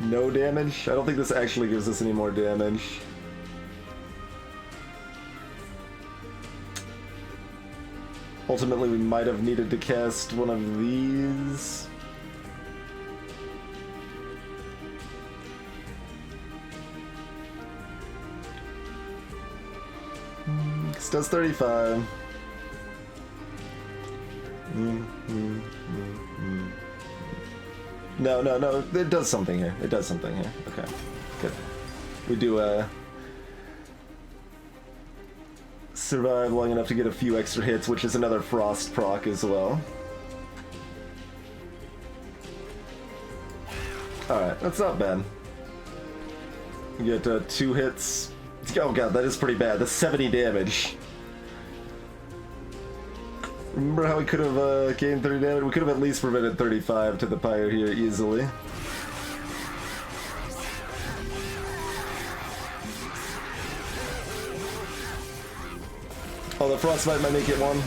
no damage? I don't think this actually gives us any more damage. Ultimately, we might have needed to cast one of these. This does 35. No, it does something here. It does something here. Okay, good. We do, survive long enough to get a few extra hits, which is another frost proc as well. Alright, that's not bad. We get 2 hits. Oh god, that is pretty bad. That's 70 damage. Remember how we could have gained 30 damage? We could have at least prevented 35 to the pyre here easily. Oh, the frostbite might make it 1?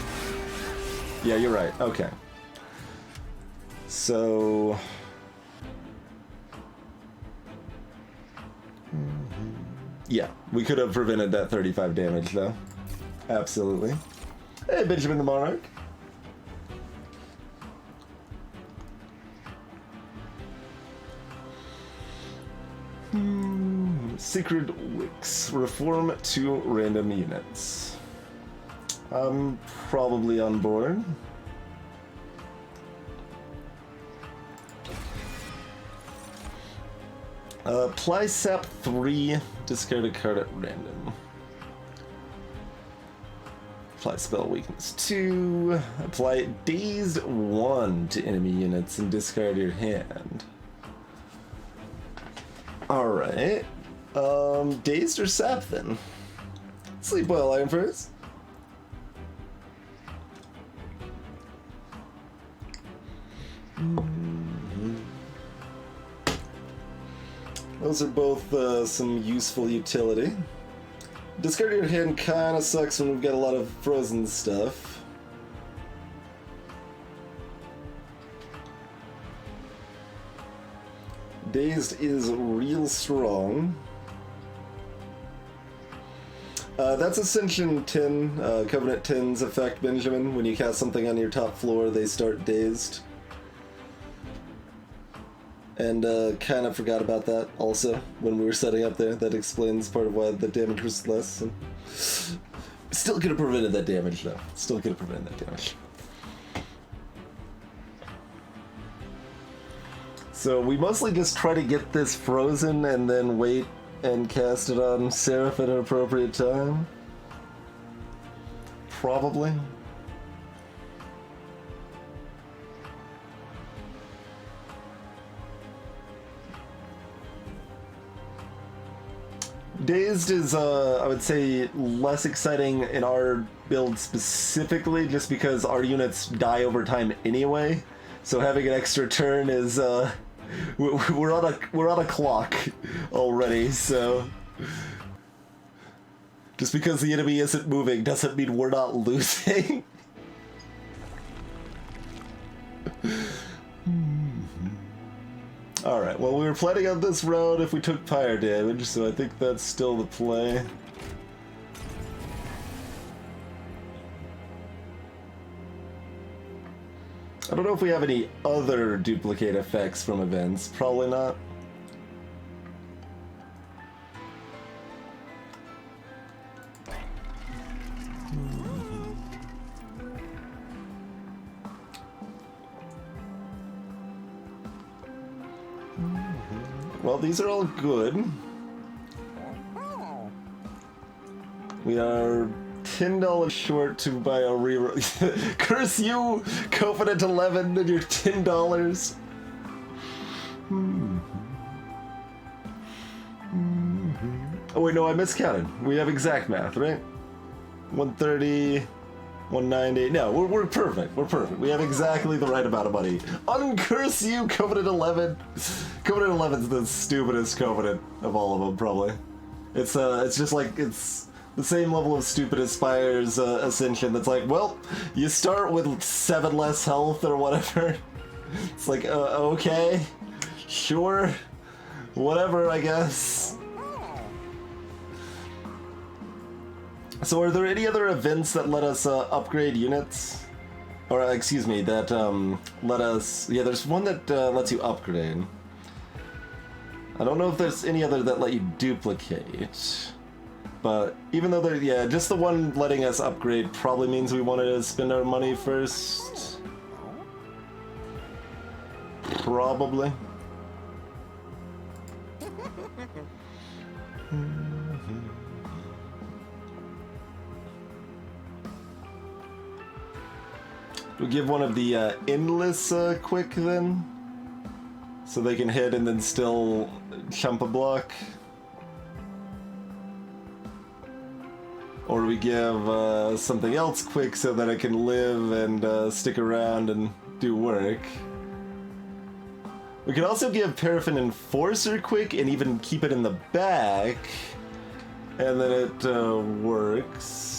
Yeah, you're right. Okay. So... yeah, we could have prevented that 35 damage, though. Absolutely. Hey, Benjamin the Monarch. Sacred Wicks. Reform 2 random units. I'm probably on board. Apply Sap 3, discard a card at random. Apply Spell Weakness 2, apply Dazed 1 to enemy units and discard your hand. Alright. Dazed or Sap then? Sleep well, Iron first. Those are both some useful utility. Discard your hand kinda sucks when we've got a lot of frozen stuff. Dazed is real strong. That's Ascension 10, Covenant 10's effect, Benjamin. When you cast something on your top floor, they start dazed. And kind of forgot about that also when we were setting up there. That explains part of why the damage was less. And still could have prevented that damage though. Still could have prevented that damage. So we mostly just try to get this frozen and then wait and cast it on Seraph at an appropriate time. Probably. Dazed is, I would say, less exciting in our build specifically, just because our units die over time anyway. So having an extra turn is, we're on a clock already. So just because the enemy isn't moving doesn't mean we're not losing. Alright, well, we were planning on this round if we took fire damage, so I think that's still the play. I don't know if we have any other duplicate effects from events. Probably not. Well, these are all good. We are $10 short to buy a reroll. Curse you, Covenant 11, and your $10. Oh wait, no, I miscounted. We have exact math, right? 130, 190. No, we're perfect. We're perfect. We have exactly the right amount of money. Uncurse you, Covenant 11. Covenant 11's the stupidest Covenant of all of them, probably. It's just like, it's the same level of stupid as Spire's Ascension that's like, well, you start with 7 less health or whatever. It's like, okay, sure, whatever, I guess. So are there any other events that let us upgrade units? Or, excuse me, that let us... Yeah, there's one that lets you upgrade. I don't know if there's any other that let you duplicate. But even though they're... Yeah, just the one letting us upgrade probably means we wanted to spend our money first. Probably. We'll give one of the endless quick then, so they can hit and then still chump a block. Or we give something else quick so that it can live and stick around and do work. We could also give Paraffin Enforcer quick and even keep it in the back, and then it works.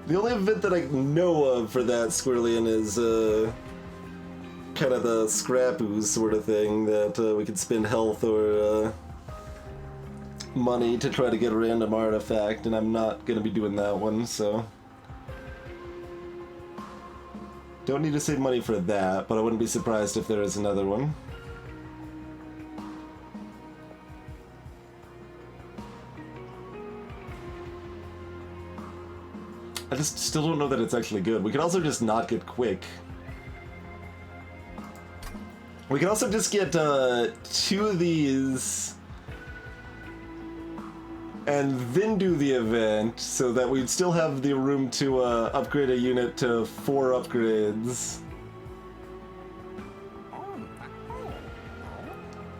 The only event that I know of for that, Squirrelian, is kind of the scrap ooze sort of thing that we could spend health or money to try to get a random artifact, and I'm not going to be doing that one, so... Don't need to save money for that, but I wouldn't be surprised if there is another one. I just still don't know that it's actually good. We could also just not get quick. We can also just get 2 of these and then do the event so that we'd still have the room to upgrade a unit to 4 upgrades.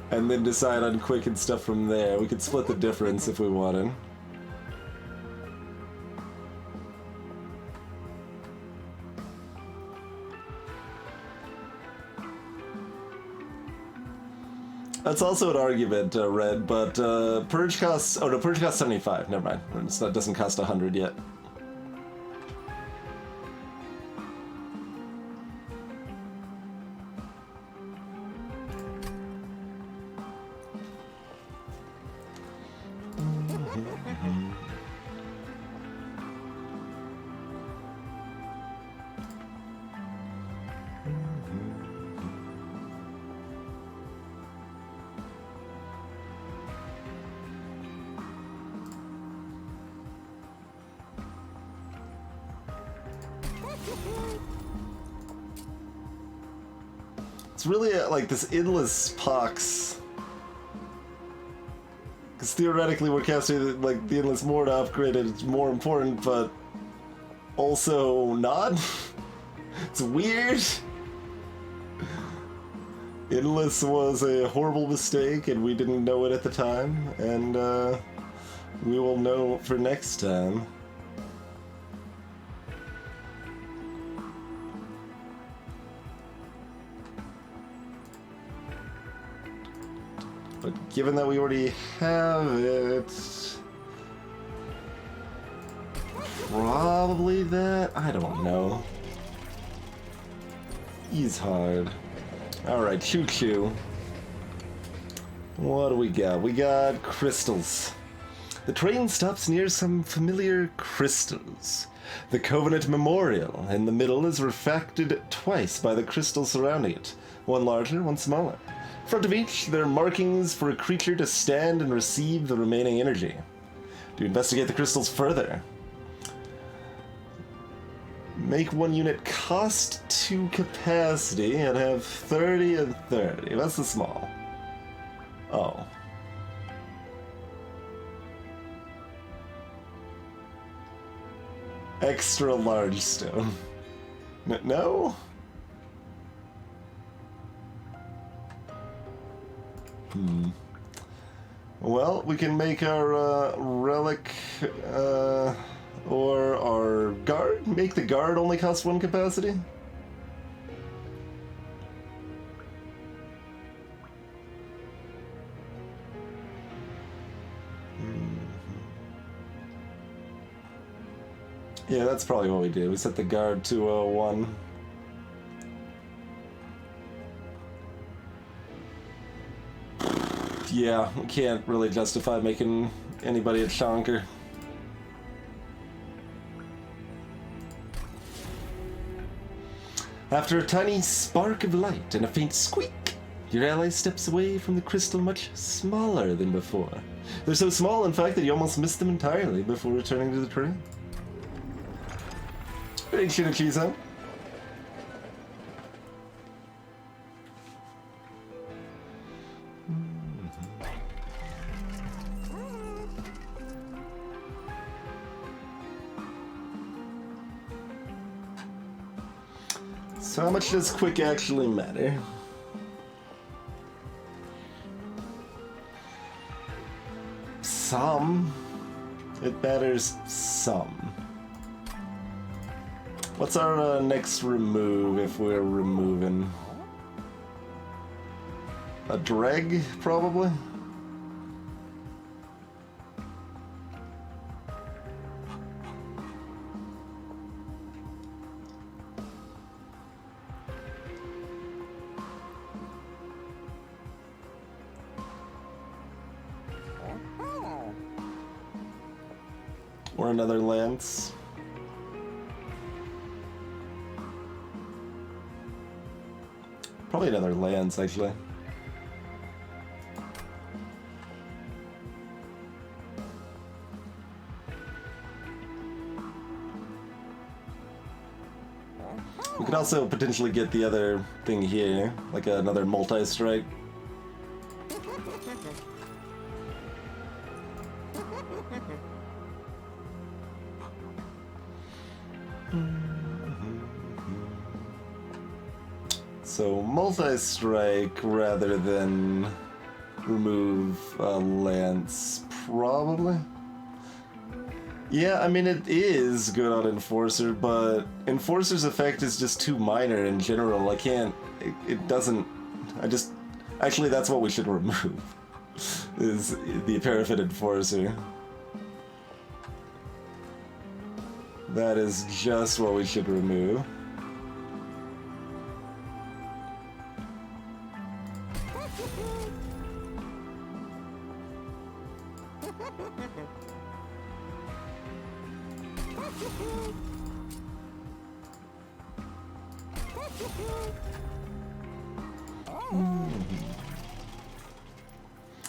And then decide on quick and stuff from there. We could split the difference if we wanted. That's also an argument, Red, but Purge costs... Oh no, Purge costs 75, never mind. It doesn't cost 100 yet. It's really like this endless pox. Because theoretically we're casting like the endless more to upgrade it, it's more important, but also not. It's weird. Endless was a horrible mistake and we didn't know it at the time, and we will know for next time. But given that we already have it, probably that? I don't know. He's hard. Alright, choo-choo. What do we got? We got crystals. The train stops near some familiar crystals. The Covenant Memorial in the middle is refracted twice by the crystals surrounding it. One larger, one smaller. In front of each, there are markings for a creature to stand and receive the remaining energy. To investigate the crystals further, make one unit cost 2 capacity and have 30 and 30. That's the small. Oh. Extra large stone. No? Well, we can make our relic or our guard. Make the guard only cost 1 capacity. Yeah, that's probably what we do. We set the guard to 1. Yeah, we can't really justify making anybody a chonker. After a tiny spark of light and a faint squeak, your ally steps away from the crystal much smaller than before. They're so small, in fact, that you almost miss them entirely before returning to the train. Big shit of cheese, huh? So how much does quick actually matter? Some. It matters some. What's our next remove if we're removing? A dreg, probably? Or another lance. Probably another lance, actually. We could also potentially get the other thing here, like another multi-strike. So multi-strike rather than remove lance, probably. Yeah, I mean it is good on Enforcer, but Enforcer's effect is just too minor in general. I can't, it doesn't, actually that's what we should remove, is the Paraffin Enforcer. That is just what we should remove.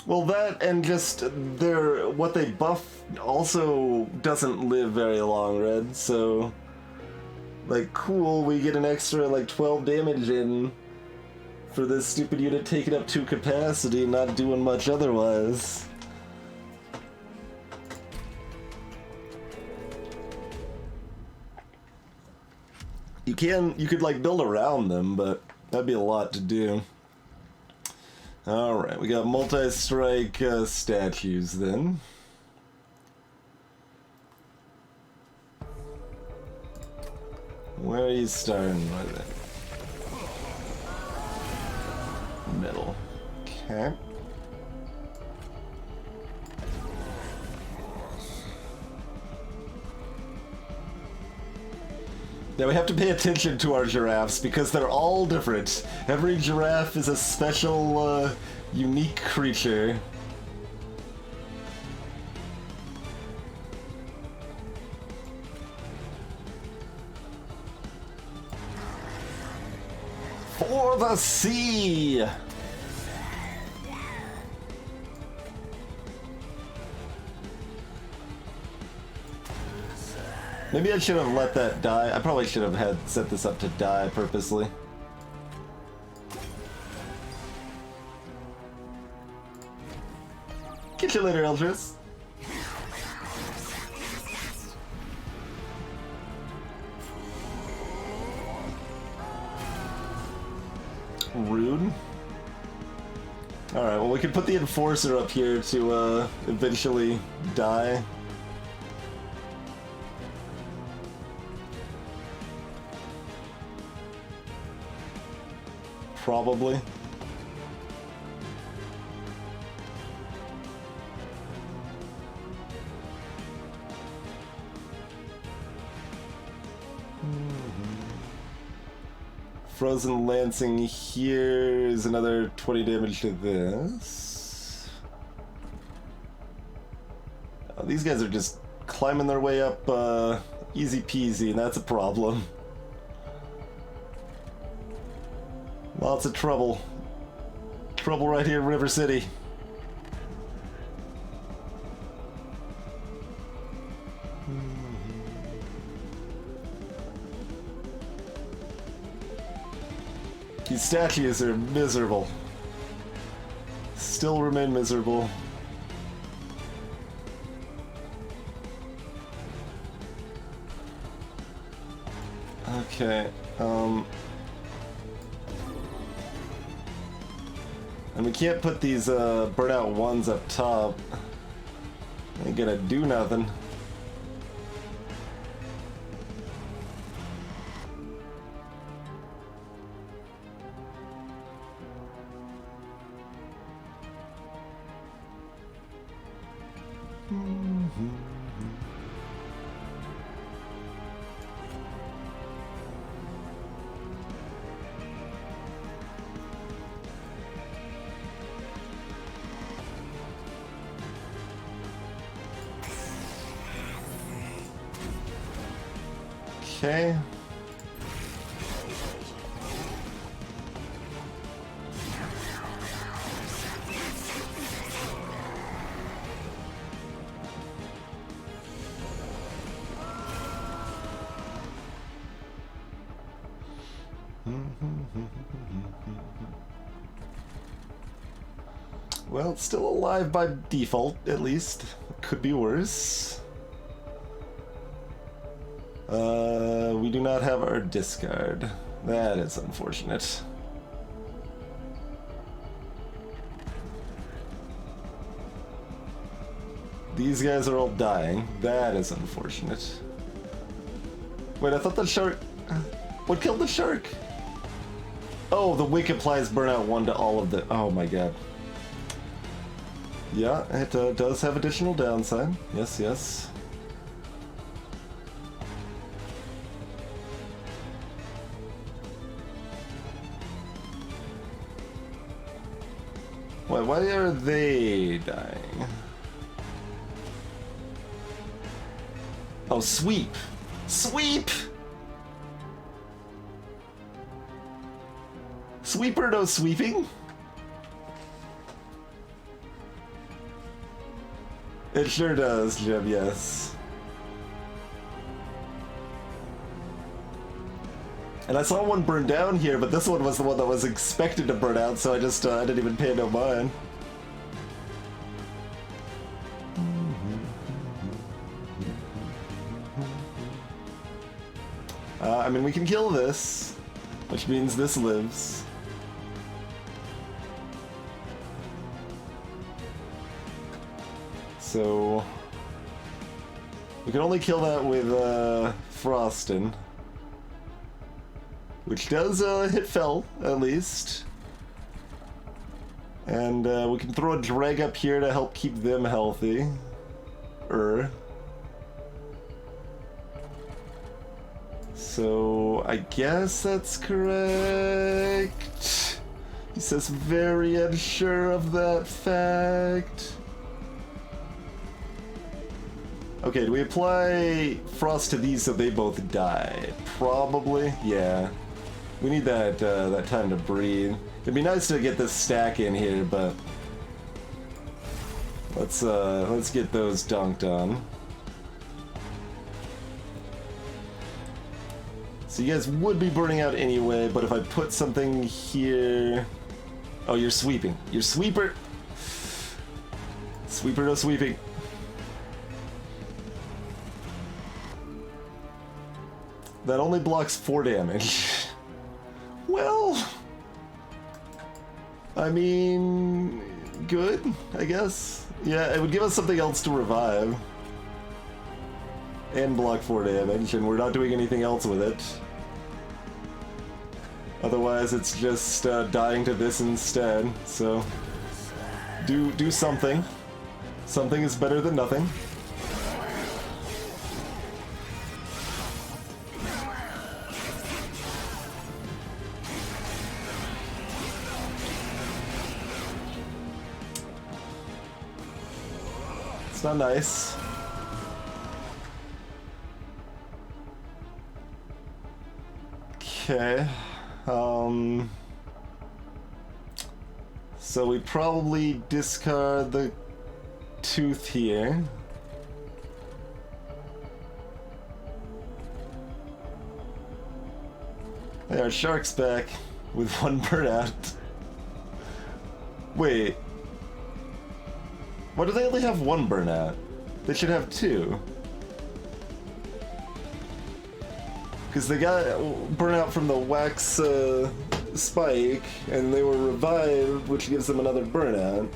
Well, that and just what they buff also doesn't live very long, Red, so Like, cool, we get an extra, like, 12 damage in for this stupid unit taking up 2 capacity and not doing much otherwise. You could, like, build around them, but that'd be a lot to do. Alright, we got multi-strike statues then. Where are you starting with it? Middle. Okay. Now we have to pay attention to our giraffes because they're all different. Every giraffe is a special, unique creature. For the sea! Maybe I should have let that die. I probably should have set this up to die purposely. Catch you later, Eldris. Rude. Alright, well we could put the Enforcer up here to eventually die. Probably. Frozen Lancing here is another 20 damage to this. Oh, these guys are just climbing their way up easy peasy, and that's a problem. Lots of trouble. Trouble right here in River City. These statues are miserable. Still remain miserable. Okay, and we can't put these burnout ones up top. Ain't gonna do nothing. Okay. Well, it's still alive by default, at least. Could be worse. We do not have our discard. That is unfortunate. These guys are all dying. That is unfortunate. Wait, I thought the shark... What killed the shark? Oh, the wick applies burnout 1 to all of the... Oh my god. Yeah, it does have additional downside. Yes, yes. Why are they dying? Oh, sweep! Sweep! Sweeper no sweeping? It sure does, Jeb, yes. And I saw one burn down here, but this one was the one that was expected to burn out, so I just I didn't even pay no mind. I mean, we can kill this, which means this lives. So we can only kill that with Frostin', which does hit Fel, at least. And we can throw a drag up here to help keep them healthy. So I guess that's correct. He says very unsure of that fact. Okay, do we apply frost to these so they both die? Probably, yeah. We need that that time to breathe. It'd be nice to get this stack in here, but let's get those dunked on. So you guys would be burning out anyway, but if I put something here... Oh, you're sweeping. You're sweeper! Sweeper no sweeping. That only blocks 4 damage. Well... I mean... good, I guess. Yeah, it would give us something else to revive. And block 4 damage, and we're not doing anything else with it. Otherwise, it's just dying to this instead, so... Do something. Something is better than nothing. It's not nice. Okay. So we probably discard the tooth here. Hey, our shark's back with 1 burnout. Wait. Why do they only have 1 burnout? They should have 2. Because they got burnout from the wax spike, and they were revived, which gives them another burnout.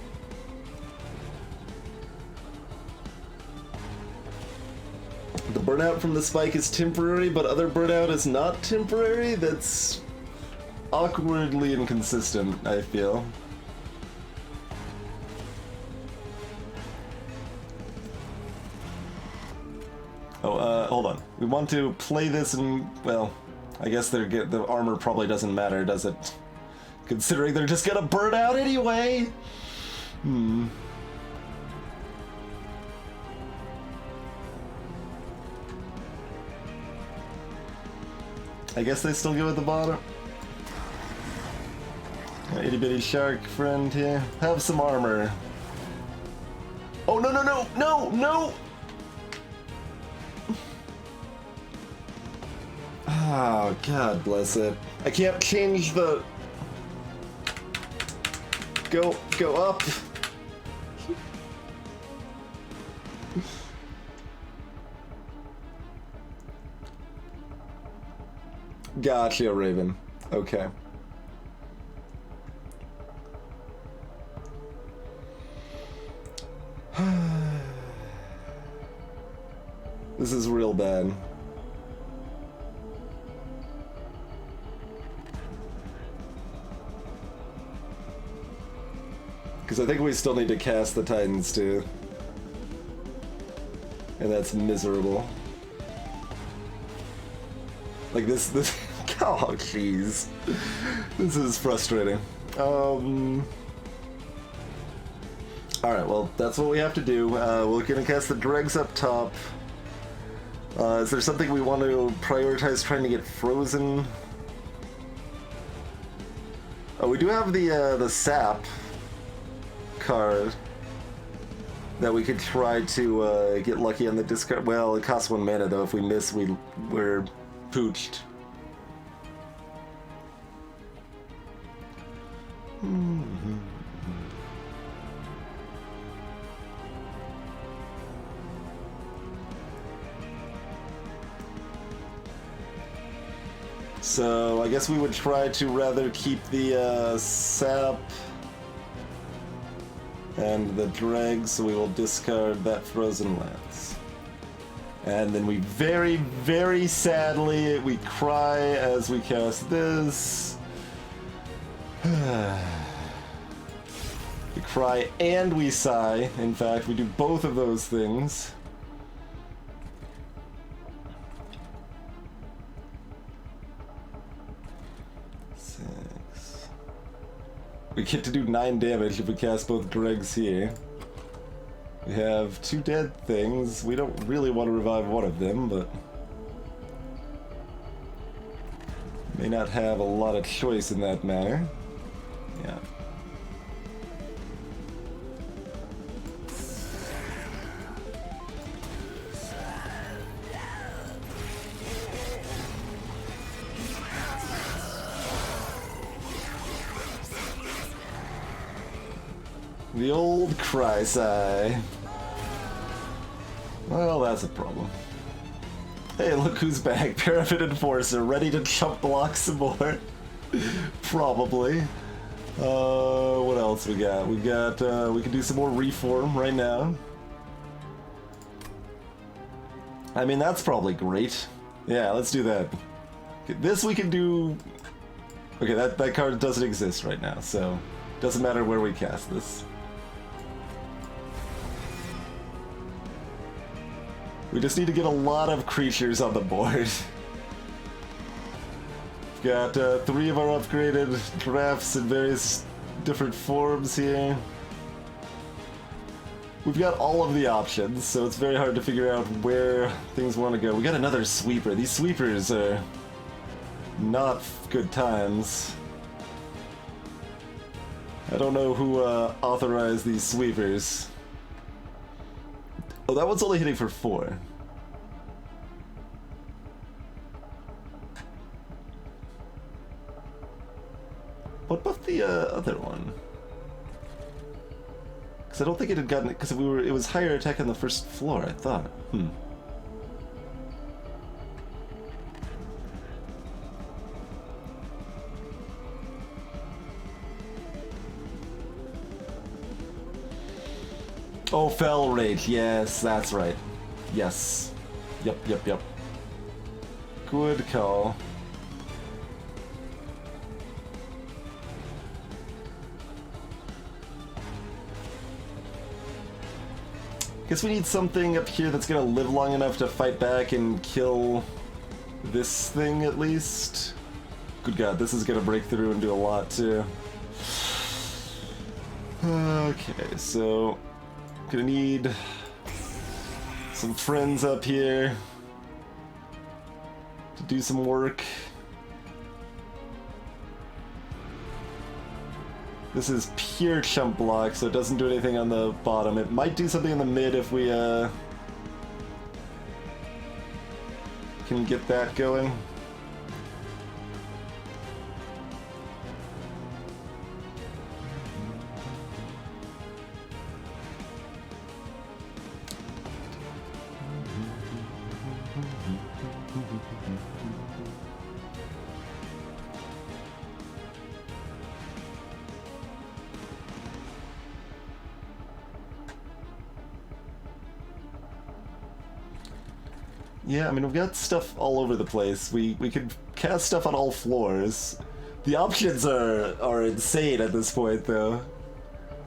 The burnout from the spike is temporary, but other burnout is not temporary? That's awkwardly inconsistent, I feel. Oh, hold on. We want to play this and, well, I guess the armor probably doesn't matter, does it? Considering they're just gonna burn out anyway! I guess they still go at the bottom. Itty bitty shark friend here. Have some armor. Oh, no, no, no, no, no! Oh, God bless it. I can't change the... Go up. Gotcha, Raven. Okay. This is real bad. Because I think we still need to cast the Titans too. And that's miserable. Like this oh jeez. This is frustrating. Alright, well that's what we have to do. We're gonna cast the dregs up top. Is there something we want to prioritize trying to get frozen? Oh, we do have the sap card that we could try to get lucky on the discard. Well, it costs 1 mana though. If we miss, we're pooched. So I guess we would try to rather keep the sap and the drag, so we will discard that frozen lance. And then we very, very sadly, we cry as we cast this. We cry and we sigh. In fact, we do both of those things. We get to do 9 damage if we cast both dregs here. We have 2 dead things. We don't really want to revive one of them, but may not have a lot of choice in that matter. Yeah. The old cry sigh. Well, that's a problem. Hey, look who's back. Parapet Enforcer, ready to chump block some more. Probably. What else we got? We can do some more reform right now. I mean, that's probably great. Yeah, let's do that. This we can do... Okay, that card doesn't exist right now, so doesn't matter where we cast this. We just need to get a lot of creatures on the board. We've got 3 of our upgraded drafts in various different forms here. We've got all of the options, so it's very hard to figure out where things want to go. We got another sweeper. These sweepers are not good times. I don't know who authorized these sweepers. Oh, that one's only hitting for 4. What about the other one? Because I don't think it had gotten it, because it was higher attack on the first floor, I thought. Oh, fell rate. Yes, that's right. Yes. Yep. Good call. Guess we need something up here that's gonna live long enough to fight back and kill this thing at least. Good God, this is gonna break through and do a lot too. Okay, so gonna need some friends up here to do some work. This is pure chump block, so it doesn't do anything on the bottom. It might do something in the mid if we can get that going. Yeah, I mean, we've got stuff all over the place. We could cast stuff on all floors. The options are insane at this point, though.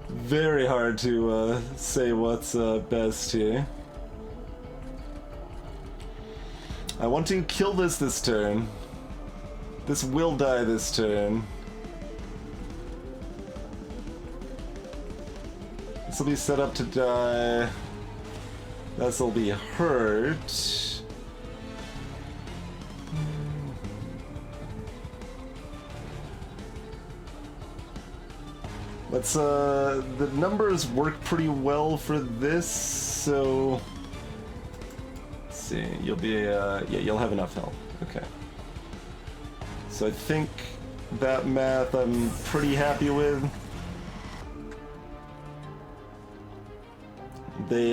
Very hard to say what's best here. I want to kill this turn. This will die this turn. This will be set up to die. This will be hurt. Let's, the numbers work pretty well for this, so... Let's see, you'll be, yeah, you'll have enough health. Okay. So I think that math I'm pretty happy with. They,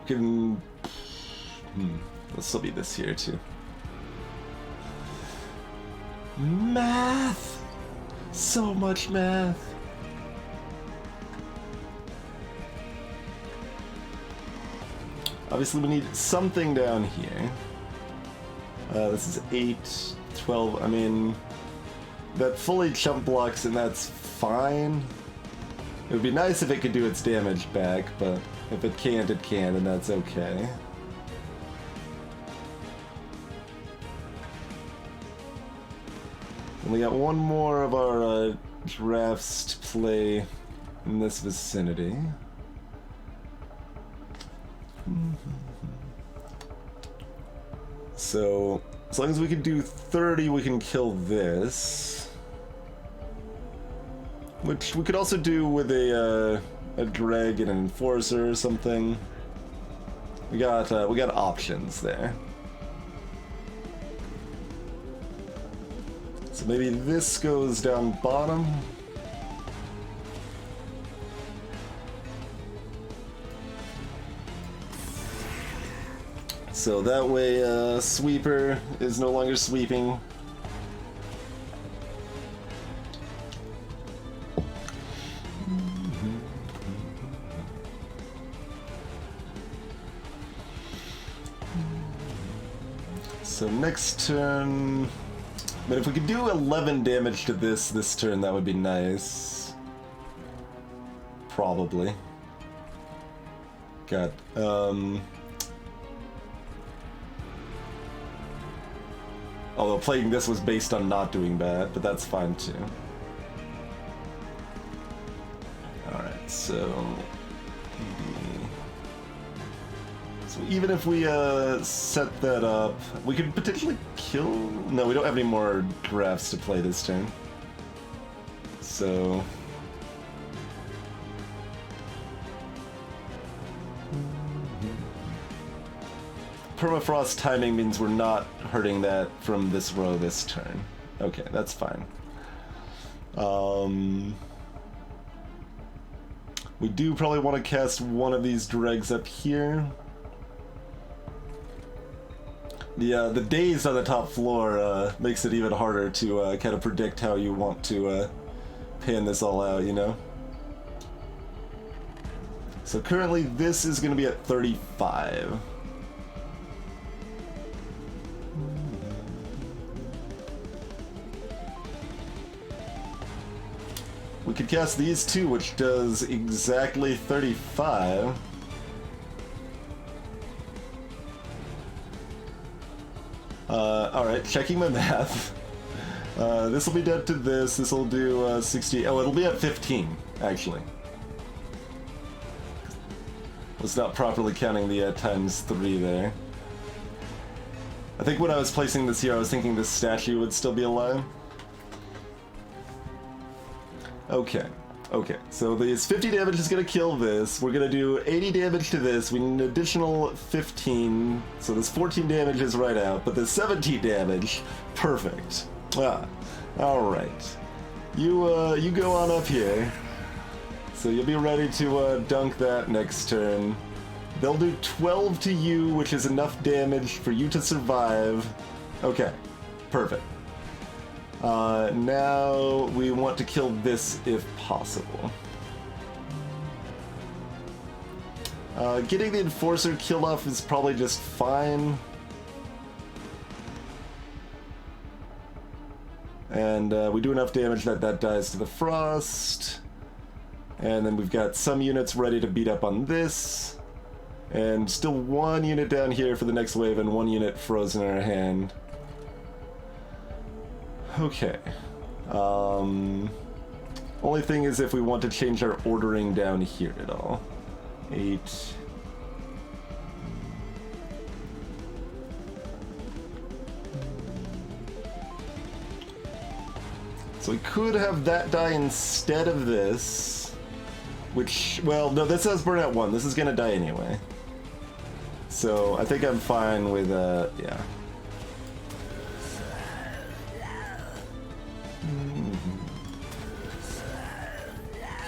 can... There'll still be this here, too. Math! So much math! Obviously we need something down here. This is 8, 12, I mean... That fully chump blocks and that's fine. It would be nice if it could do its damage back, but if it can't, it can, and that's okay. And we got one more of our drafts to play in this vicinity. So, as long as we can do 30, we can kill this. Which we could also do with a drag and an enforcer or something. We got options there. So maybe this goes down bottom. So that way, Sweeper is no longer sweeping. So next turn... But if we could do 11 damage to this turn, that would be nice. Probably. God, although playing this was based on not doing bad, but that's fine too. Alright, so... So even if we set that up, we could potentially kill... No, we don't have any more drafts to play this turn. So... Permafrost timing means we're not hurting that from this row this turn. Okay, that's fine. We do probably want to cast one of these dregs up here. The daze on the top floor makes it even harder to kind of predict how you want to pan this all out, you know? So currently this is going to be at 35. We could cast these two, which does exactly 35. Alright, checking my math. This will be dead to this. This will do 60. Oh, it'll be at 15, actually. Was not properly counting the times 3 there. I think when I was placing this here, I was thinking this statue would still be alive. Okay. Okay, so this 50 damage is gonna kill this. We're gonna do 80 damage to this. We need an additional 15. So this 14 damage is right out, but the 17 damage, perfect. Ah, all right. You go on up here. So you'll be ready to dunk that next turn. They'll do 12 to you, which is enough damage for you to survive. Okay, perfect. Now we want to kill this if possible. Getting the Enforcer killed off is probably just fine. And we do enough damage that that dies to the Frost. And then we've got some units ready to beat up on this. And still one unit down here for the next wave and one unit frozen in our hand. Okay. Only thing is if we want to change our ordering down here at all. 8. So we could have that die instead of this. Which, well, no, this has burnout 1. This is gonna die anyway. So I think I'm fine with, yeah.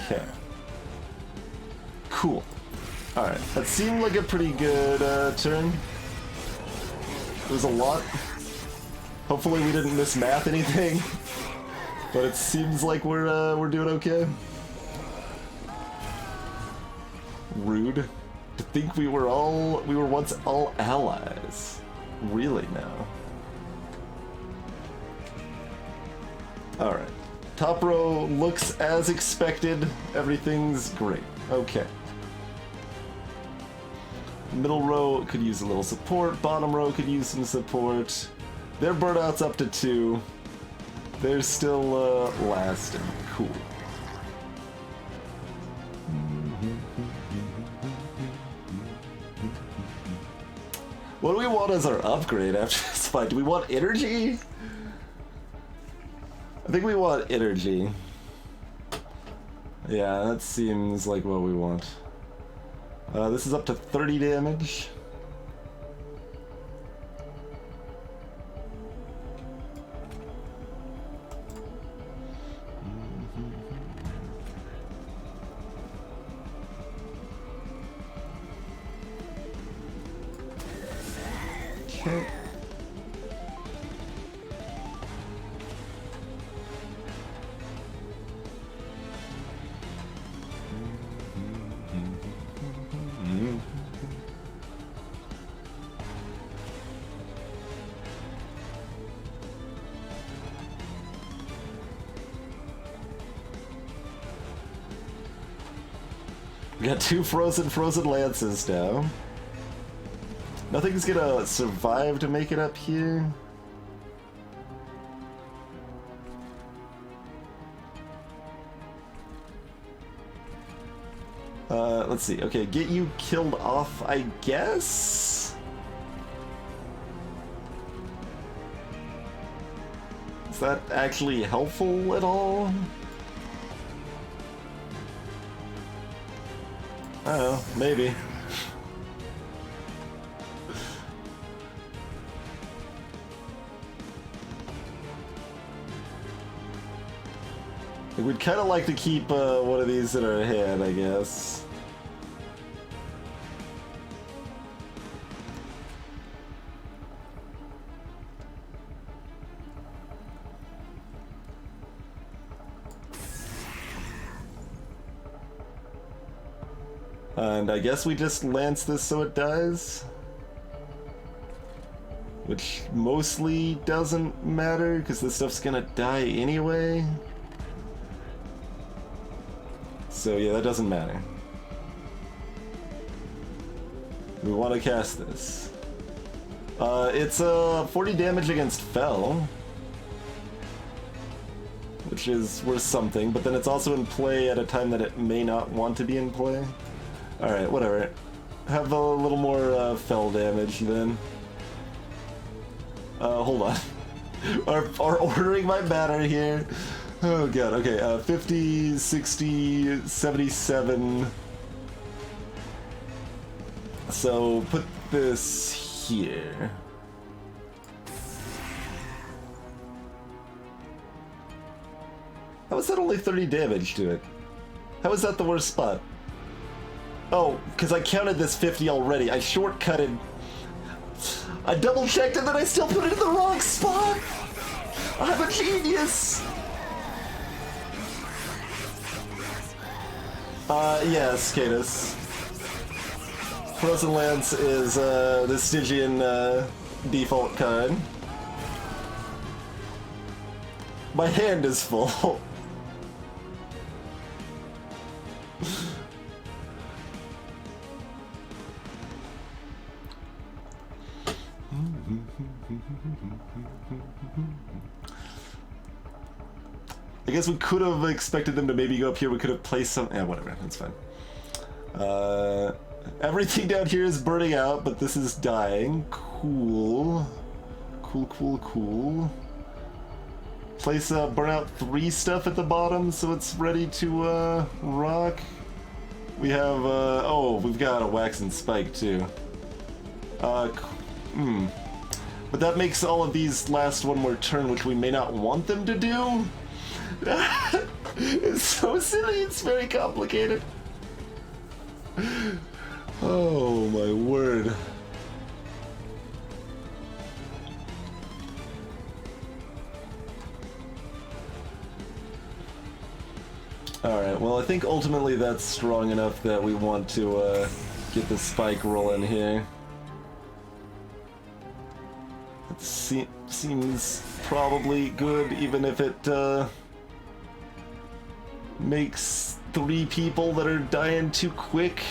Okay. Cool. Alright, that seemed like a pretty good turn. It was a lot. Hopefully we didn't mismath anything. But it seems like we're doing okay. Rude. To think we were once all allies. Really now. Alright. Top row looks as expected. Everything's great. Okay. Middle row could use a little support. Bottom row could use some support. Their burnout's up to 2. They're still lasting. Cool. What do we want as our upgrade after this fight? Do we want energy? I think we want energy. Yeah, that seems like what we want. This is up to 30 damage. Okay. We got 2 frozen lances now. Nothing's gonna survive to make it up here. Let's see. Okay, get you killed off, I guess? Is that actually helpful at all? I don't know, maybe. We'd kind of like to keep one of these in our hand, I guess. And I guess we just lance this so it dies. Which mostly doesn't matter, because this stuff's gonna die anyway. So yeah, that doesn't matter. We want to cast this. It's 40 damage against Fel, which is worth something, but then it's also in play at a time that it may not want to be in play. Alright, whatever. Have a little more Fel damage then. Hold on. Are ordering my banner here. Oh god, okay, 50, 60, 77. So put this here. How is that only 30 damage to it? How is that the worst spot? Oh, because I counted this 50 already. I shortcutted. I double checked and then I still put it in the wrong spot! I'm a genius! Yes, Cadus. Frozen Lance is, the Stygian, default card. My hand is full. I guess we could have expected them to maybe go up here. We could have placed some. Yeah, whatever. That's fine. Everything down here is burning out, but this is dying. Cool. Cool, cool, cool. Place burnout 3 stuff at the bottom so it's ready to rock. We have, oh, we've got a wax and spike too. But that makes all of these last one more turn, which we may not want them to do. It's so silly, it's very complicated. Oh my word. Alright, well I think ultimately that's strong enough that we want to get the spike rolling here. It seems probably good, even if it makes 3 people that are dying too quick.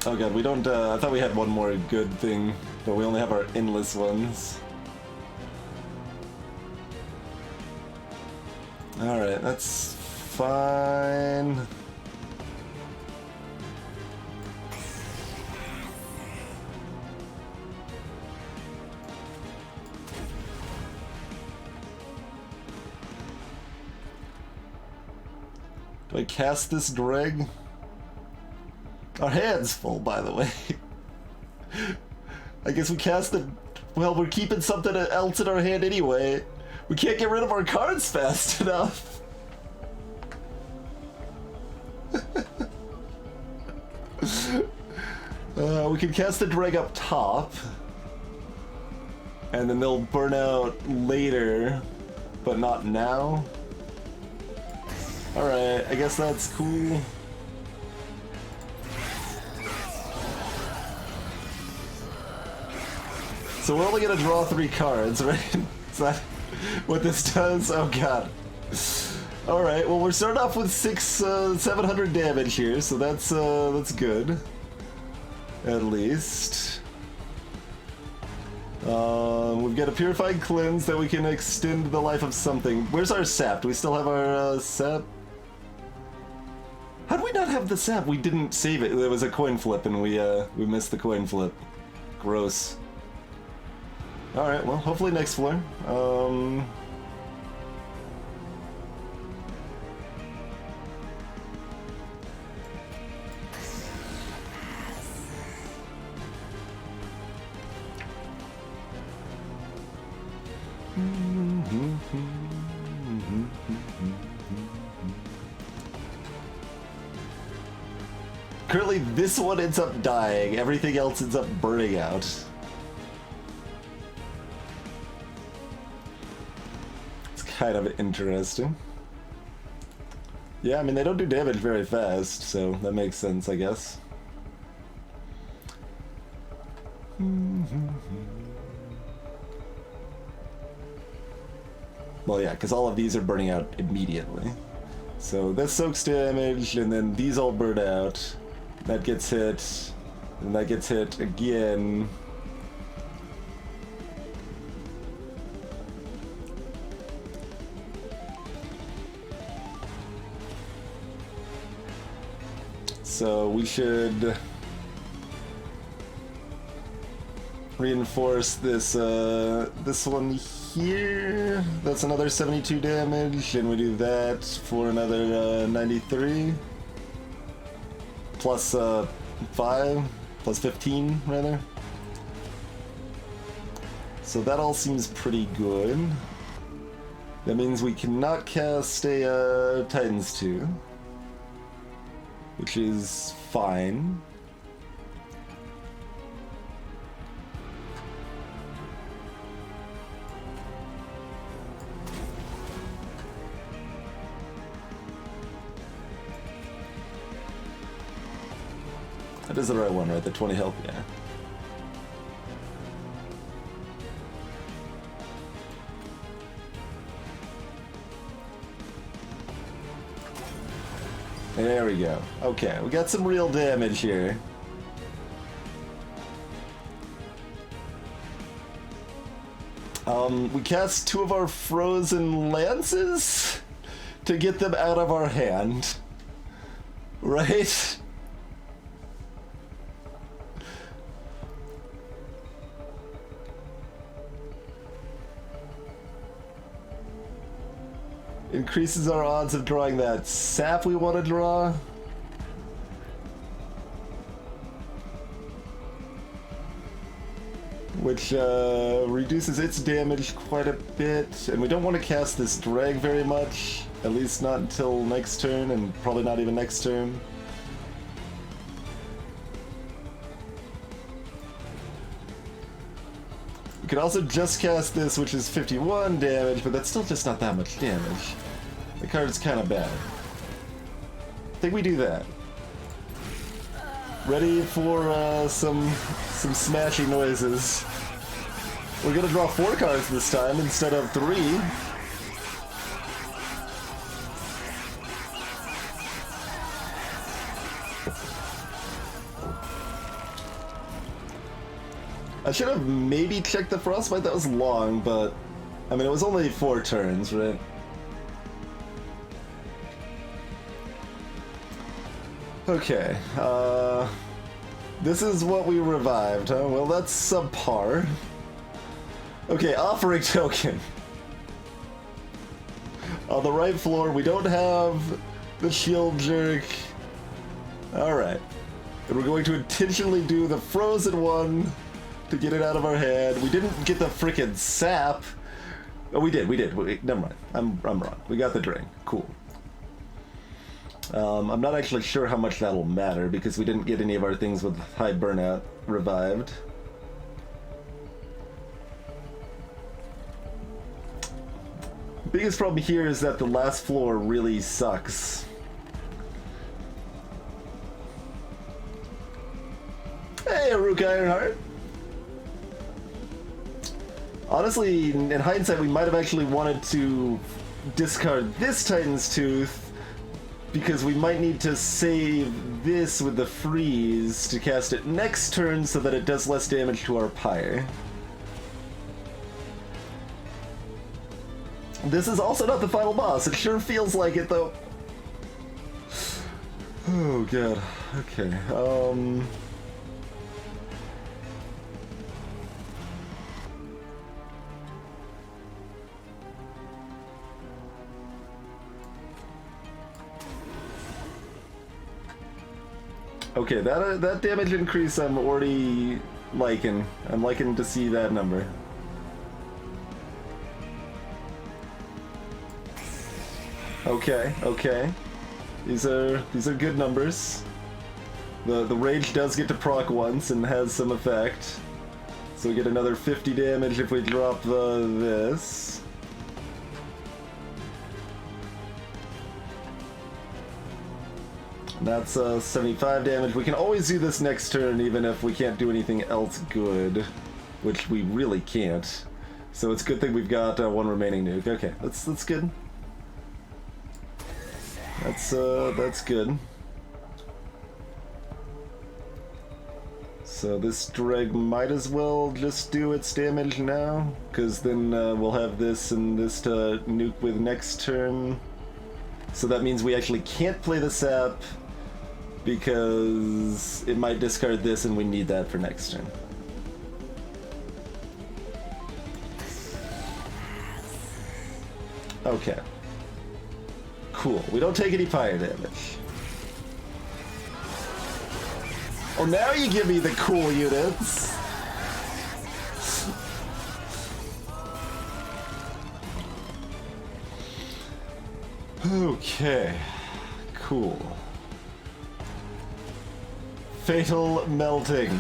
Oh god, we don't, I thought we had one more good thing, but we only have our endless ones. Alright, that's fine. Do I cast this dreg? Our hand's full, by the way. I guess we cast it. Well, we're keeping something else in our hand anyway. We can't get rid of our cards fast enough. We can cast the dreg up top. And then they'll burn out later, but not now. Alright, I guess that's cool. So we're only gonna draw 3 cards, right? Is that what this does? Oh god. Alright, well we're starting off with 700 damage here, so that's good. At least. We've got a Purified Cleanse that we can extend the life of something. Where's our sap? Do we still have our sap? How do we not have the sap? We didn't save it. There was a coin flip and we missed the coin flip. Gross. Alright, well, hopefully next floor. Currently, this one ends up dying. Everything else ends up burning out. It's kind of interesting. Yeah, I mean, they don't do damage very fast, so that makes sense, I guess. Well, yeah, because all of these are burning out immediately. So this soaks damage, and then these all burn out. That gets hit, and that gets hit again. So we should reinforce this this one here. That's another 72 damage, and we do that for another 93. Plus 5, plus 15 rather. So that all seems pretty good. That means we cannot cast a Titan's 2, which is fine. That is the right one, right? The 20 health, yeah. There we go. Okay, we got some real damage here. We cast 2 of our frozen lances to get them out of our hand. Right? Increases our odds of drawing that sap we want to draw. which reduces its damage quite a bit, and we don't want to cast this drag very much, at least not until next turn, and probably not even next turn. We could also just cast this, which is 51 damage, but that's still just not that much damage. The card's kind of bad. I think we do that. Ready for some smashing noises. We're gonna draw 4 cards this time instead of 3. I should have maybe checked the Frostbite. That was long, but I mean, it was only 4 turns, right? Okay, this is what we revived, huh? Well, that's subpar. Okay, offering token. On the right floor, we don't have the shield jerk. Alright. And we're going to intentionally do the frozen one to get it out of our head. We didn't get the frickin' sap. Oh, we did. Never mind. I'm wrong. We got the drink. Cool. I'm not actually sure how much that'll matter because we didn't get any of our things with high burnout revived. Biggest problem here is that the last floor really sucks. Hey, Aruk Ironheart! Honestly, in hindsight, we might have actually wanted to discard this Titan's Tooth because we might need to save this with the freeze to cast it next turn so that it does less damage to our pyre. This is also not the final boss. It sure feels like it, though. Oh, God. Okay, Okay, that damage increase I'm already liking. I'm liking to see that number. Okay. These are good numbers. The rage does get to proc once and has some effect. So we get another 50 damage if we drop this. That's 75 damage. We can always do this next turn even if we can't do anything else good, which we really can't. So it's a good thing we've got 1 remaining nuke. Okay, that's good. That's good. So this drag might as well just do its damage now, because then we'll have this and this to nuke with next turn. So that means we actually can't play the sap, because it might discard this and we need that for next turn. Okay. Cool. We don't take any fire damage. Oh, now you give me the cool units! Okay. Cool. Fatal Melting.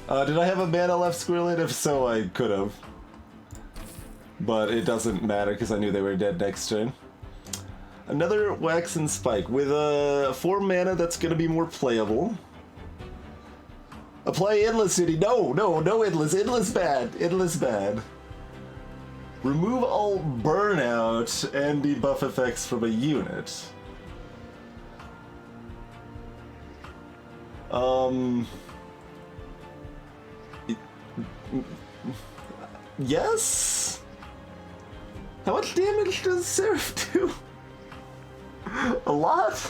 Did I have a mana left, Squirrelin? If so, I could have. But it doesn't matter because I knew they were dead next turn. Another Wax and Spike with 4 mana that's going to be more playable. Apply Endless City. No Endless. Endless bad. Endless bad. Remove all burnout and debuff effects from a unit. Yes? How much damage does Seraph do? A lot?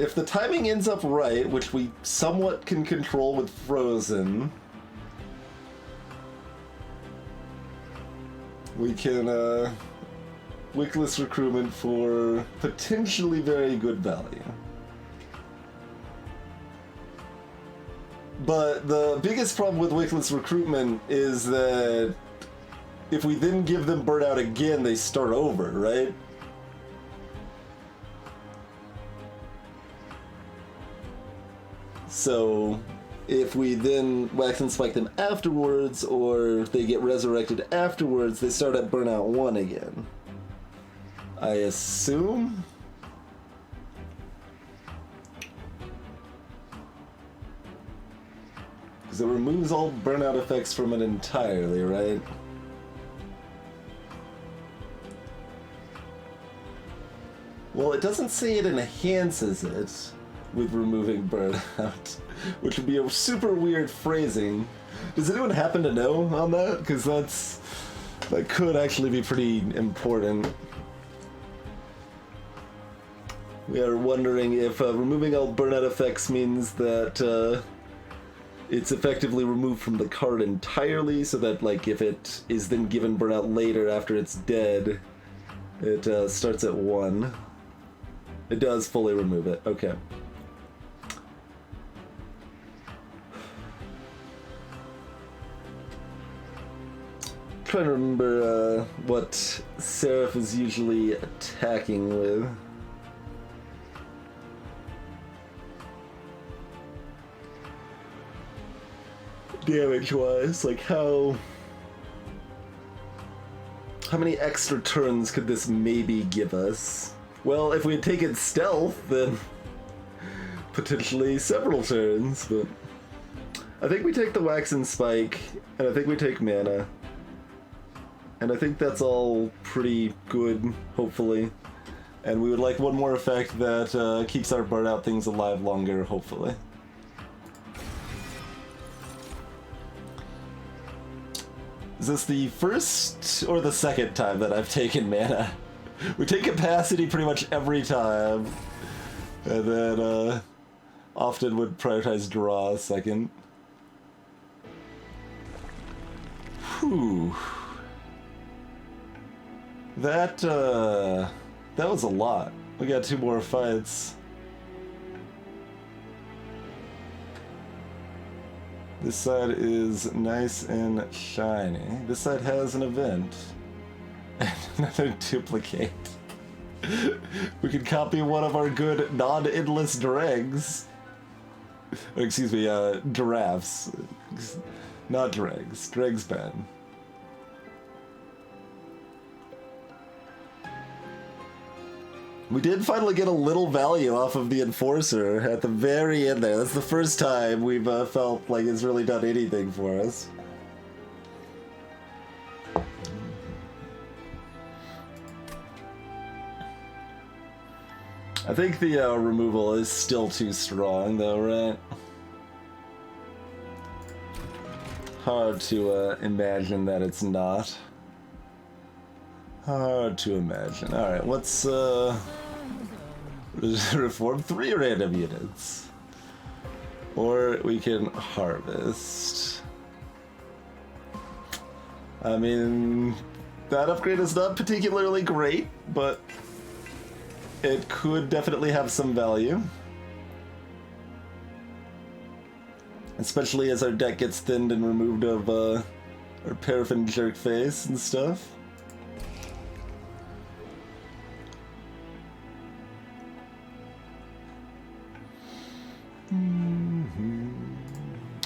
if the timing ends up right, which we somewhat can control with Frozen, we can wickless recruitment for potentially very good value. But the biggest problem with wickless recruitment is that if we then give them burnout again, they start over, right? So if we then wax and spike them afterwards, or they get resurrected afterwards, they start at burnout 1 again. I assume? Because it removes all burnout effects from it entirely, right? Well, it doesn't say it enhances it with removing burnout, which would be a super weird phrasing. Does anyone happen to know on that? Because that could actually be pretty important. We are wondering if removing all burnout effects means that it's effectively removed from the card entirely, so that like if it is then given burnout later after it's dead, it starts at 1. It does fully remove it. Okay. Trying to remember what Seraph is usually attacking with. Damage-wise, like how many extra turns could this maybe give us? Well, if we had taken stealth, then potentially several turns, but I think we take the wax and spike, and I think we take mana. And I think that's all pretty good, hopefully. And we would like one more effect that keeps our burnout things alive longer, hopefully. Is this the first or the second time that I've taken mana? We take capacity pretty much every time, and then often would prioritize draw a second. Whew. That was a lot. We got 2 more fights. This side is nice and shiny. This side has an event. Another duplicate. We could copy one of our good non-endless dregs. Excuse me, giraffes. Not dregs. Dregs bad. We did finally get a little value off of the Enforcer at the very end there. That's the first time we've felt like it's really done anything for us. I think the removal is still too strong though, right? Hard to imagine that it's not. Hard to imagine. Alright, let's reform 3 random units. Or we can harvest. I mean, that upgrade is not particularly great, but it could definitely have some value. Especially as our deck gets thinned and removed of our paraffin jerk face and stuff.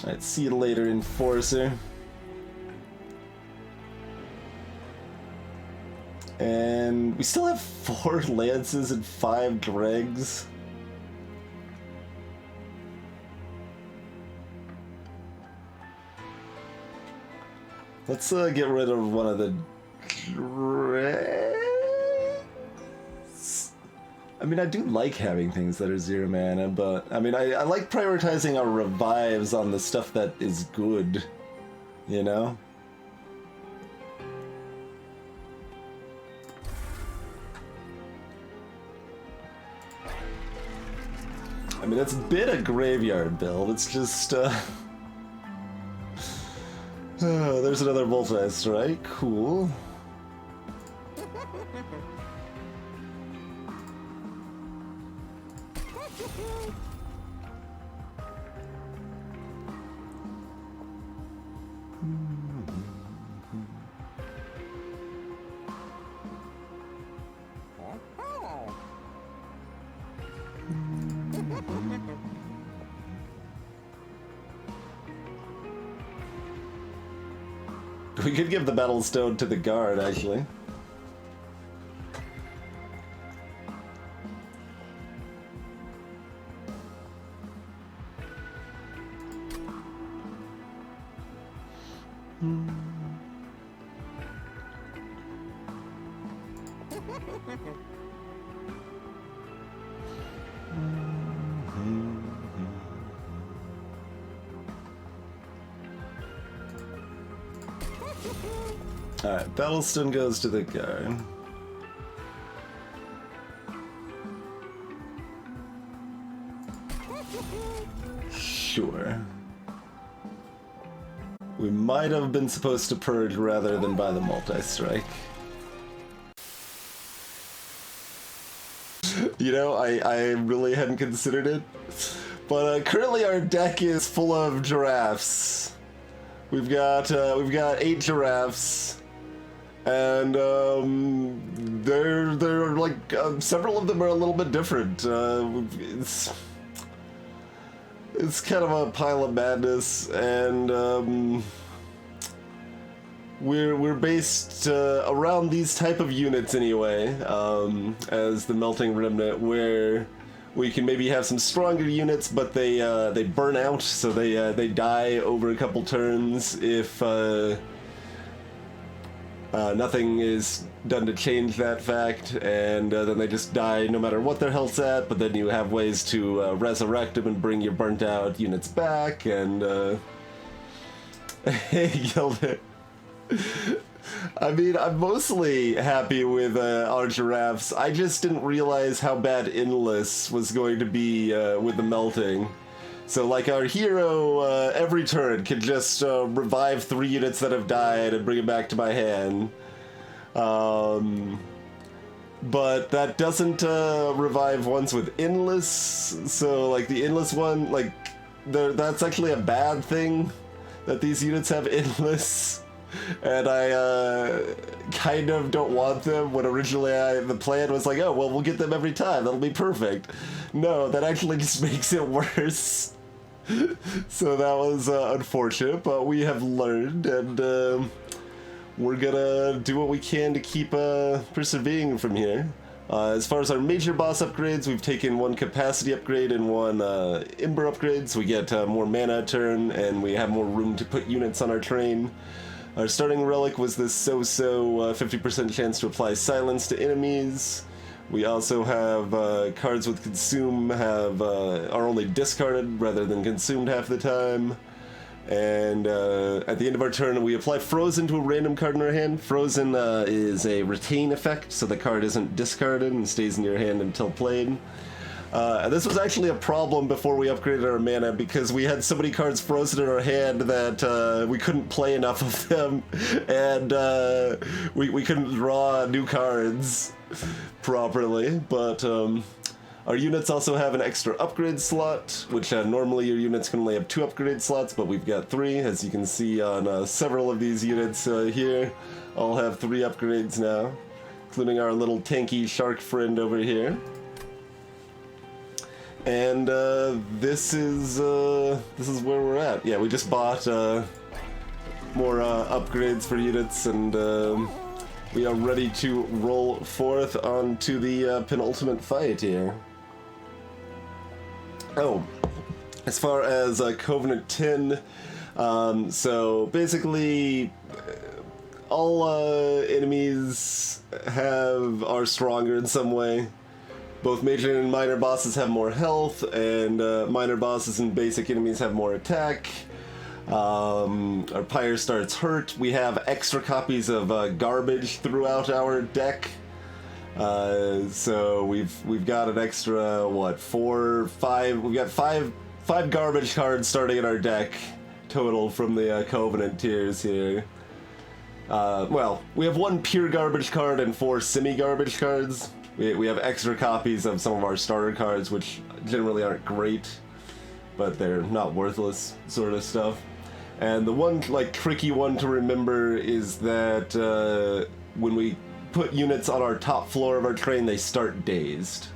Alright, see you later, Enforcer. And we still have 4 lances and 5 dregs. Let's get rid of one of the dregs. I mean, I do like having things that are 0 mana, but I mean, I like prioritizing our revives on the stuff that is good, you know? mean, it's been a graveyard build. It's just, oh, there's another multi-strike. Cool. We could give the Battle Stone to the guard, actually. Alright, Battlestone goes to the guard. Sure. We might have been supposed to purge rather than buy the multi-strike. You know, I really hadn't considered it. But currently our deck is full of giraffes. We've got 8 giraffes. And they're like several of them are a little bit different. It's kind of a pile of madness, and we're based around these type of units anyway, as the Melting Remnant, where we can maybe have some stronger units, but they burn out, so they die over a couple turns if. Nothing is done to change that fact, and then they just die no matter what their health's at, but then you have ways to resurrect them and bring your burnt out units back, and killed it. I mean, I'm mostly happy with our giraffes. I just didn't realize how bad Endless was going to be with the melting. So, like, our hero, every turn, can just revive 3 units that have died and bring it back to my hand. But that doesn't revive ones with Endless, so, like, the Endless one, like, that's actually a bad thing, that these units have Endless. And I kind of don't want them, when originally the plan was like, oh, well, we'll get them every time, that'll be perfect. No, that actually just makes it worse. So that was unfortunate, but we have learned, and we're gonna do what we can to keep persevering from here. As far as our major boss upgrades, we've taken 1 capacity upgrade and 1 Ember upgrade, so we get more mana a turn, and we have more room to put units on our train. Our starting relic was this so-so 50% chance to apply silence to enemies. We also have cards with consume are only discarded rather than consumed half the time. And at the end of our turn, we apply Frozen to a random card in our hand. Frozen is a retain effect, so the card isn't discarded and stays in your hand until played. And this was actually a problem before we upgraded our mana, because we had so many cards frozen in our hand that we couldn't play enough of them, and we couldn't draw new cards properly. But our units also have an extra upgrade slot, which normally your units can only have 2 upgrade slots, but we've got 3, as you can see on several of these units here. All have 3 upgrades now, including our little tanky shark friend over here. And this is where we're at. Yeah, we just bought more upgrades for units, and we are ready to roll forth onto the penultimate fight here. Oh, as far as Covenant 10, so basically all enemies are stronger in some way. Both major and minor bosses have more health, and minor bosses and basic enemies have more attack. Our Pyre starts hurt. We have extra copies of garbage throughout our deck. So we've got an extra what, 4, 5? We've got five garbage cards starting in our deck total from the Covenant tiers here. Well, we have 1 pure garbage card and 4 semi-garbage cards. We have extra copies of some of our starter cards, which generally aren't great, but they're not worthless sort of stuff. And the one, like, tricky one to remember is that when we put units on our top floor of our train, they start dazed.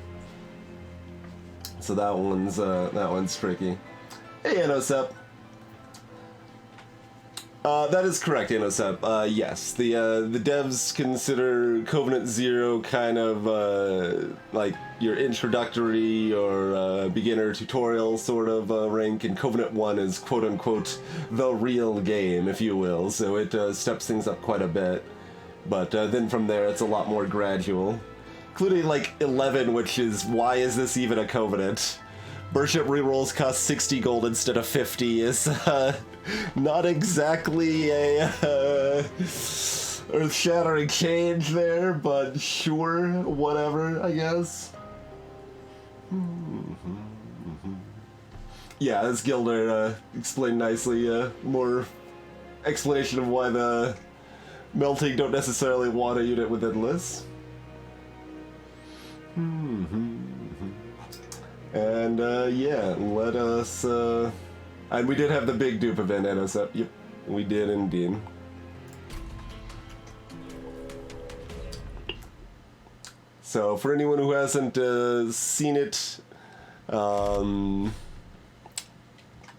So that one's tricky. Hey, Anosep. That is correct, Anosep. Yes, the devs consider Covenant 0 kind of like your introductory or beginner tutorial sort of rank, and Covenant 1 is quote-unquote the real game, if you will, so it steps things up quite a bit. But then from there, it's a lot more gradual. Including, like, 11, which is, why is this even a Covenant? Burship rerolls cost 60 gold instead of 50 is not exactly a earth-shattering change there, but sure, whatever, I guess. Yeah, as Gilder explained nicely, more explanation of why the melting don't necessarily want a unit with Endless. And yeah, let us and we did have the big dupe event at us up. Yep, we did indeed. So for anyone who hasn't seen it, well,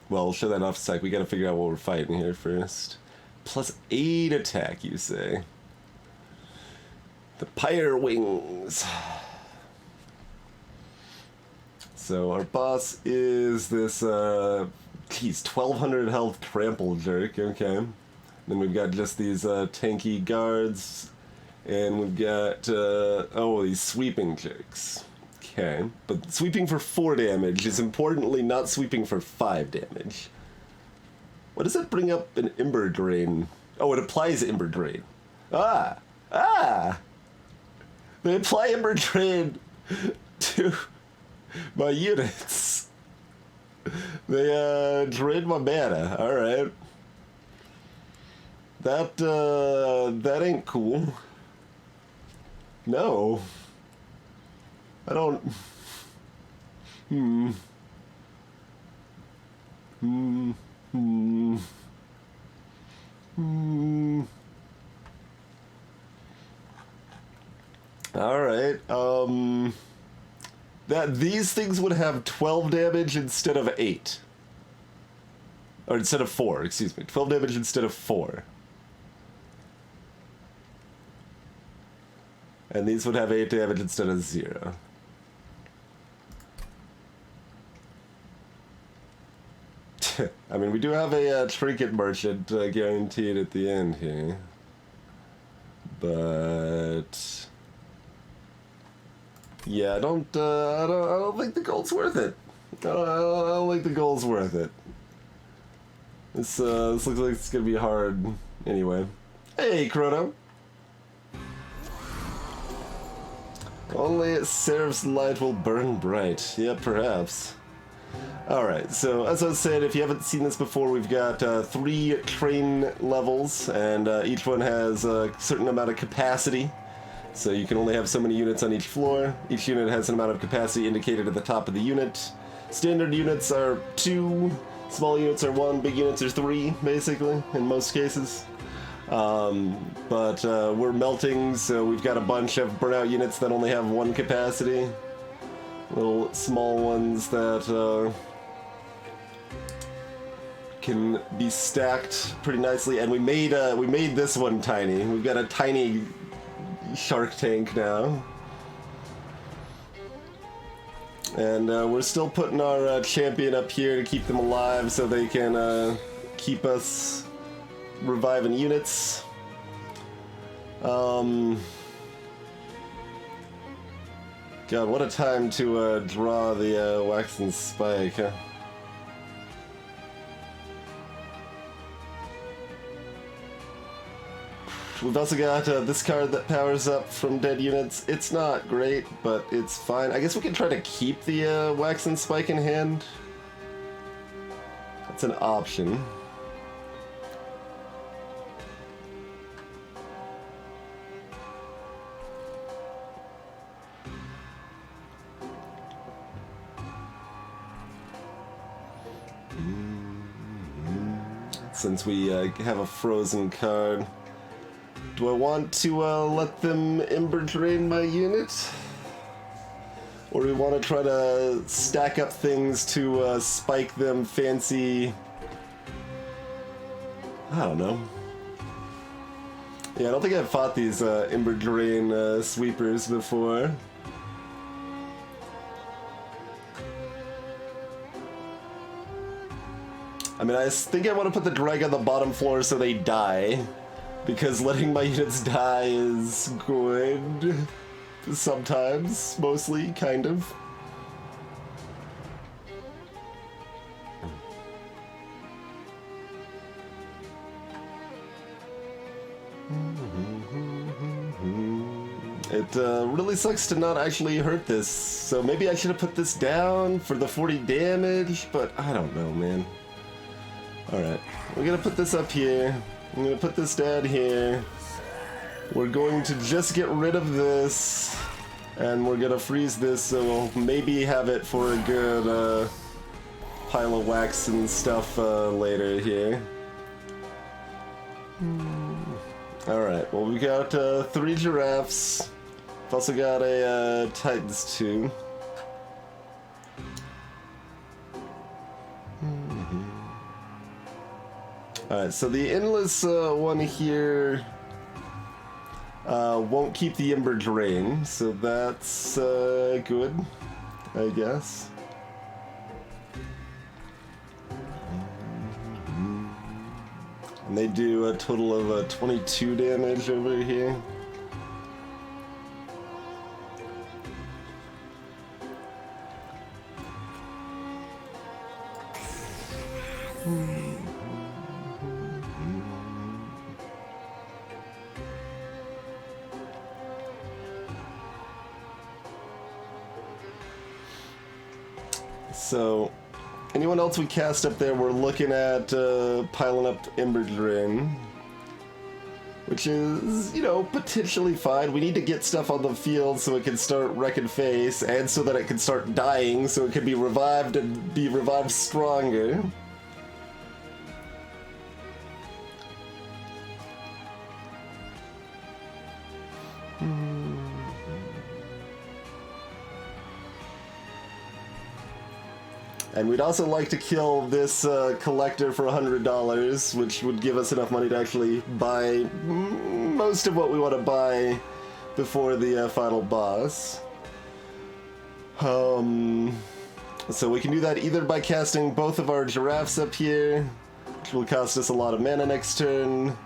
we'll show that off a sec. We gotta figure out what we're fighting here first. +8 attack, you say? The Pyre Wings. So our boss is this, geez, 1200 health trample jerk, okay. Then we've got just these tanky guards, and we've got, oh, these sweeping jerks. Okay, but sweeping for 4 damage is importantly not sweeping for 5 damage. What does that bring up an Ember Drain? Oh, it applies Ember Drain. Ah! They apply Ember Drain to my units. They drain my mana. Alright. That ain't cool. No. I don't... Alright, that these things would have 12 damage instead of 8. Or instead of 4, excuse me. 12 damage instead of 4. And these would have 8 damage instead of 0. I mean, we do have a trinket merchant guaranteed at the end here. But... yeah, I don't think the gold's worth it. I don't think the gold's worth it. This looks like it's gonna be hard anyway. Hey, Chrono! Only Seraph's light will burn bright. Yeah, perhaps. Alright, so as I was saying, if you haven't seen this before, we've got 3 train levels, and each one has a certain amount of capacity. So you can only have so many units on each floor. Each unit has an amount of capacity indicated at the top of the unit. Standard units are 2, small units are 1, big units are 3, basically, in most cases. But we're melting, so we've got a bunch of burnout units that only have 1 capacity. Little small ones that can be stacked pretty nicely, and we made this one tiny. We've got a tiny shark tank now, and we're still putting our champion up here to keep them alive, so they can keep us reviving units. God, what a time to draw the waxen spike, huh? We've also got this card that powers up from dead units. It's not great, but it's fine. I guess we can try to keep the Wax and Spike in hand. That's an option. Since we have a frozen card. Do I want to let them Ember Drain my unit? Or do we want to try to stack up things to spike them fancy... I don't know. Yeah, I don't think I've fought these Ember Drain sweepers before. I mean, I think I want to put the drag on the bottom floor so they die. Because letting my units die is good. Sometimes. Mostly, kind of. It really sucks to not actually hurt this. So maybe I should have put this down for the 40 damage, but I don't know, man. Alright, we're gonna put this up here. I'm gonna put this down here. We're going to just get rid of this. And we're gonna freeze this so we'll maybe have it for a good pile of wax and stuff later here. Alright, well we got 3 giraffes. We've also got a Titans too. Alright, so the endless one here won't keep the Ember Drain, so that's good, I guess. And they do a total of 22 damage over here. So, anyone else we cast up there, we're looking at piling up Ember Drain. Which is, you know, potentially fine. We need to get stuff on the field so it can start wrecking face, and so that it can start dying so it can be revived and be revived stronger. And we'd also like to kill this collector for $100, which would give us enough money to actually buy most of what we want to buy before the final boss. So we can do that either by casting both of our giraffes up here, which will cost us a lot of mana next turn,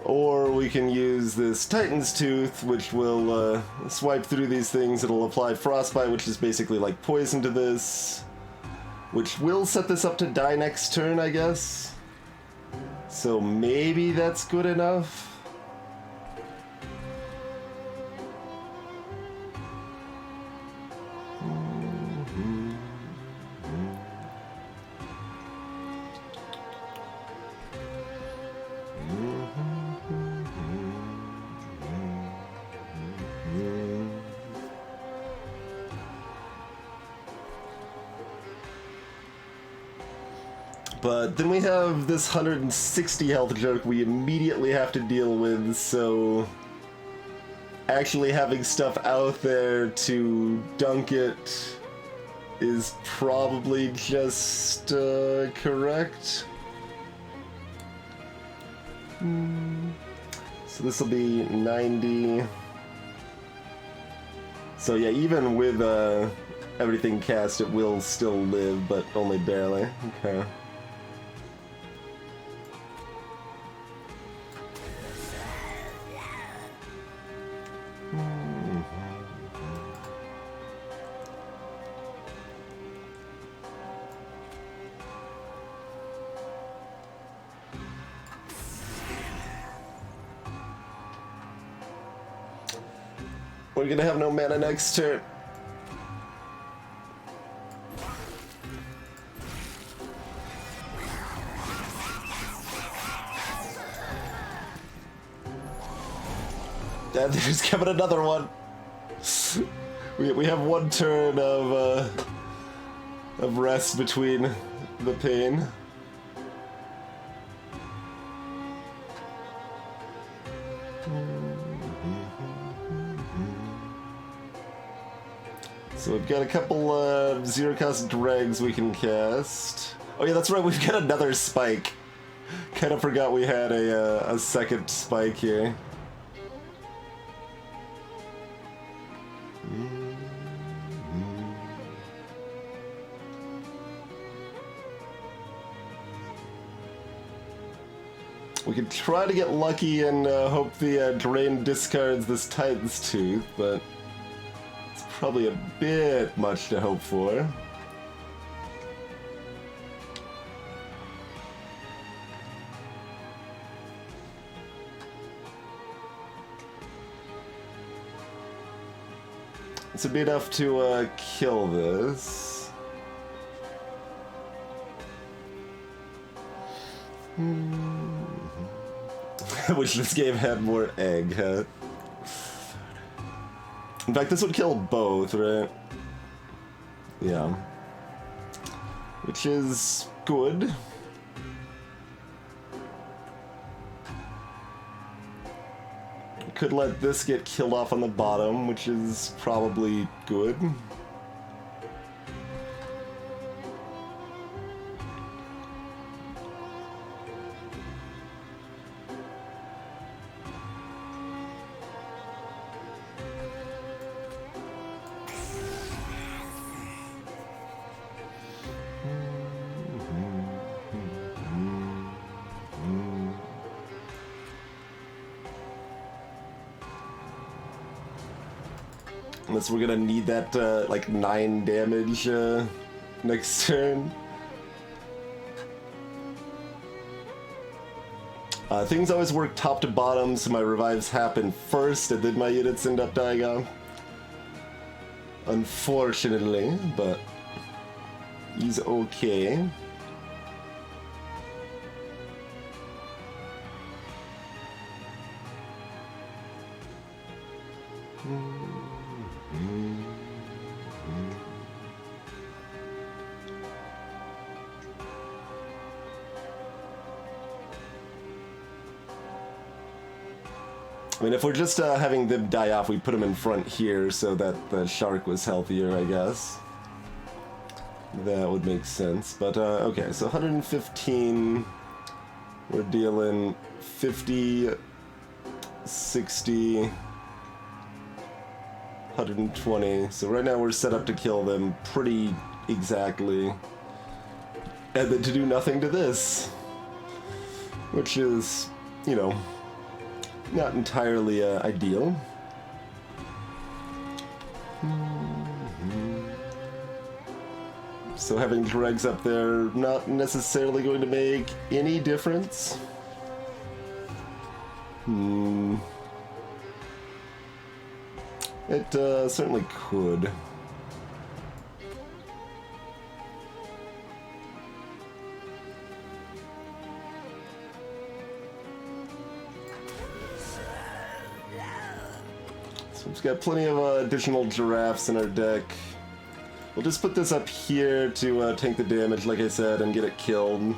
or we can use this Titan's Tooth, which will swipe through these things. It'll apply Frostbite, which is basically like poison to this, which will set this up to die next turn, I guess. So maybe that's good enough. But then we have this 160 health joke we immediately have to deal with, so actually having stuff out there to dunk it is probably just correct. So this will be 90. So yeah, even with everything cast, it will still live, but only barely. Okay. We're gonna have no mana next turn. And there's coming another one. We have one turn of rest between the pain. So we've got a couple zero-cost dregs we can cast. Oh yeah, that's right, we've got another spike. Kind of forgot we had a second spike here. We could try to get lucky and hope the drain discards this Titan's Tooth, but it's probably a bit much to hope for. This would be enough to kill this. Which this game had more egg, huh? In fact, this would kill both, right? Yeah. Which is good. Could let this get killed off on the bottom, which is probably good. Unless we're gonna need that, like, 9 damage, next turn. Things always work top to bottom, so my revives happen first, and then my units end up dying off. Unfortunately, but he's okay. I mean, if we're just having them die off, we put them in front here so that the shark was healthier, I guess. That would make sense. But, okay, so 115, we're dealing 50, 60, 120. So right now we're set up to kill them pretty exactly. And then to do nothing to this. Which is, you know, not entirely ideal. So having dregs up there, not necessarily going to make any difference. It certainly could. We've got plenty of additional giraffes in our deck. We'll just put this up here to tank the damage, like I said, and get it killed.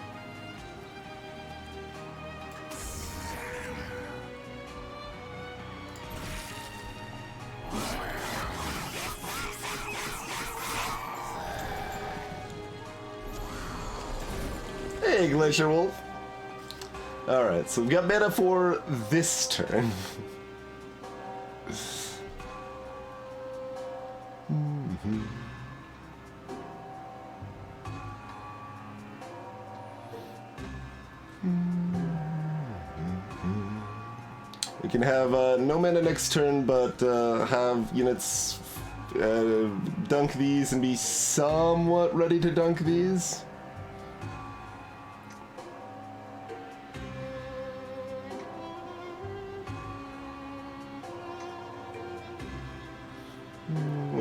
Hey, Glacier Wolf! Alright, so we've got mana for this turn. We can have no mana next turn, but have units dunk these and be somewhat ready to dunk these.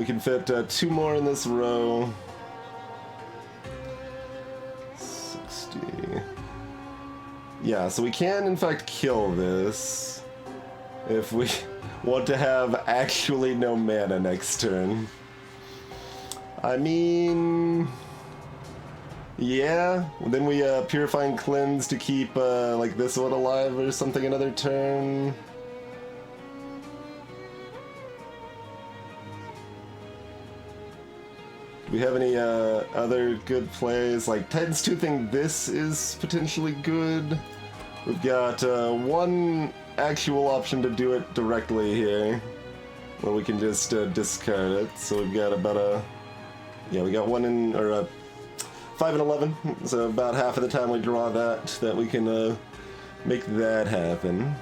we can fit 2 more in this row. 60. Yeah, so we can in fact kill this if we want to have actually no mana next turn. I mean, yeah, then we Purify and Cleanse to keep like this one alive or something another turn. Do we have any other good plays? Like Titan's Toothing, this is potentially good. We've got one actual option to do it directly here, where we can just discard it. So we've got about a, yeah, we got 1 in, or 5 and 11. So about half of the time we draw that we can make that happen.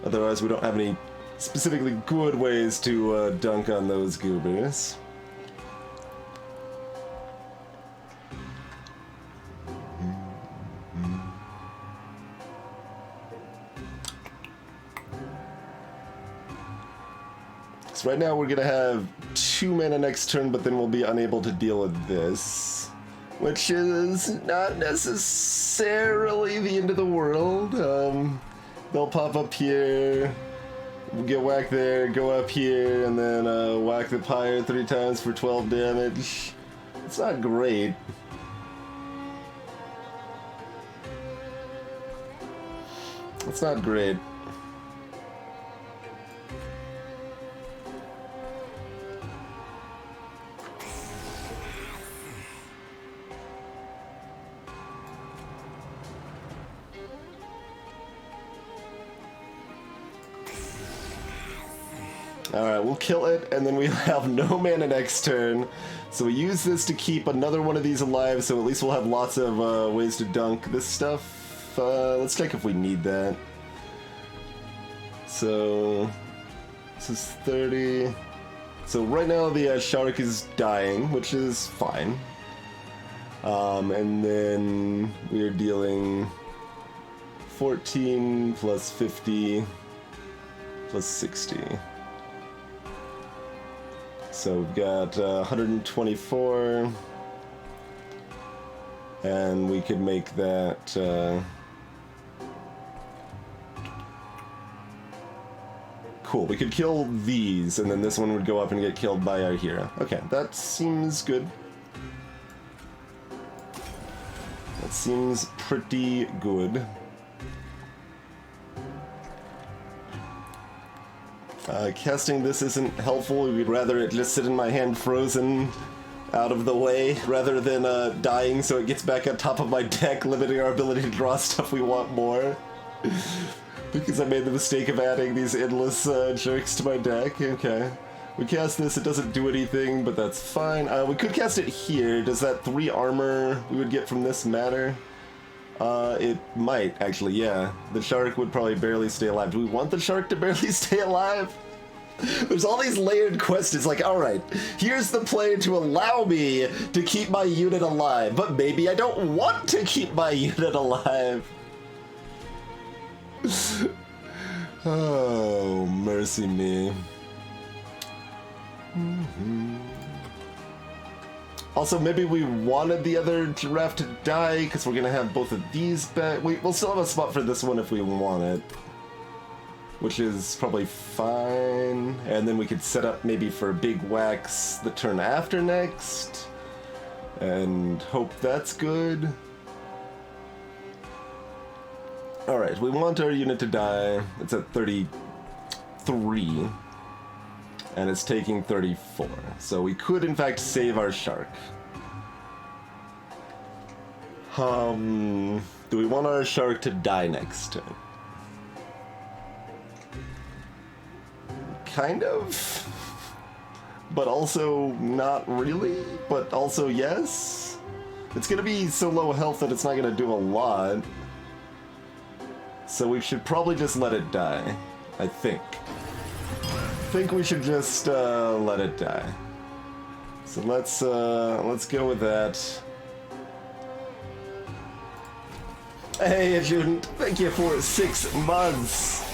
Otherwise, we don't have any specifically good ways to dunk on those goobers. So right now we're gonna have 2 mana next turn, but then we'll be unable to deal with this, which is not necessarily the end of the world. They'll pop up here, we'll get whacked there, go up here, and then whack the pyre 3 times for 12 damage. It's not great. It's not great. Alright, we'll kill it, and then we have no mana next turn. So we use this to keep another one of these alive, so at least we'll have lots of ways to dunk this stuff. Let's check if we need that. So, this is 30. So right now the shark is dying, which is fine. And then we're dealing 14 plus 50 plus 60. So we've got 124, and we could make that cool. We could kill these, and then this one would go up and get killed by our hero. Okay, that seems good. That seems pretty good. Casting this isn't helpful. We'd rather it just sit in my hand frozen out of the way rather than dying so it gets back on top of my deck, limiting our ability to draw stuff we want more. Because I made the mistake of adding these endless jerks to my deck. Okay. We cast this, it doesn't do anything, but that's fine. We could cast it here. Does that 3 armor we would get from this matter? It might, actually, yeah. The shark would probably barely stay alive. Do we want the shark to barely stay alive? There's all these layered questions, like, alright, here's the play to allow me to keep my unit alive, but maybe I don't want to keep my unit alive. Oh, mercy me. Also, maybe we wanted the other giraffe to die, because we're going to have both of these back. We'll still have a spot for this one if we want it, which is probably fine. And then we could set up maybe for big whacks the turn after next, and hope that's good. Alright, we want our unit to die. It's at 33. And it's taking 34. So we could, in fact, save our shark. Do we want our shark to die next turn? Kind of. But also not really. But also yes. It's going to be so low health that it's not going to do a lot. So we should probably just let it die, I think. I think we should just let it die. So let's go with that. Hey, Adjutant, thank you for 6 months.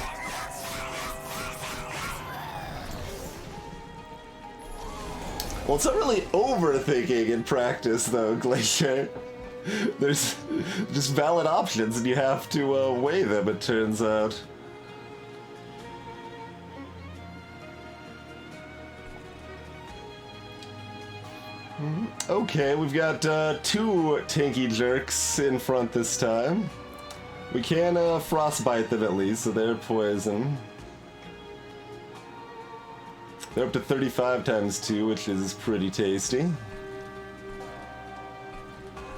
Well, it's not really overthinking in practice, though, Glacier. There's just valid options, and you have to weigh them, it turns out. Okay, we've got 2 tanky jerks in front this time. We can frostbite them at least, so they're poison. They're up to 35 times 2, which is pretty tasty.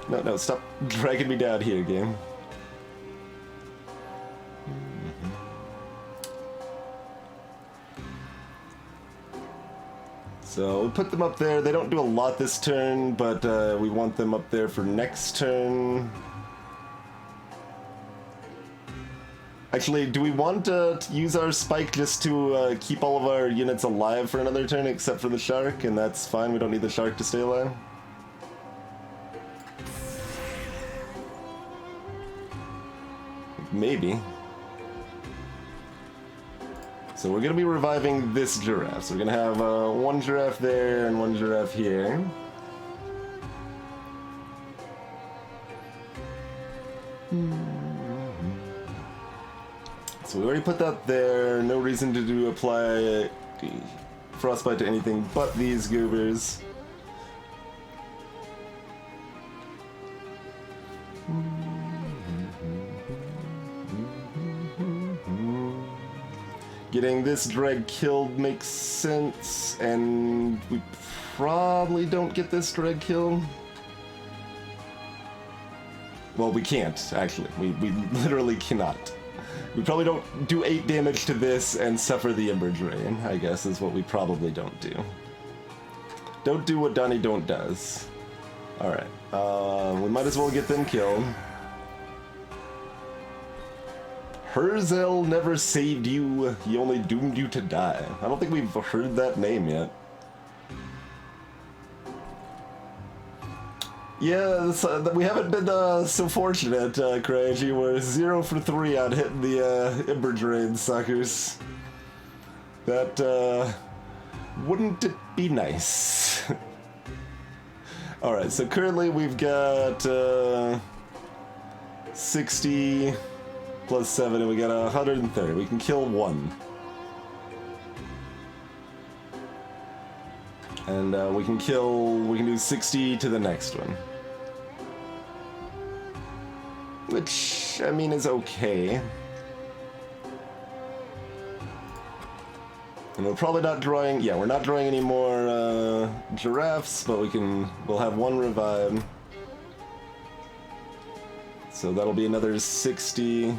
No, stop dragging me down here, game. So we'll put them up there. They don't do a lot this turn, but we want them up there for next turn. Actually, do we want to use our spike just to keep all of our units alive for another turn except for the shark? And that's fine, we don't need the shark to stay alive? Maybe. So we're going to be reviving this giraffe. So we're going to have 1 giraffe there and 1 giraffe here. So we already put that there. No reason to apply frostbite to anything but these goobers. Getting this dreg killed makes sense, and we probably don't get this dreg killed. Well, we can't, actually. We literally cannot. We probably don't do 8 damage to this and suffer the Ember Drain, I guess, is what we probably don't do. Don't do what Donnie Don't does. Alright, we might as well get them killed. Herzel never saved you, he only doomed you to die. I don't think we've heard that name yet. Yeah, we haven't been so fortunate, Crazy. We're 0 for 3 on hitting the Ember Drain suckers. That, wouldn't it be nice? Alright, so currently we've got 60 plus 7, and we got 130. We can kill 1. And we can do 60 to the next one. Which, I mean, is okay. And we're probably not drawing, yeah, we're not drawing any more giraffes, but we'll have 1 revive. So that'll be another 60.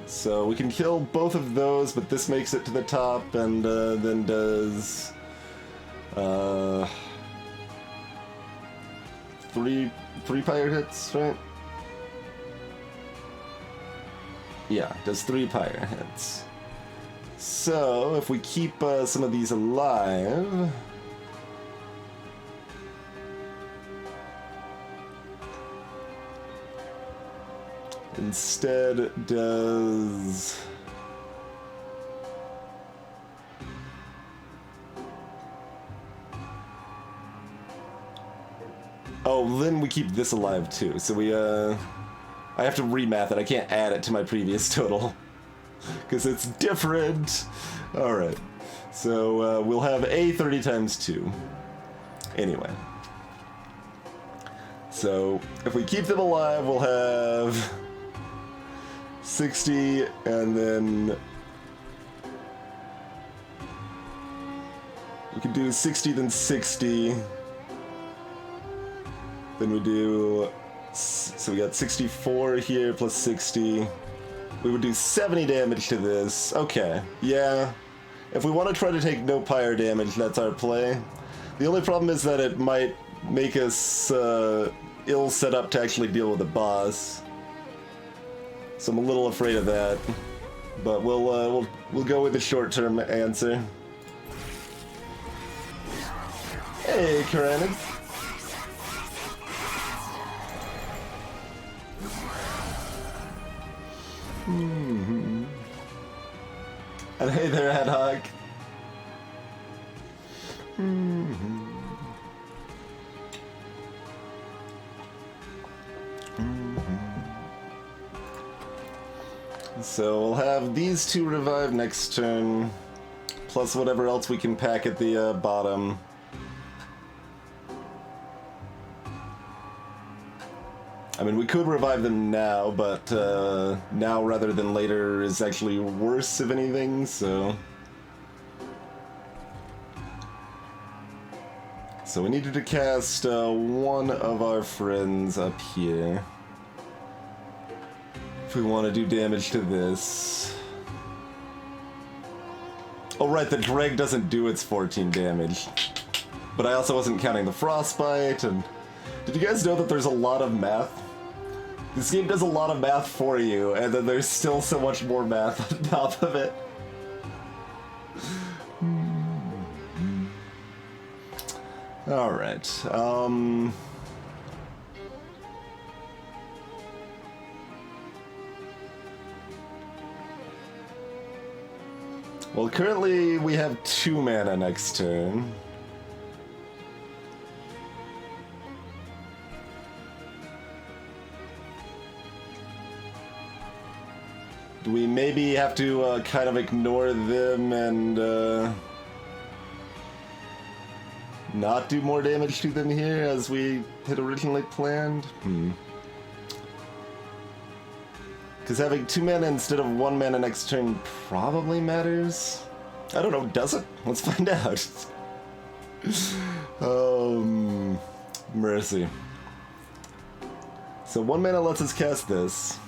So we can kill both of those, but this makes it to the top, and then does 3 pyre hits, right? Yeah, does 3 pyre hits. So if we keep some of these alive, instead does oh, then we keep this alive too. So we I have to remath it. I can't add it to my previous total because it's different. All right, so we'll have a 30 times 2 anyway. So if we keep them alive, we'll have 60, and then we could do 60, then 60. Then we do, so we got 64 here plus 60. We would do 70 damage to this. Okay, yeah. If we want to try to take no pyre damage, that's our play. The only problem is that it might make us ill set up to actually deal with the boss. So I'm a little afraid of that. But we'll go with the short-term answer. Hey, Karanig. Hey there, Ad Hoc. So we'll have these two revive next turn, plus whatever else we can pack at the bottom. I mean, we could revive them now, but now rather than later is actually worse, if anything, so... So we needed to cast one of our friends up here. If we want to do damage to this. Oh right, the Dreg doesn't do its 14 damage. But I also wasn't counting the Frostbite, and... Did you guys know that there's a lot of math? This game does a lot of math for you, and then there's still so much more math on top of it. Alright, well, currently we have 2 mana next turn. Do we maybe have to kind of ignore them and not do more damage to them here as we had originally planned? Because having 2 mana instead of 1 mana next turn probably matters? I don't know, does it? Let's find out. Mercy. So 1 mana lets us cast this.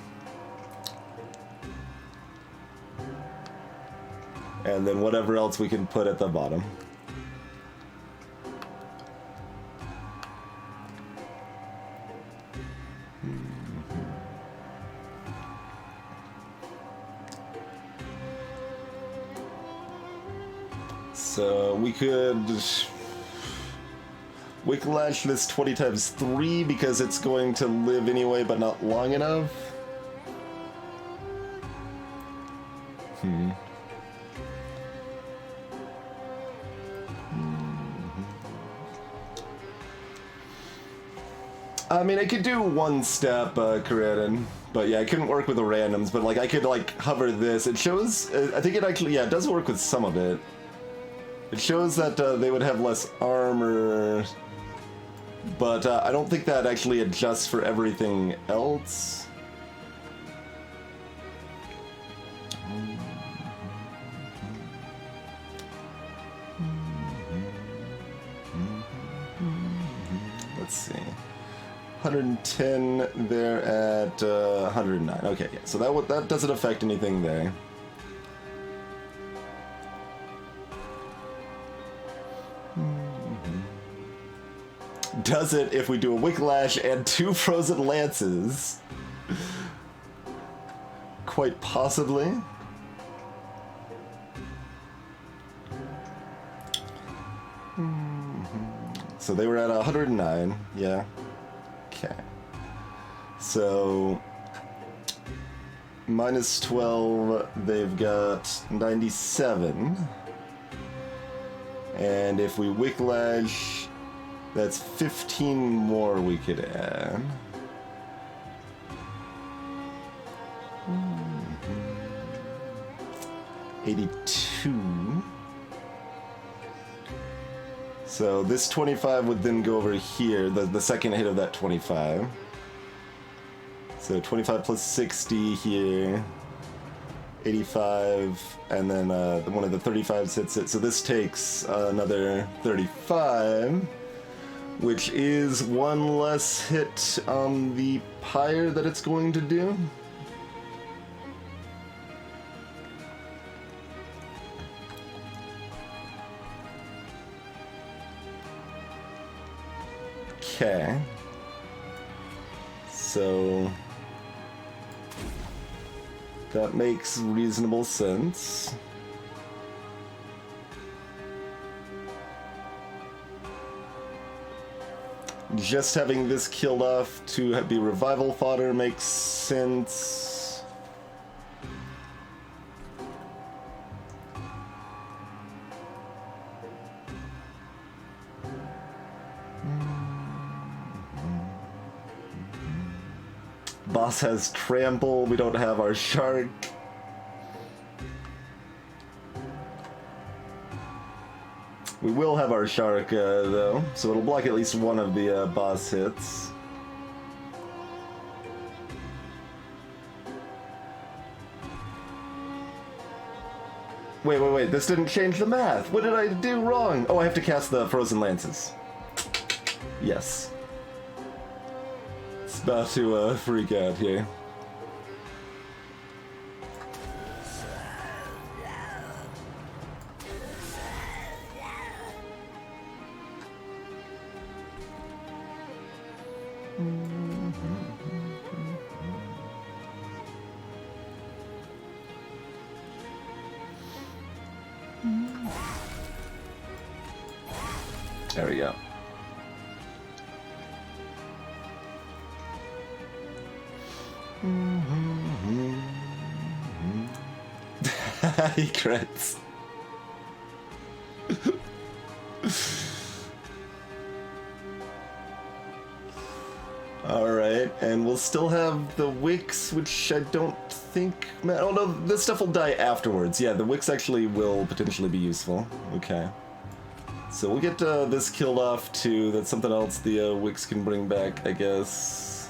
And then whatever else we can put at the bottom. So we could Wicklash this 20 times 3 because it's going to live anyway but not long enough. I mean, I could do one step, Karenin, but yeah, I couldn't work with the randoms, but like, I could like hover this. It shows, I think it actually, yeah, it does work with some of it. It shows that they would have less armor, but I don't think that actually adjusts for everything else. Let's see. 110, they're at 109. Okay, yeah, so that doesn't affect anything there. Does it if we do a Wicklash and 2 Frozen Lances? Quite possibly. So they were at 109, yeah. Okay. So minus 12, they've got 97. And if we Wicklash, that's 15 more we could add. Mm-hmm. 82. So this 25 would then go over here, the second hit of that 25. So 25 plus 60 here, 85, and then one of the 35s hits it. So this takes another 35, which is 1 less hit on the pyre that it's going to do. Okay, so that makes reasonable sense. Just having this killed off to be revival fodder makes sense. Boss has trample, we don't have our shark. We will have our shark, though, so it'll block at least one of the boss hits. Wait, this didn't change the math. What did I do wrong? Oh, I have to cast the Frozen Lances. Yes. It's about to freak out here. There we go. He crits. Alright, and we'll still have the wicks, which I don't think... Oh no, this stuff will die afterwards. Yeah, the wicks actually will potentially be useful. Okay. So we'll get this killed off too. That's something else the wicks can bring back, I guess.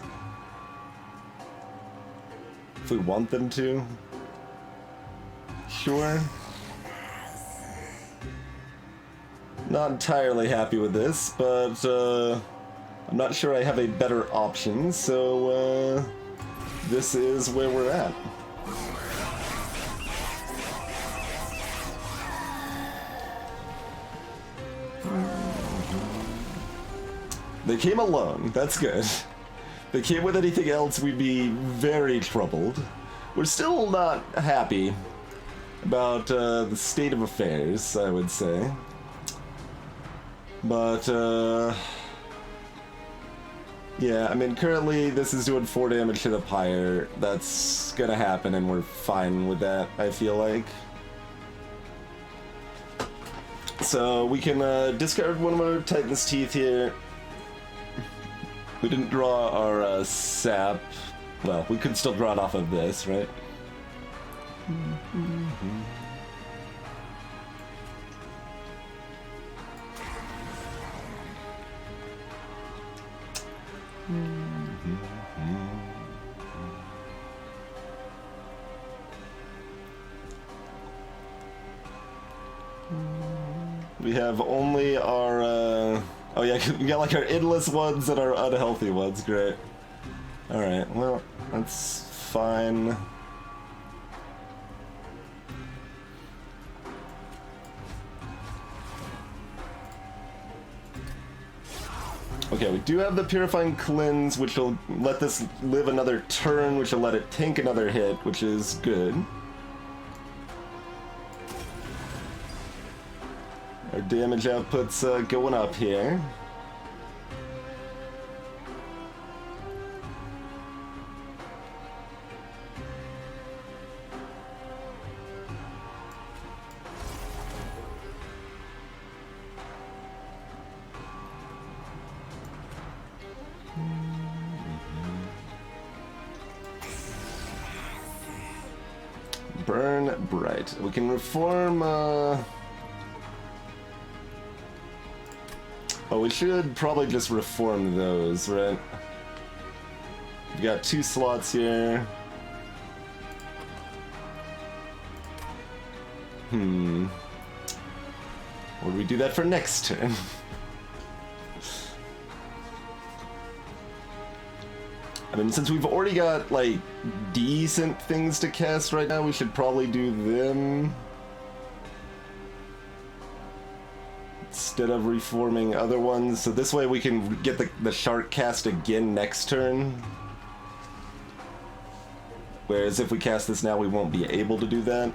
If we want them to. Sure. Not entirely happy with this, but I'm not sure I have a better option, so this is where we're at. They came alone, that's good. If they came with anything else, we'd be very troubled. We're still not happy about the state of affairs, I would say. But, yeah, I mean, currently this is doing 4 damage to the pyre. That's gonna happen, and we're fine with that, I feel like. So we can discard one of our Titan's Teeth here. We didn't draw our sap. Well, we could still draw it off of this, right? We have only our, oh yeah, we got like our endless ones and our unhealthy ones, great. Alright, well, that's fine. Okay, we do have the Purifying Cleanse, which will let this live another turn, which will let it tank another hit, which is good. Our damage output's going up here. Burn Bright. We can reform, oh, we should probably just reform those, right? We got 2 slots here. Or do we do that for next turn? I mean, since we've already got, like, decent things to cast right now, we should probably do them instead of reforming other ones. So this way we can get the shark cast again next turn. Whereas if we cast this now, we won't be able to do that.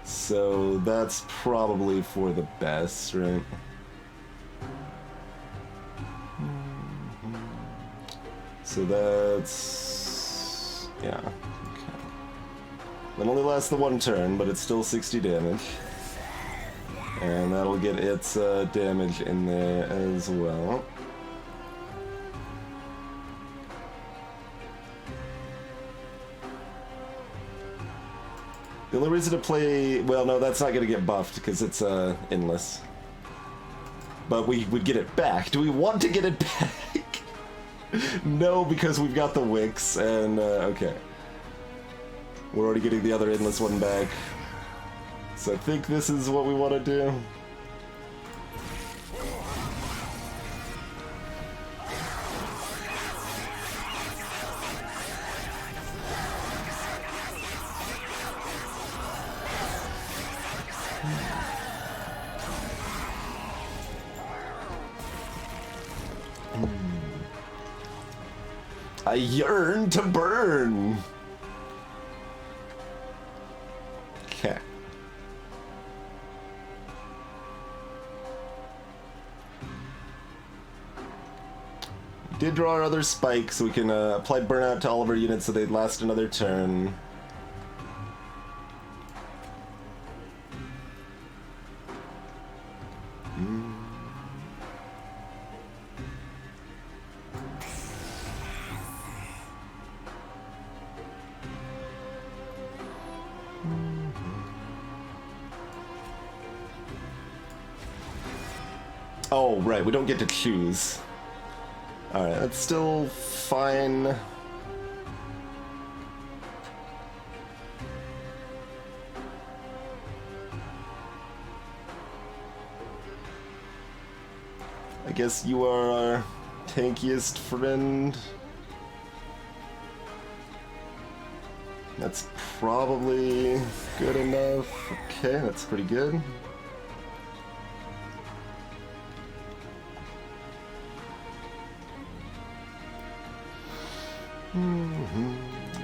So that's probably for the best, right? So that's... yeah, okay. That only lasts the 1 turn, but it's still 60 damage. And that'll get its damage in there as well. The only reason to play... Well, no, that's not going to get buffed because it's endless. But we would get it back. Do we want to get it back? No, because we've got the Wicks, and okay. We're already getting the other endless one back. So I think this is what we want to do. I yearn to burn! Okay. We did draw our other spike, so we can apply burnout to all of our units so they'd last another turn. Oh, right, we don't get to choose. Alright, that's still fine. I guess you are our tankiest friend. That's probably good enough. Okay, that's pretty good.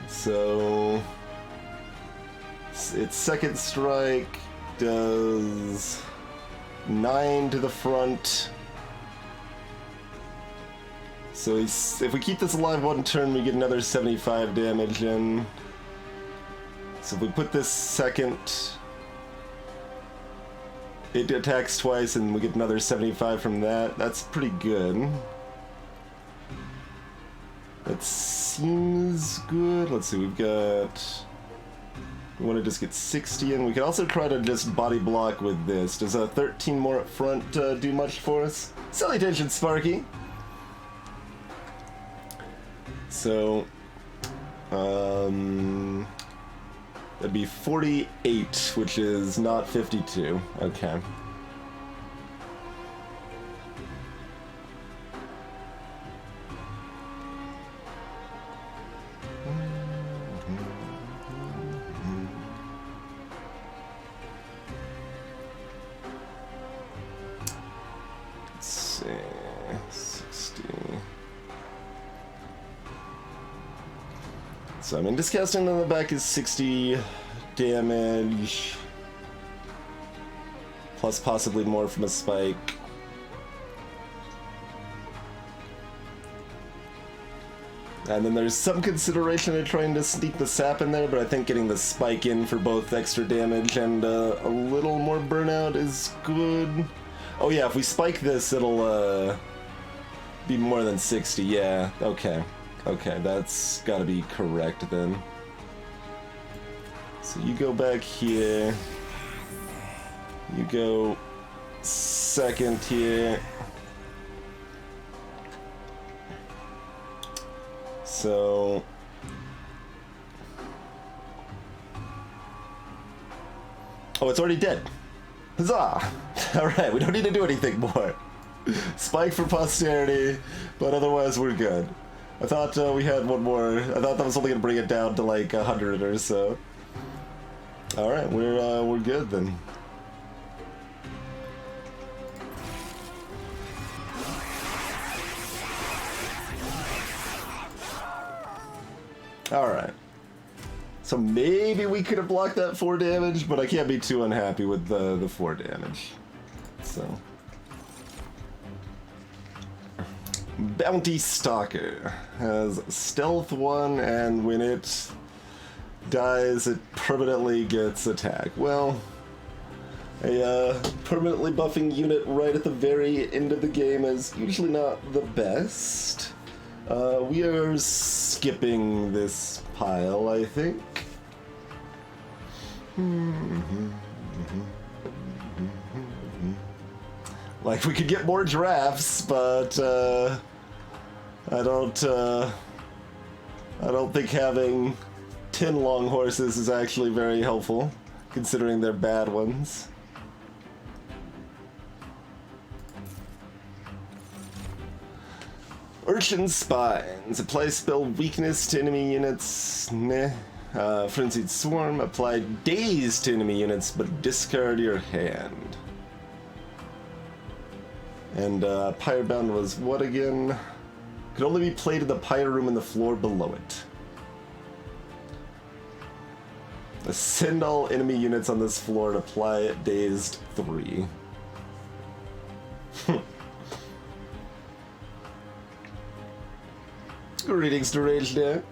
So its second strike does 9 to the front. So if we keep this alive one turn, we get another 75 damage in. So if we put this second, it attacks twice and we get another 75 from that. That's pretty good. That seems good. Let's see, we've got... We want to just get 60 in. We can also try to just body block with this. Does a 13 more up front do much for us? Salutation, Sparky! So... that'd be 48, which is not 52. Okay. So, I mean, discasting on the back is 60 damage, plus possibly more from a spike. And then there's some consideration of trying to sneak the sap in there, but I think getting the spike in for both extra damage and a little more burnout is good. Oh yeah, if we spike this, it'll be more than 60, yeah, okay. Okay, that's gotta be correct then. So you go back here. You go second here. So... Oh, it's already dead. Huzzah! Alright, we don't need to do anything more. Spike for posterity, but otherwise we're good. I thought we had one more. I thought that was only gonna bring it down to like 100 or so. All right, we're good then. All right. So maybe we could have blocked that 4 damage, but I can't be too unhappy with the 4 damage. So. Bounty Stalker has Stealth 1, and when it dies, it permanently gets attack. Well, A permanently buffing unit right at the very end of the game is usually not the best. We are skipping this pile, I think. Like, we could get more giraffes, but I don't think having 10 long horses is actually very helpful, considering they're bad ones. Urchin Spines. Apply spell weakness to enemy units. Frenzied Swarm. Apply daze to enemy units, but discard your hand. And Pyrebound was what again? Could only be played in the Pyre room and the floor below it. Ascend all enemy units on this floor and apply dazed 3. Greetings to Rage there.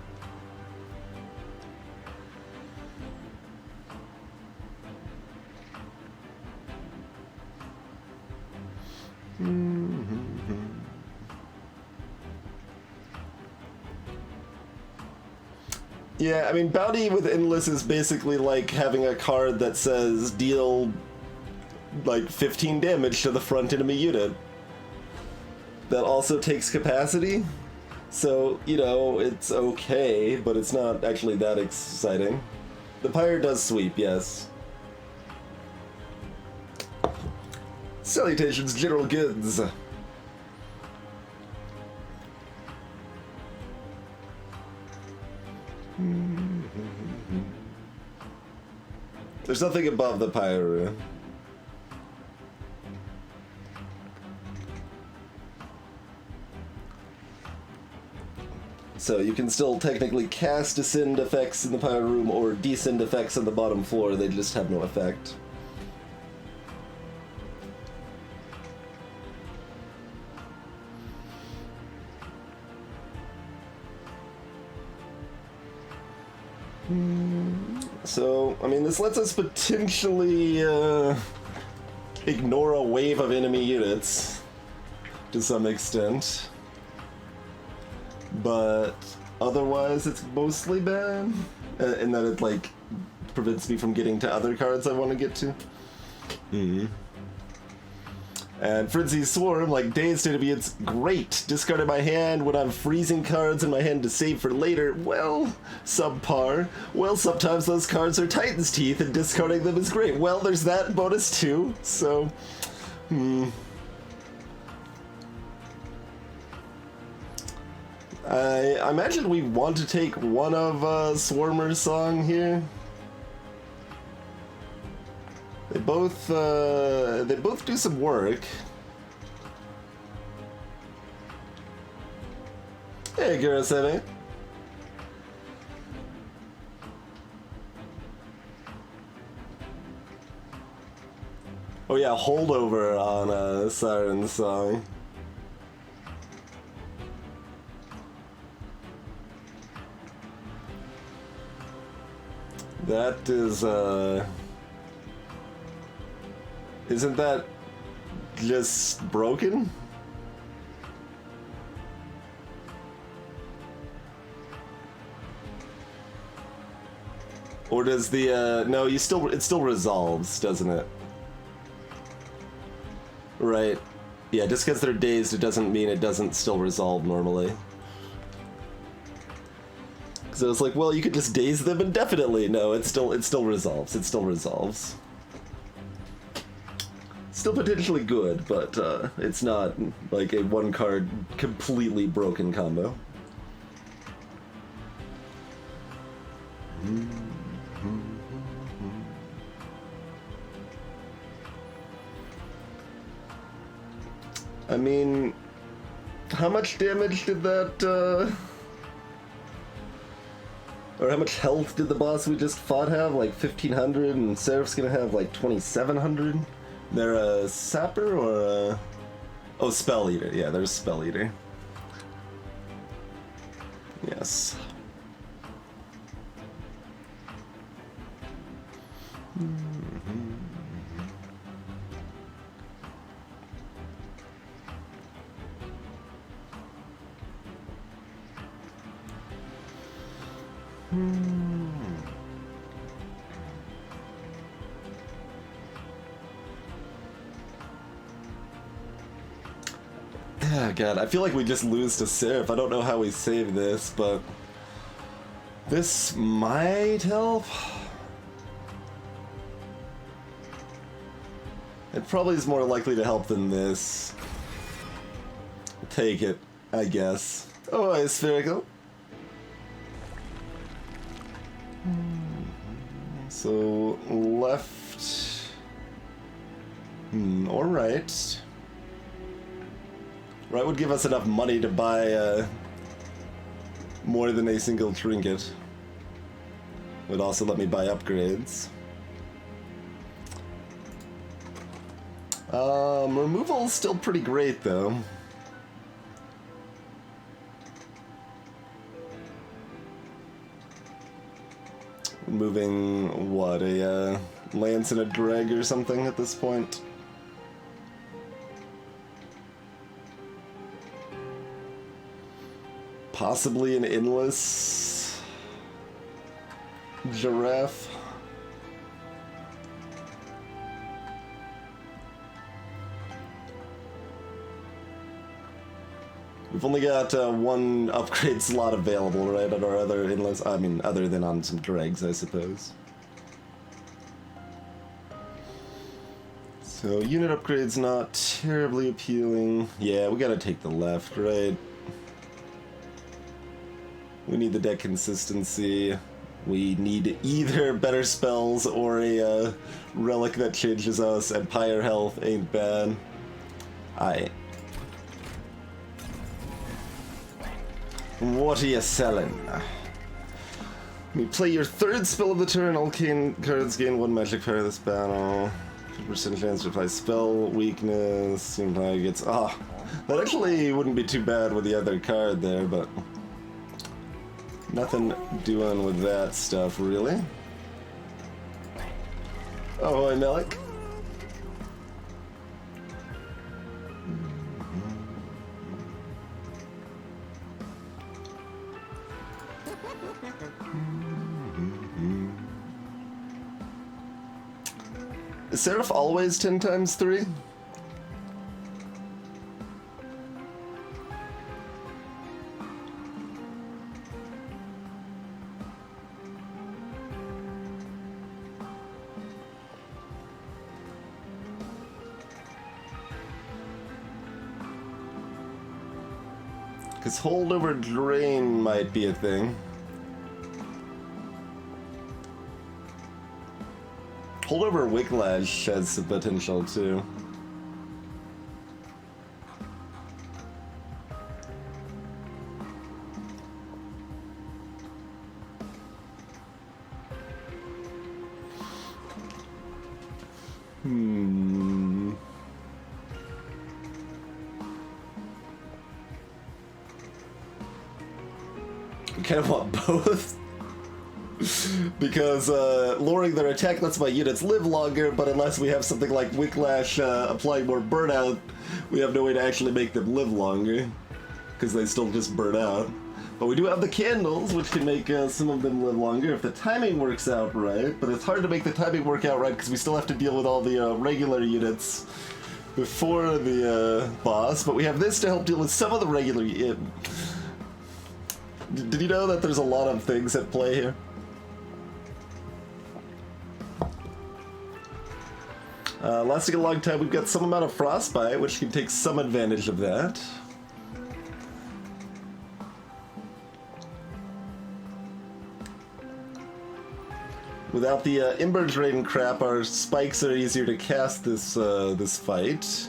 Yeah, I mean, Bounty with Endless is basically like having a card that says deal like 15 damage to the front enemy unit. That also takes capacity. So, you know, it's okay, but it's not actually that exciting. The Pyre does sweep, yes. Salutations, General Goods. There's nothing above the Pyre. So you can still technically cast Ascend effects in the Pyre room or Descend effects on the bottom floor, they just have no effect. So, I mean, this lets us potentially ignore a wave of enemy units to some extent. But otherwise, it's mostly bad, in that it, like, prevents me from getting to other cards I want to get to. And Frenzied Swarm, like Dazed Enemy, it's great. Discarded my hand when I'm freezing cards in my hand to save for later. Well, subpar. Well, sometimes those cards are Titan's Teeth and discarding them is great. Well, there's that bonus too, so... I imagine we want to take one of Swarmer's song here. They both do some work. Hey, Girasebe. Oh yeah, holdover on a Siren song. That is, isn't that just broken? Or does the, no, it still resolves, doesn't it? Right. Yeah, just because they're dazed, it doesn't mean it doesn't still resolve normally. So it's like, well, you could just daze them indefinitely. No, it still resolves. It still resolves. Still potentially good, but it's not like a one card completely broken combo. I mean, how much damage did that, or how much health did the boss we just fought have? Like 1,500, and Seraph's gonna have like 2,700? They're a Sapper or a... Oh, Spell Eater. Yeah, there's Spell Eater. Yes. Oh god, I feel like we just lose to Seraph. I don't know how we save this, but this might help. It probably is more likely to help than this. Take it, I guess. Oh, it's spherical. So, left... or right. Right would give us enough money to buy more than a single trinket. Would also let me buy upgrades. Removal's still pretty great, though. Moving, what, a lance and a drag or something at this point? Possibly an endless giraffe. We've only got one upgrade slot available, right, on our other endless... I mean, other than on some dregs, I suppose. So, unit upgrade's not terribly appealing. Yeah, we gotta take the left, right? We need the deck consistency. We need either better spells or a relic that changes us, and Pyre health ain't bad. Aight. What are you selling? You play your third spell of the turn, all cards gain 1 magic power this battle. 50% chance to apply spell weakness. Seems like it's... Ah, that actually wouldn't be too bad with the other card there, but... Nothing doing with that stuff, really. Oh, hi, Melik. Is Seraph always 10 times 3? Because holdover drain might be a thing. Holdover Wicklash has some potential too. I kind of want both. Because lowering their attack lets my units live longer, but unless we have something like Wicklash applying more burnout, we have no way to actually make them live longer. Because they still just burn out. But we do have the candles, which can make some of them live longer if the timing works out right. But it's hard to make the timing work out right because we still have to deal with all the regular units before the boss. But we have this to help deal with some of the regular... Did you know that there's a lot of things at play here? Lasting a long time, we've got some amount of frostbite, which can take some advantage of that. Without the Ember Drain crap, our spikes are easier to cast this this fight.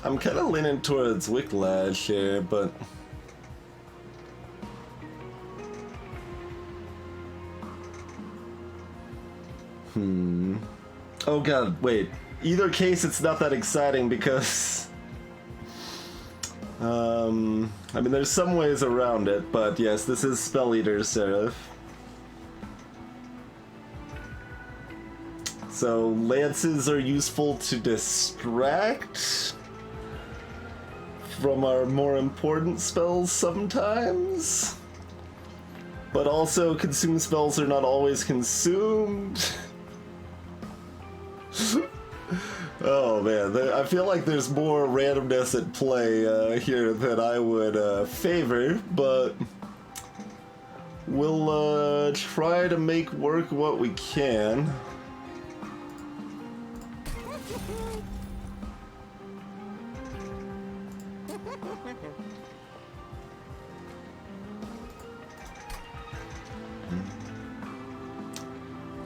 I'm kind of leaning towards Wicklash here, but... Oh god, wait. Either case, it's not that exciting because... I mean, there's some ways around it, but yes, this is Spell Eater Seraph. So, lances are useful to distract from our more important spells sometimes, but also consume spells are not always consumed. Oh man, I feel like there's more randomness at play here than I would favor, but we'll try to make work what we can.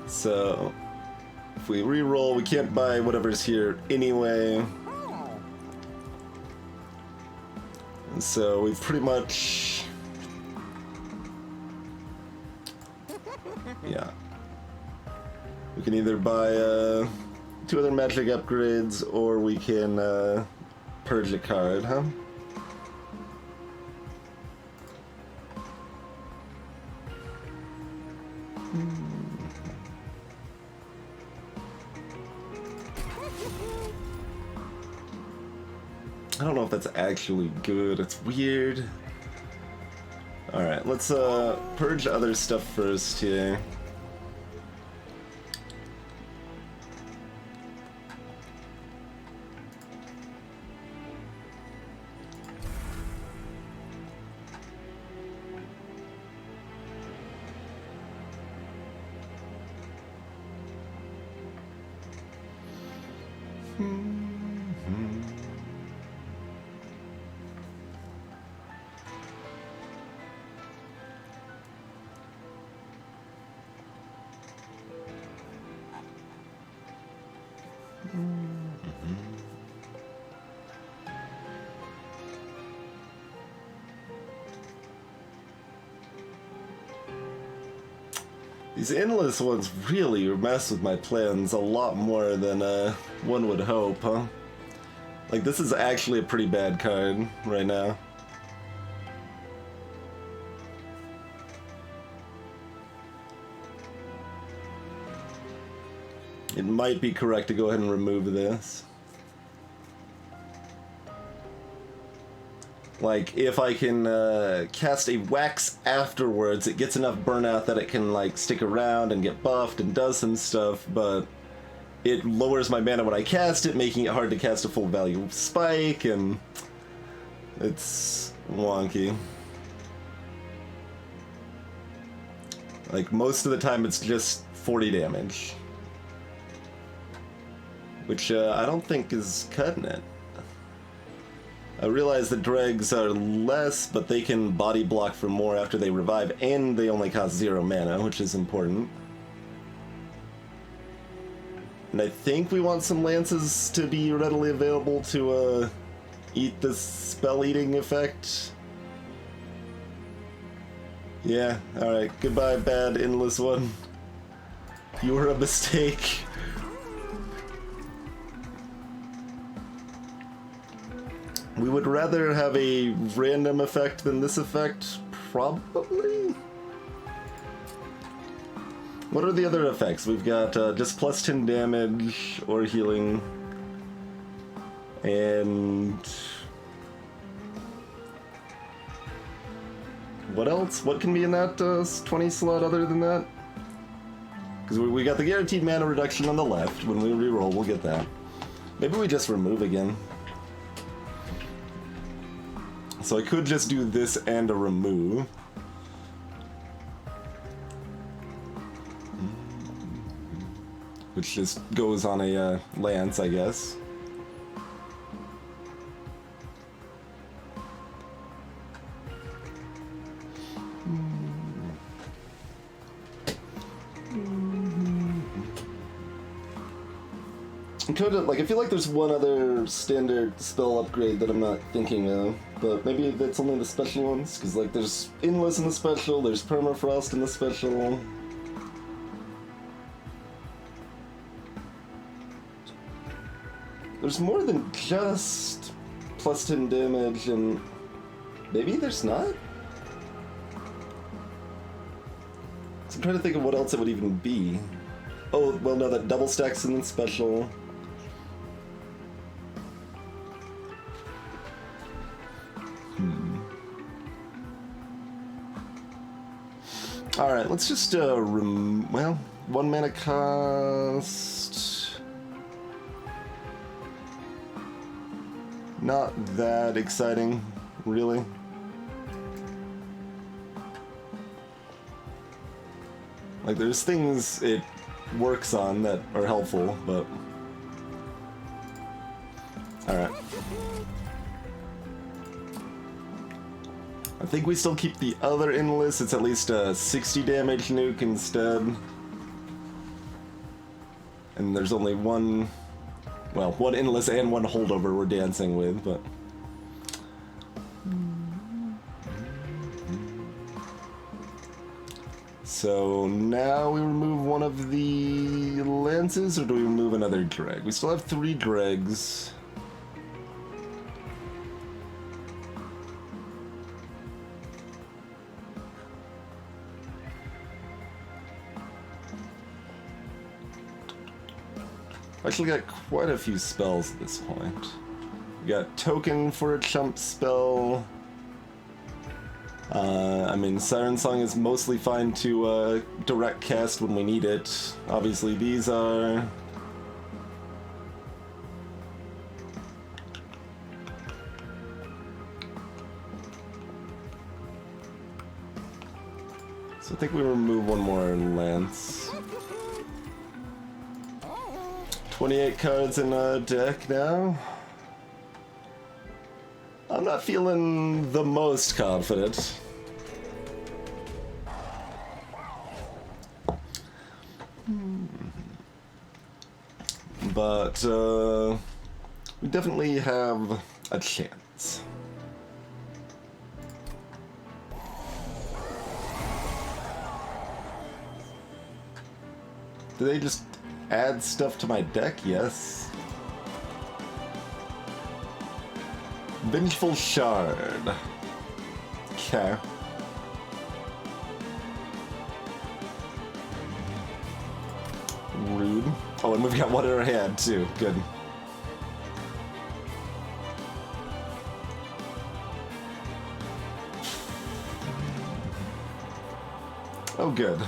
So, if we re-roll, we can't buy whatever's here anyway. And so we've pretty much... Yeah. We can either buy 2 other magic upgrades, or we can purge a card, huh? I don't know if that's actually good. It's weird. Alright, let's purge other stuff first here. These endless ones really mess with my plans a lot more than one would hope, huh? Like, this is actually a pretty bad card right now. It might be correct to go ahead and remove this. Like, if I can cast a wax afterwards, it gets enough burnout that it can, like, stick around and get buffed and does some stuff, but it lowers my mana when I cast it, making it hard to cast a full value spike, and it's wonky. Like, most of the time it's just 40 damage. Which I don't think is cutting it. I realize that dregs are less, but they can body block for more after they revive, and they only cost 0 mana, which is important. And I think we want some lances to be readily available to eat the spell eating effect. Yeah, alright, goodbye bad endless one. You were a mistake. We would rather have a random effect than this effect, probably? What are the other effects? We've got just plus 10 damage or healing. And... what else? What can be in that 20 slot other than that? Because we got the guaranteed mana reduction on the left. When we reroll, we'll get that. Maybe we just remove again. So I could just do this and a remove. Which just goes on a lance, I guess. I feel like there's one other standard spell upgrade that I'm not thinking of, but maybe that's only the special ones, because like there's Endless in the special, there's Permafrost in the special. There's more than just plus 10 damage, and maybe there's not? So I'm trying to think of what else it would even be. Oh, well, no, that double stacks in special. Alright, let's just, well, 1 mana cost. Not that exciting, really. Like, there's things it works on that are helpful, but... Alright. I think we still keep the other endless. It's at least a 60 damage nuke instead. And there's only one... Well, one endless and one holdover we're dancing with, but... So now we remove one of the lances, or do we remove another dreg? We still have 3 dregs. Actually got quite a few spells at this point. We got token for a chump spell. I mean, Siren Song is mostly fine to direct cast when we need it. Obviously, these are... So I think we remove one more lance. 28 cards in a deck now. I'm not feeling the most confident. But, we definitely have a chance. Do they just add stuff to my deck? Yes. Vengeful Shard. Okay. Rude. Oh, and we've got one in our hand, too. Good. Oh, good.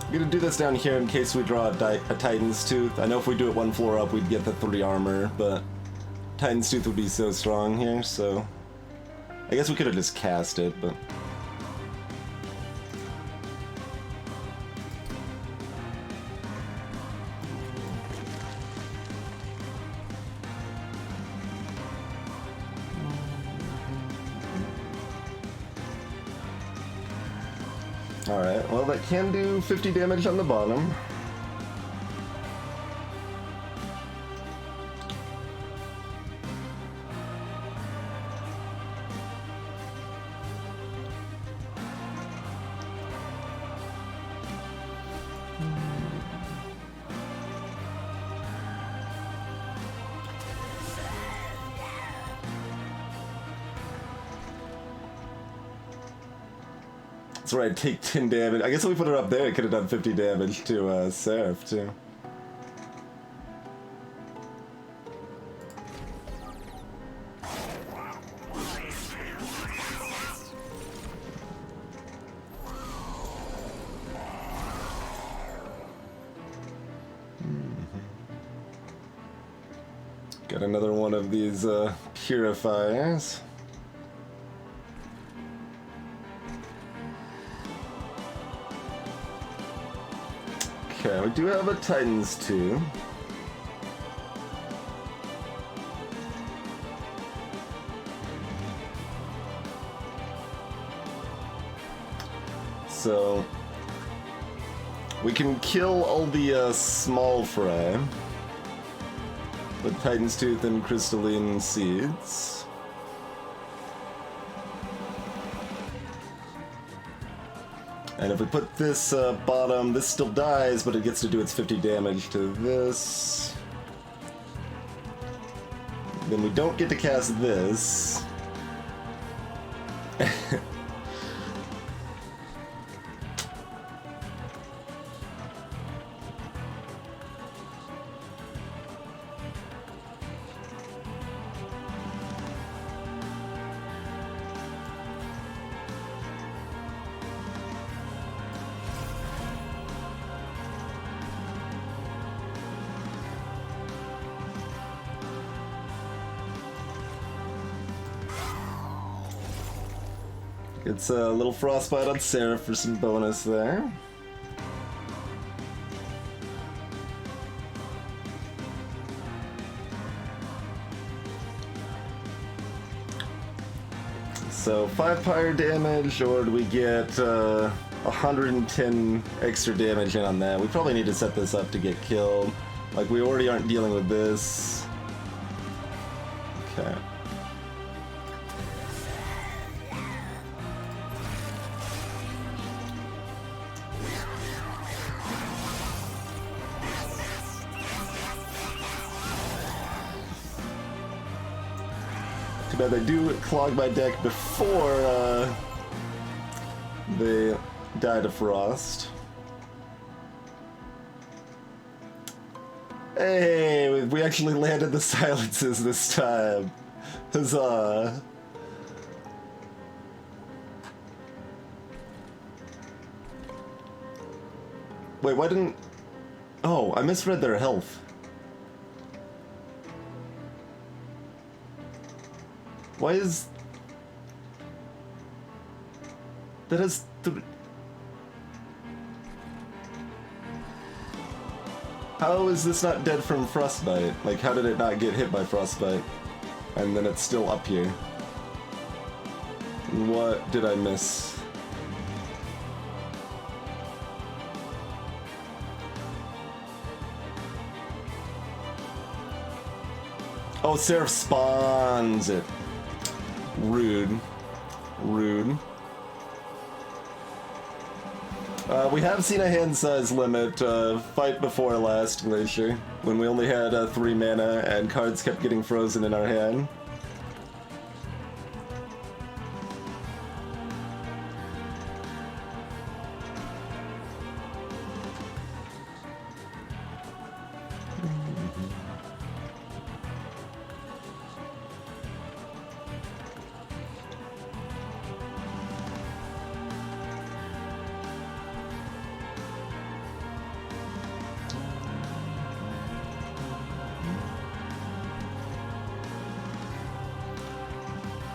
I'm gonna do this down here in case we draw a Titan's Tooth. I know if we do it one floor up, we'd get the 3 armor, but Titan's Tooth would be so strong here, so... I guess we could have just cast it, but... Alright, well that can do 50 damage on the bottom. That's right, take 10 damage. I guess if we put her up there, it could have done 50 damage to Seraph, too. Got another one of these purifiers. Okay, we do have a Titans too. So we can kill all the small fry with Titan's Tooth and Crystalline Seeds. And if we put this bottom, this still dies, but it gets to do its 50 damage to this. Then we don't get to cast this. It's a little Frostbite on Seraph for some bonus there. So 5 fire damage, or do we get 110 extra damage in on that? We probably need to set this up to get killed. Like, we already aren't dealing with this. Okay. Too bad they do clog my deck before they die to frost. Hey, we actually landed the silences this time. Huzzah. Wait, why didn't... Oh, I misread their health. Why is... That has... How is this not dead from Frostbite? Like, how did it not get hit by Frostbite? And then it's still up here. What did I miss? Oh, Seraph spawns it. Rude. Rude. We have seen a hand size limit fight before last Glacier, when we only had 3 mana and cards kept getting frozen in our hand.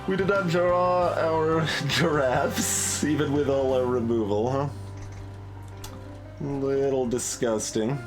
We did not draw our giraffes, even with all our removal, huh? A little disgusting.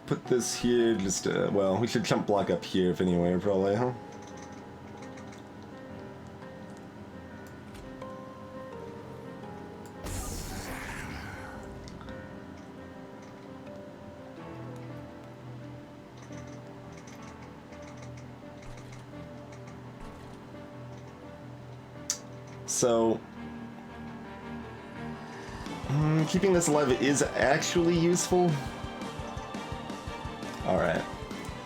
Put this here, just, well, we should chump block up here if anywhere, probably, huh? So keeping this alive is actually useful. Alright.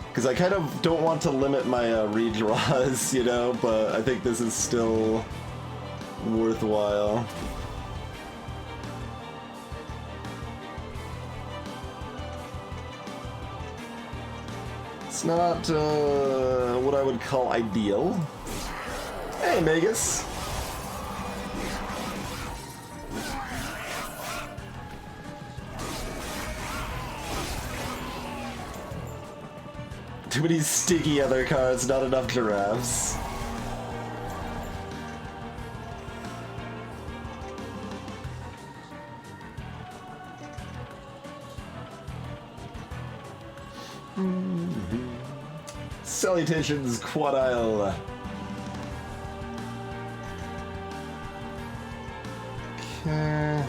Because I kind of don't want to limit my redraws, you know, but I think this is still worthwhile. It's not what I would call ideal. Hey, Magus! Too many sticky other cards, not enough giraffes. Salutations, Quadile. Okay.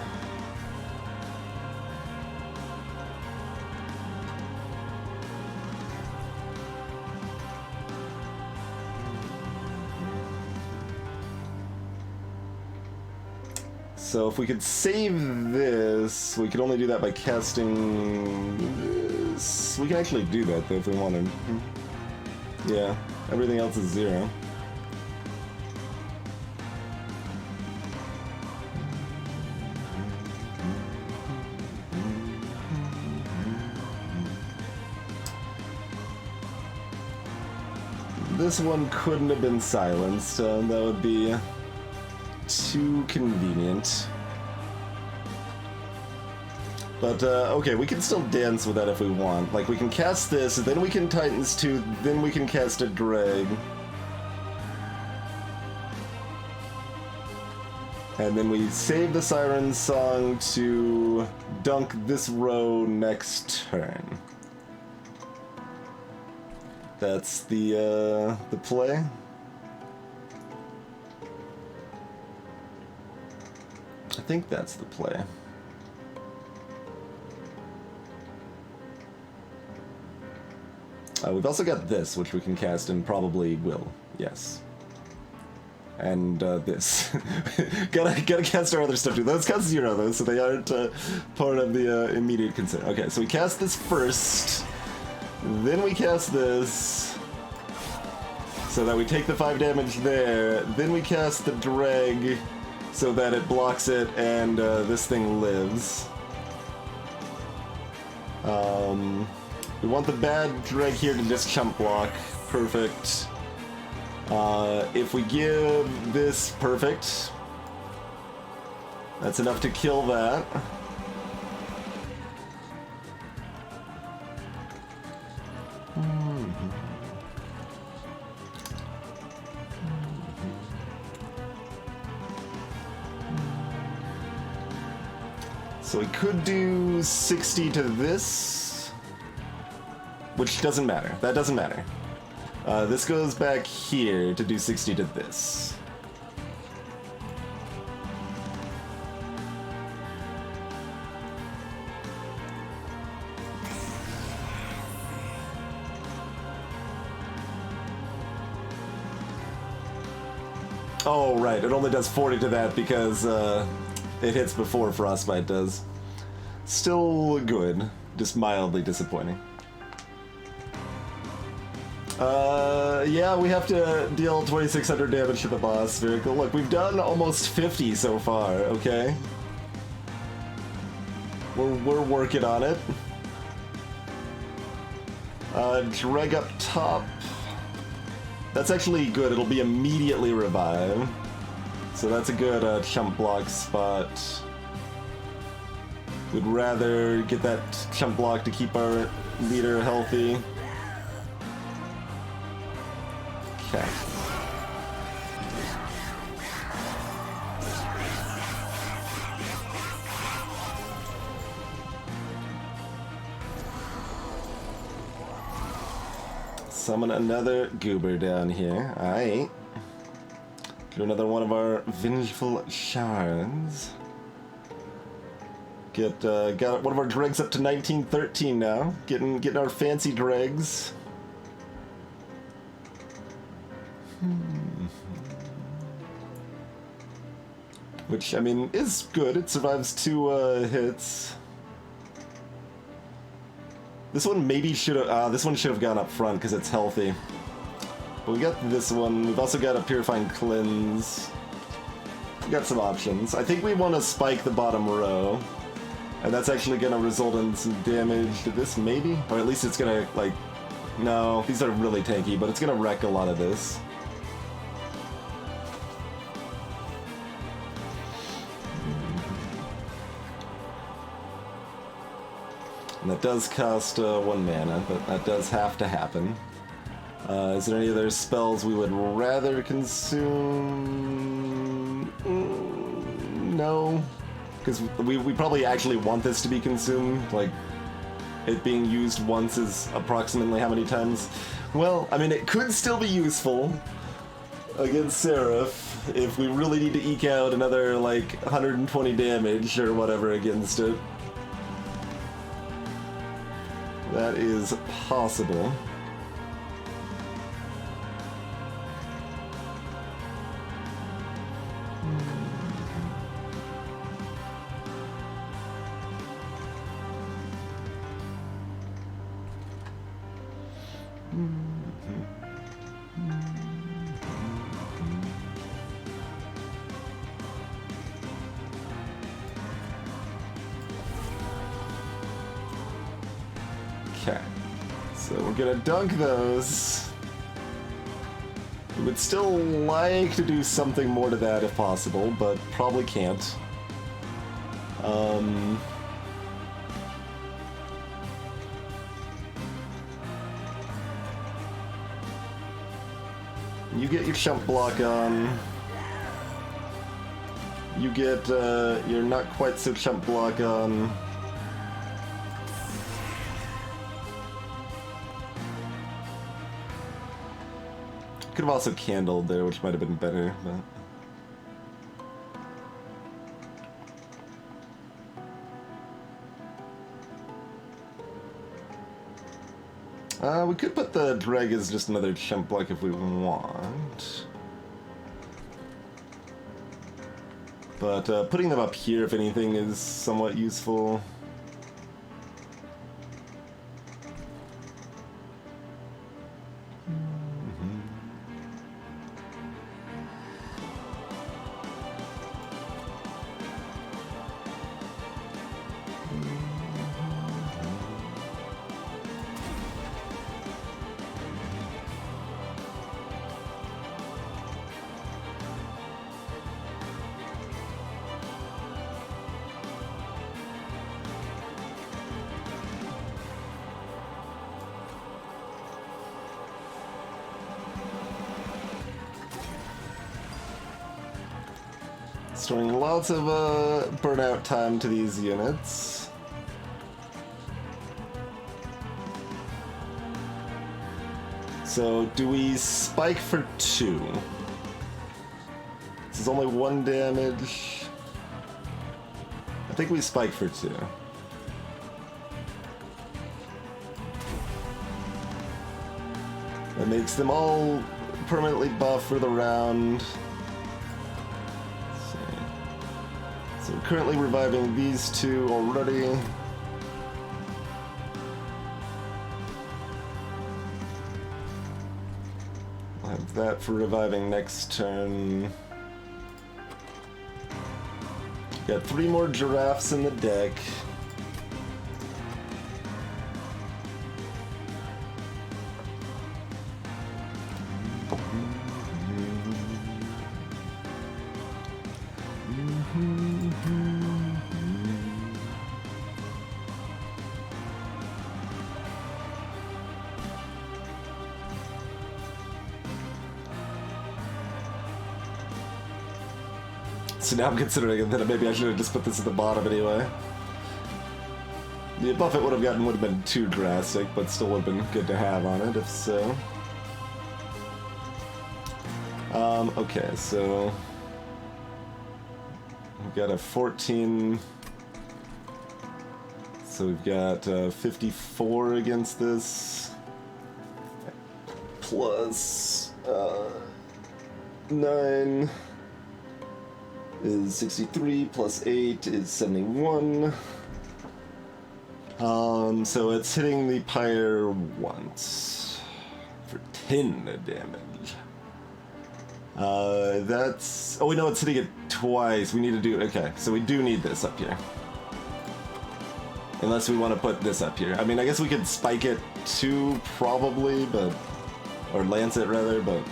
So if we could save this, we could only do that by casting this. We can actually do that though if we wanted. Yeah, everything else is 0. This one couldn't have been silenced, that would be too convenient. But, okay, we can still dance with that if we want. Like, we can cast this, then we can Titans 2, then we can cast a Drag. And then we save the Siren Song to dunk this row next turn. That's the play. I think that's the play. We've also got this, which we can cast and probably will. Yes. And this. gotta cast our other stuff too. Those cost 0 though, so they aren't part of the immediate concern. Okay, so we cast this first. Then we cast this. So that we take the 5 damage there. Then we cast the drag so that it blocks it and this thing lives. We want the bad drag here to just chump block. Perfect. If we give this perfect, that's enough to kill that. So we could do 60 to this, which doesn't matter. That doesn't matter. This goes back here to do 60 to this. Oh, right. It only does 40 to that because it hits before Frostbite does. Still good. Just mildly disappointing. Yeah, we have to deal 2,600 damage to the boss. Very cool. Look, we've done almost 50 so far, okay? We're working on it. Drag up top. That's actually good. It'll be immediately revived. So that's a good chump block spot. We'd rather get that chump block to keep our leader healthy. Okay. Summon another goober down here. Aight. Do another one of our vengeful shards. Got one of our dregs up to 1913 now. Getting our fancy dregs. Which, I mean, is good. It survives 2 hits. This one maybe should have... this one should have gone up front because it's healthy. But we got this one. We've also got a Purifying Cleanse. We got some options. I think we want to spike the bottom row. And that's actually going to result in some damage to this, maybe? Or at least it's going to, like... No, these are really tanky, but it's going to wreck a lot of this. And that does cost 1 mana, but that does have to happen. Is there any other spells we would rather consume? No. Because we probably actually want this to be consumed, like, it being used once is approximately how many times? Well, I mean, it could still be useful against Seraph if we really need to eke out another, like, 120 damage or whatever against it. That is possible. Okay, so we're gonna dunk those. We would still like to do something more to that if possible, but probably can't. You get your chump block on. You get your not quite so chump block on. Could have also candled there, which might have been better, but... we could put the dreg as just another chump block if we want. But putting them up here, if anything, is somewhat useful. Storing lots of burnout time to these units. So, do we spike for 2? This is only 1 damage. I think we spike for 2. That makes them all permanently buff for the round. So we're currently reviving these 2 already. I'll have that for reviving next turn. Got 3 more giraffes in the deck. So now I'm considering that maybe I should have just put this at the bottom anyway. The buff it would have gotten would have been too drastic, but still would have been good to have on it if so. Okay, so we've got a 14. So we've got 54 against this. Plus 9. is 63 plus 8 is 71. So it's hitting the pyre once for 10 damage. That's... Oh, we know it's hitting it twice. We need to do... Okay, so we do need this up here. Unless we want to put this up here. I mean, I guess we could spike it too, probably, but... Or lance it, rather, but...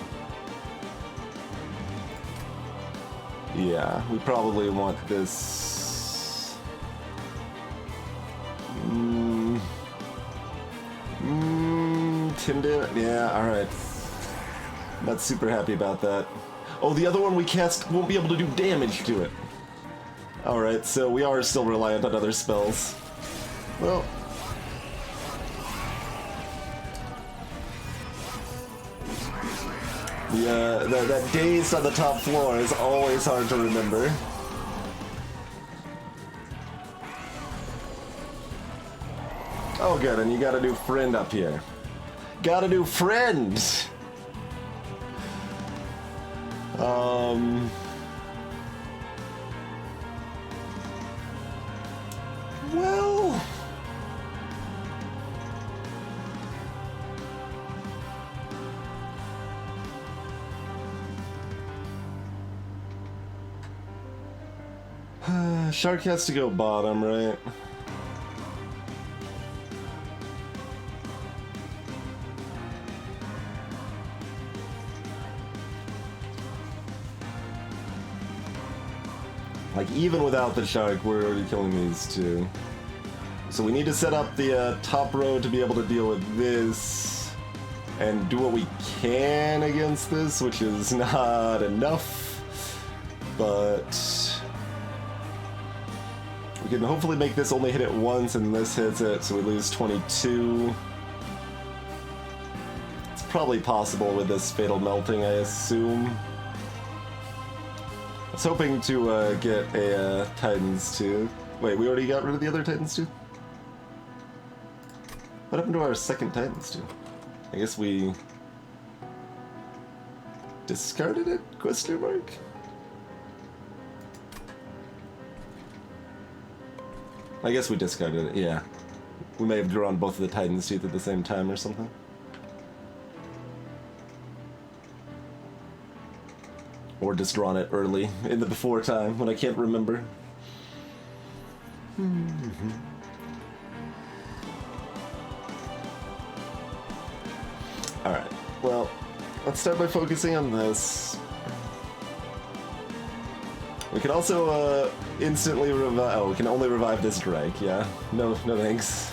Yeah, we probably want this... 10 damage? Yeah, alright. Not super happy about that. Oh, the other one we cast won't be able to do damage to it. Alright, so we are still reliant on other spells. Well... Yeah, that dazed on the top floor is always hard to remember. Oh good, and you got a new friend up here. Got a new friend! Well... Shark has to go bottom, right? Like, even without the shark, we're already killing these two. So we need to set up the top row to be able to deal with this and do what we can against this, which is not enough, but we can hopefully make this only hit it once and this hits it, so we lose 22. It's probably possible with this fatal melting, I assume. I was hoping to get a Titans 2. Wait, we already got rid of the other Titans 2? What happened to our second Titans 2? I guess we... discarded it? Question mark? I guess we discarded it, yeah. We may have drawn both of the Titans teeth at the same time or something. Or just drawn it early, in the before time, when I can't remember. Alright, well, let's start by focusing on this. We can also, instantly revive... Oh, we can only revive this Drake, yeah. No thanks.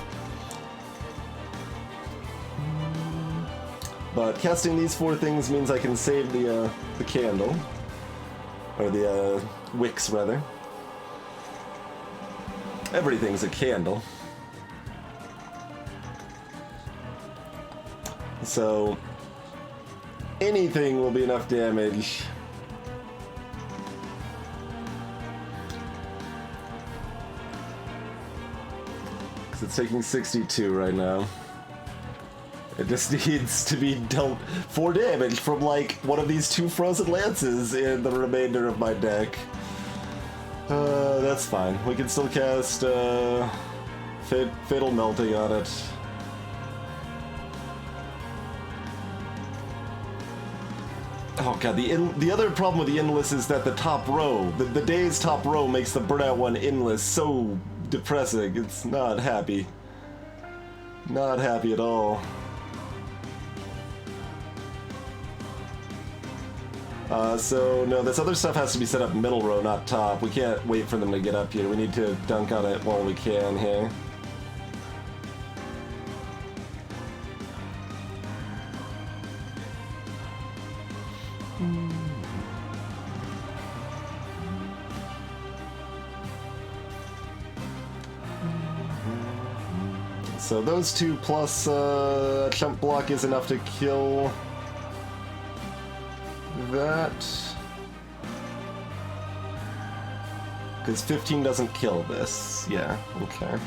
But casting these 4 things means I can save the candle. Or the, wicks, rather. Everything's a candle. So... anything will be enough damage. Because it's taking 62 right now. It just needs to be dealt 4 damage from, like, one of these 2 frozen lances in the remainder of my deck. That's fine. We can still cast, Fatal Melting on it. Oh god, the other problem with the Endless is that the top row, the day's top row makes the Burnout one Endless so depressing. It's not happy. Not happy at all. So, no, this other stuff has to be set up middle row, not top. We can't wait for them to get up here. We need to dunk on it while we can here. So those 2 plus chump block is enough to kill that. Because 15 doesn't kill this. Yeah, okay.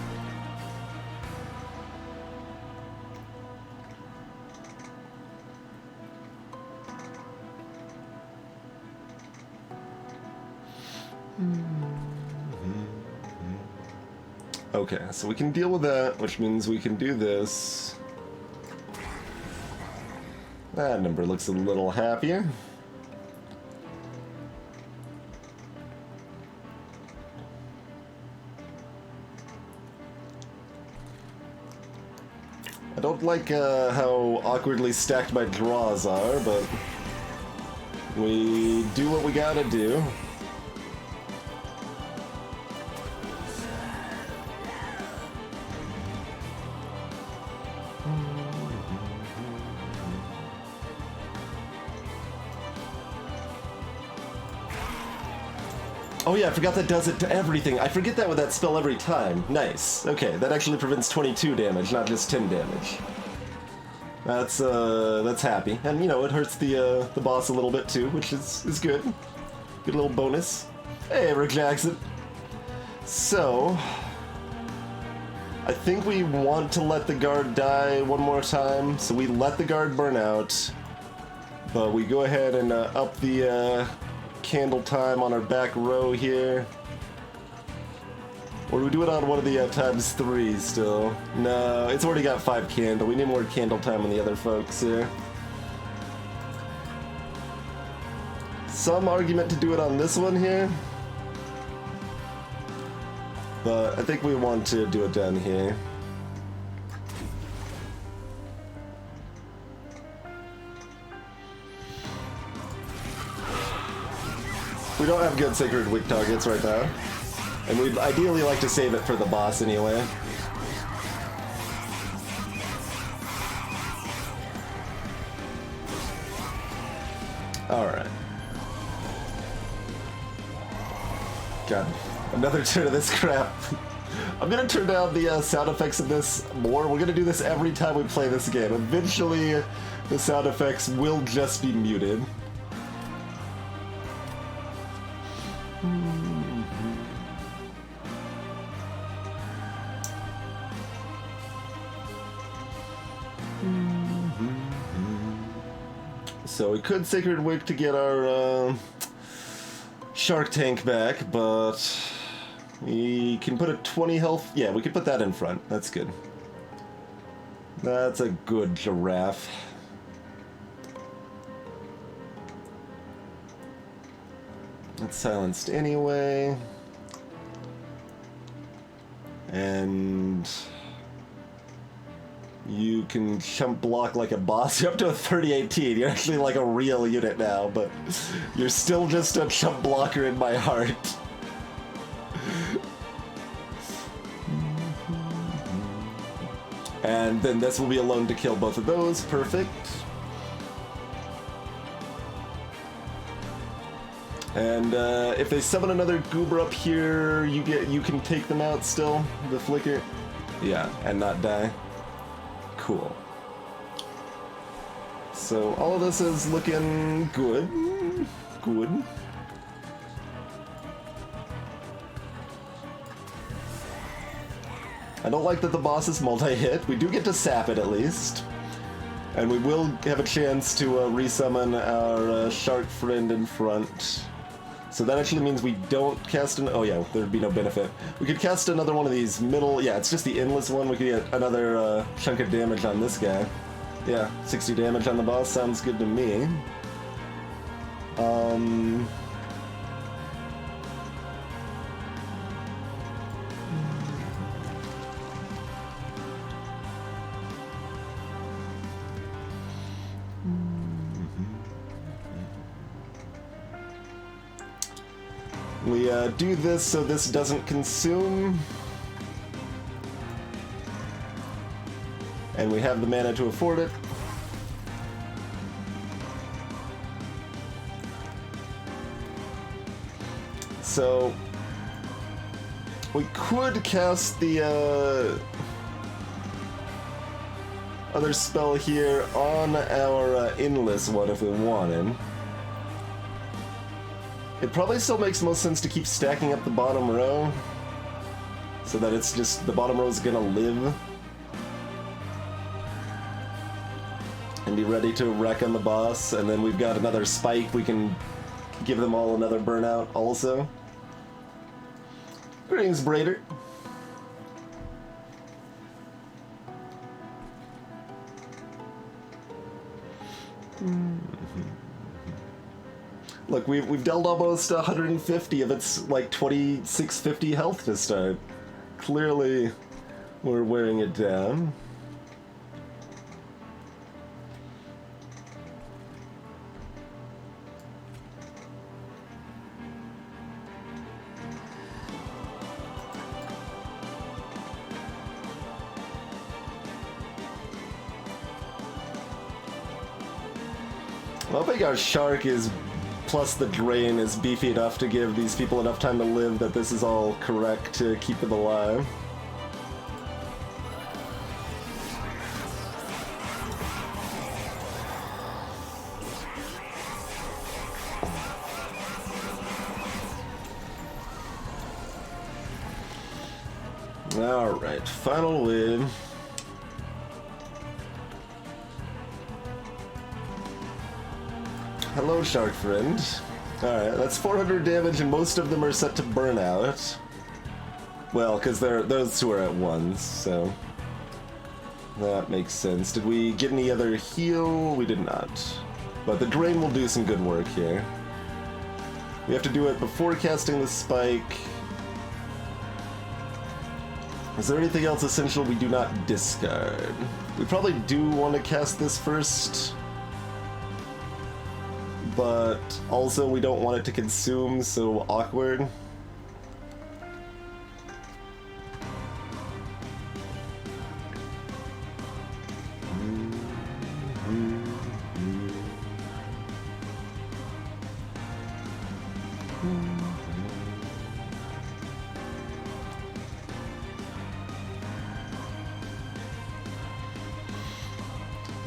Okay, so we can deal with that, which means we can do this. That number looks a little happier. I don't like how awkwardly stacked my draws are, but we do what we gotta do. Oh yeah, I forgot that does it to everything. I forget that with that spell every time. Nice. Okay, that actually prevents 22 damage, not just 10 damage. That's happy. And, you know, it hurts the boss a little bit too, which is good. Good little bonus. Hey, Rick Jackson. So, I think we want to let the guard die one more time, so we let the guard burn out, but we go ahead and up the candle time on our back row here. Or do we do it on one of the ×3 still? No, it's already got 5 candle. We need more candle time on the other folks here. Some argument to do it on this one here, but I think we want to do it down here. We don't have good Sacred Weak targets right now, and we'd ideally like to save it for the boss anyway. Alright. God, another turn of this crap. I'm gonna turn down the sound effects of this more. We're gonna do this every time we play this game. Eventually, the sound effects will just be muted. So we could Sacred Wick to get our Shark Tank back, but we can put a 20 health. Yeah, we could put that in front. That's good. That's a good giraffe. That's silenced anyway. And you can jump block like a boss. You're up to a 30-18. You're actually like a real unit now, but you're still just a jump blocker in my heart. And then this will be alone to kill both of those. Perfect. And if they summon another goober up here, you can take them out still. The flicker. Yeah, and not die. Cool. So all of this is looking good. Good. I don't like that the boss is multi-hit. We do get to sap it at least. And we will have a chance to resummon our shark friend in front. So that actually means we don't cast an... Oh yeah, there'd be no benefit. We could cast another one of these middle... Yeah, it's just the endless one. We could get another chunk of damage on this guy. Yeah, 60 damage on the boss sounds good to me. We do this so this doesn't consume. And we have the mana to afford it. So we could cast the other spell here on our endless one if we wanted. It probably still makes most sense to keep stacking up the bottom row so that it's just the bottom row is gonna live and be ready to wreck on the boss, and then we've got another spike. We can give them all another burnout also. Greetings, Braider. Look, we've dealt almost 150 of its, like, 2650 health to start. Clearly, we're wearing it down. I think our shark is, plus the drain is beefy enough to give these people enough time to live that this is all correct to keep them alive. Alright, final win. Hello, shark friend. Alright, that's 400 damage, and most of them are set to burnout. Well, because those two are at once, so that makes sense. Did we get any other heal? We did not. But the drain will do some good work here. We have to do it before casting the spike. Is there anything else essential we do not discard? We probably do want to cast this first, but also we don't want it to consume, so awkward.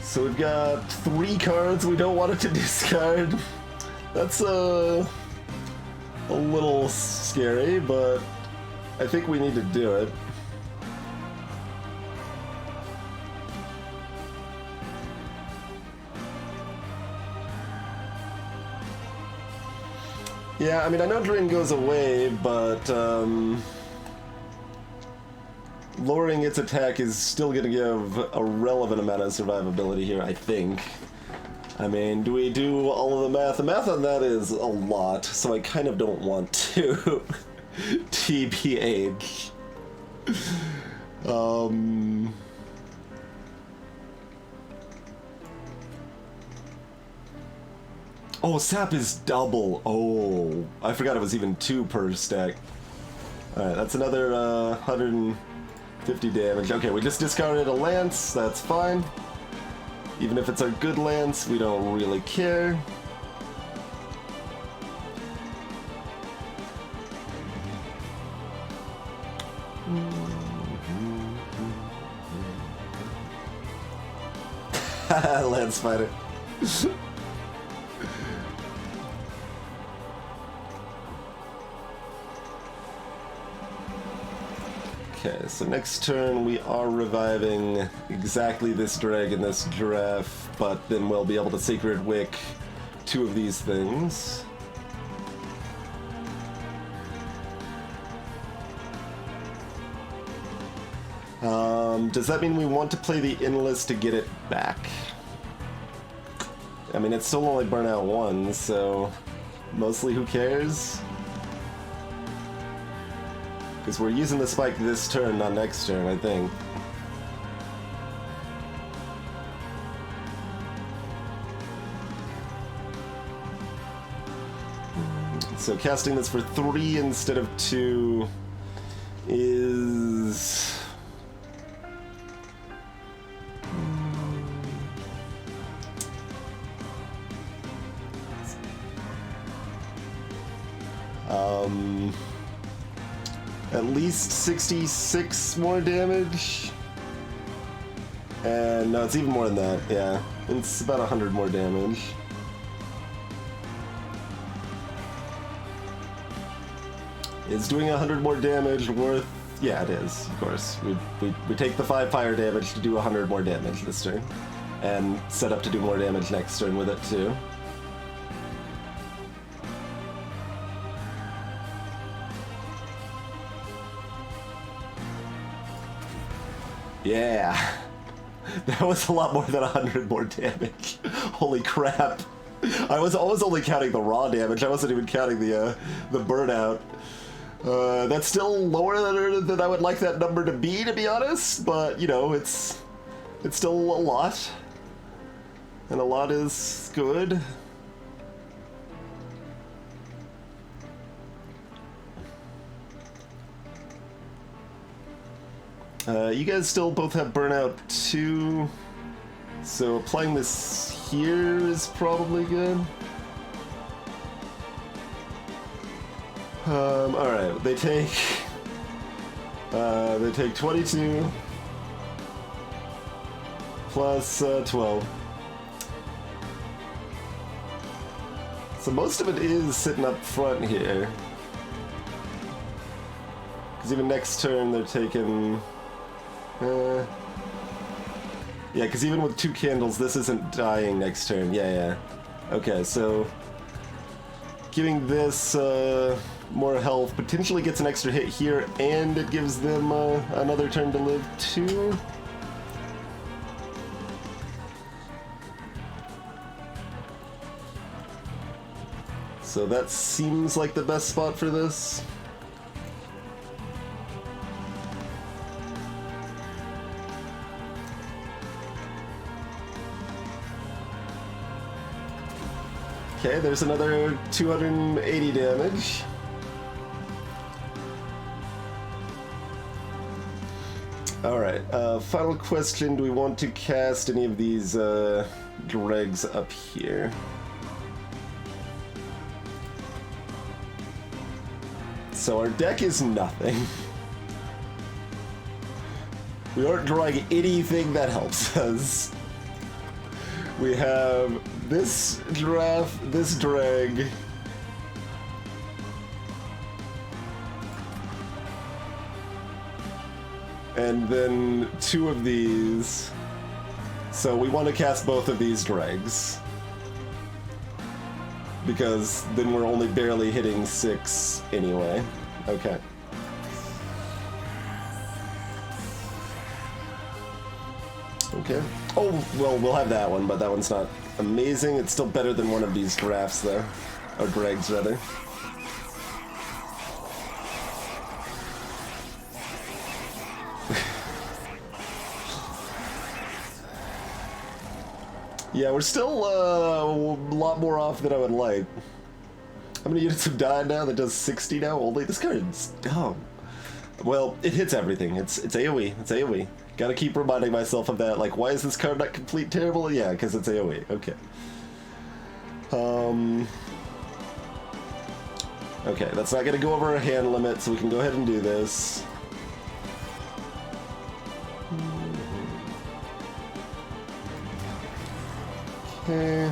So we've got 3 cards we don't want it to discard. That's a little scary, but I think we need to do it. Yeah, I mean, I know Drain goes away, but lowering its attack is still going to give a relevant amount of survivability here, I think. I mean, do we do all of the math? The math on that is a lot, so I kind of don't want to. TBH. Oh, sap is double. Oh, I forgot it was even 2 per stack. Alright, that's another 150 damage. Okay, we just discarded a lance, that's fine. Even if it's a good lance, we don't really care. Lance fighter. Okay, so next turn we are reviving exactly this dragon, this giraffe, but then we'll be able to Sacred Wick 2 of these things. Does that mean we want to play the Endless to get it back? I mean, it's still only burnout 1, so mostly who cares? Because we're using the spike this turn, not next turn, I think. So casting this for 3 instead of 2 is... at least 66 more damage. And no, it's even more than that, yeah. It's about 100 more damage. Is doing 100 more damage worth... Yeah, it is, of course. We take the 5 fire damage to do 100 more damage this turn. And set up to do more damage next turn with it, too. Yeah. That was a lot more than 100 more damage. Holy crap. I was only counting the raw damage. I wasn't even counting the burnout. That's still lower than I would like that number to be honest. But, you know, it's still a lot. And a lot is good. You guys still both have burnout 2, so applying this here is probably good. Alright, they take 22 plus 12. So most of it is sitting up front here. Because even next turn they're taking... yeah, because even with 2 candles, this isn't dying next turn. Yeah. Okay, so giving this more health potentially gets an extra hit here, and it gives them another turn to live too. So that seems like the best spot for this. Okay, there's another 280 damage. Alright, final question. Do we want to cast any of these dregs up here? So our deck is nothing. We aren't drawing anything that helps us. We have this draft, this drag. And then 2 of these. So we want to cast both of these dregs. Because then we're only barely hitting 6 anyway. Okay. Okay. Oh, well, we'll have that one, but that one's not amazing. It's still better than one of these drafts, though. Or dregs, rather. Yeah, we're still a lot more off than I would like. How many units have died now? That does 60 now only? This card's dumb. Well, it hits everything. It's AoE. It's AoE. Gotta keep reminding myself of that. Like, why is this card not complete terrible? Yeah, because it's AoE. Okay. Okay, that's not gonna go over our hand limit, so we can go ahead and do this. Okay.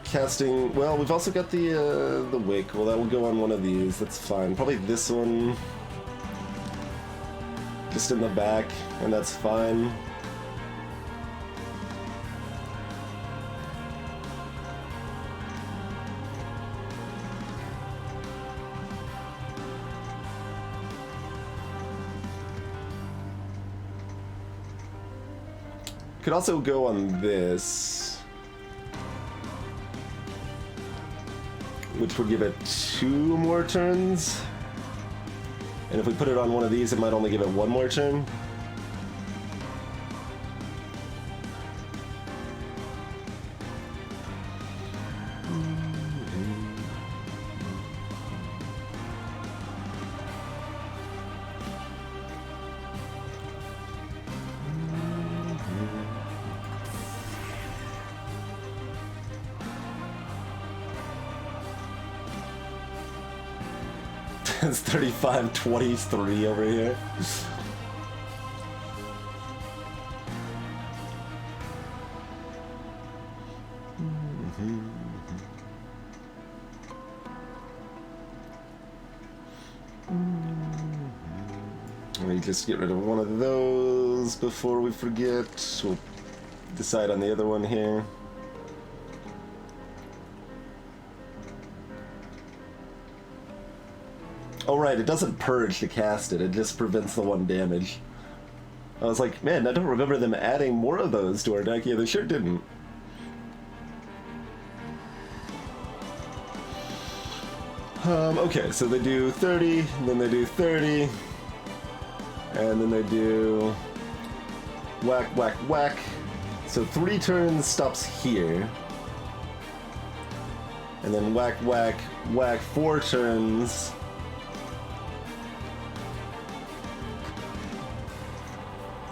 Casting, well, we've also got the wick. Well, that will go on one of these. That's fine. Probably this one, just in the back, and that's fine. Could also go on this, which would give it 2 more turns. And if we put it on one of these, it might only give it 1 more turn. It's 35-23 over here. Let me just get rid of one of those before we forget. We'll decide on the other one here. Oh right, it doesn't purge to cast it, it just prevents the 1 damage. I was like, man, I don't remember them adding more of those to our deck. Yeah, they sure didn't. Okay, so they do 30, and then they do 30, and then they do whack, whack, whack. So 3 turns stops here. And then whack, whack, whack, 4 turns.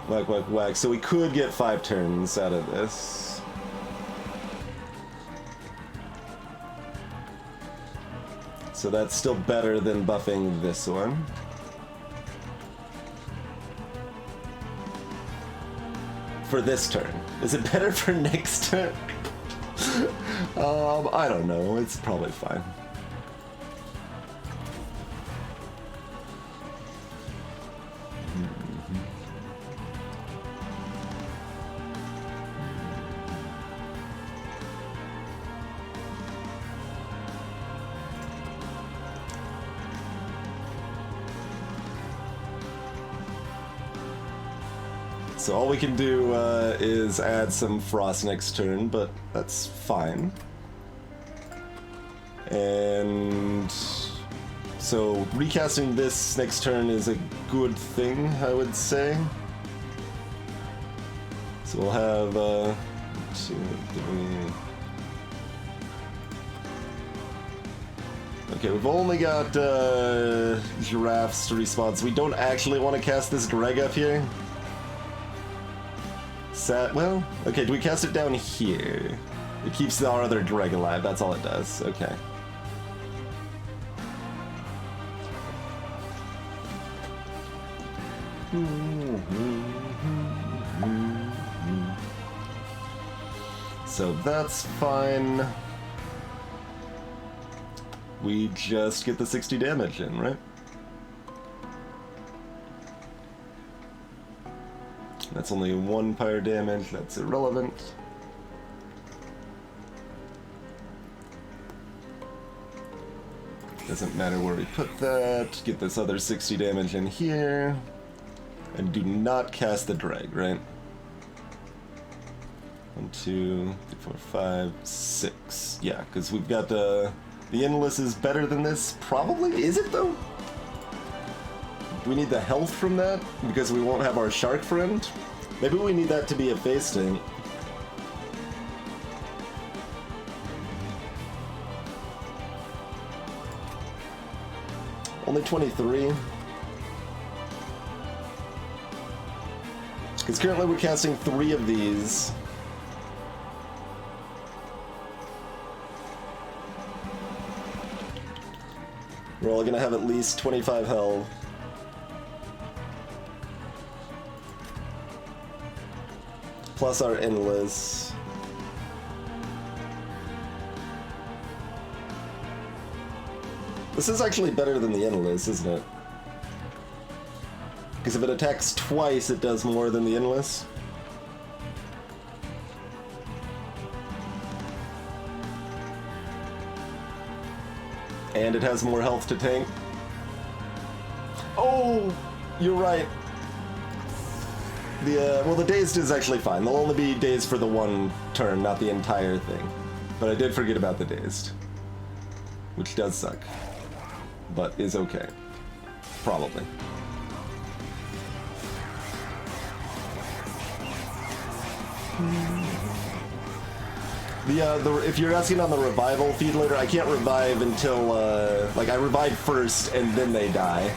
Whack, whack, whack. So we could get 5 turns out of this. So that's still better than buffing this one. For this turn. Is it better for next turn? I don't know. It's probably fine. So all we can do is add some frost next turn, but that's fine. And so recasting this next turn is a good thing, I would say. So we'll have 2, 3. Okay, we've only got giraffes to respawn, so we don't actually want to cast this drag up here. Well, okay, do we cast it down here? It keeps our other drag alive, that's all it does. Okay. So that's fine. We just get the 60 damage in, right? That's only 1 fire damage, that's irrelevant. Doesn't matter where we put that. Get this other 60 damage in here. And do not cast the drag, right? 1, 2, 3, 4, 5, 6. Yeah, because we've got the endless is better than this. Probably? Is it though? Do we need the health from that? Because we won't have our shark friend? Maybe we need that to be a face tank. Only 23. Because currently we're casting 3 of these. We're all gonna have at least 25 health. Plus our endless. This is actually better than the endless, isn't it? Because if it attacks twice, it does more than the endless. And it has more health to tank. Oh, you're right. Well, the dazed is actually fine. There'll only be dazed for the 1 turn, not the entire thing. But I did forget about the dazed. Which does suck. But is okay. Probably. If you're asking on the revival feed later, I can't revive until, like, I revive first and then they die.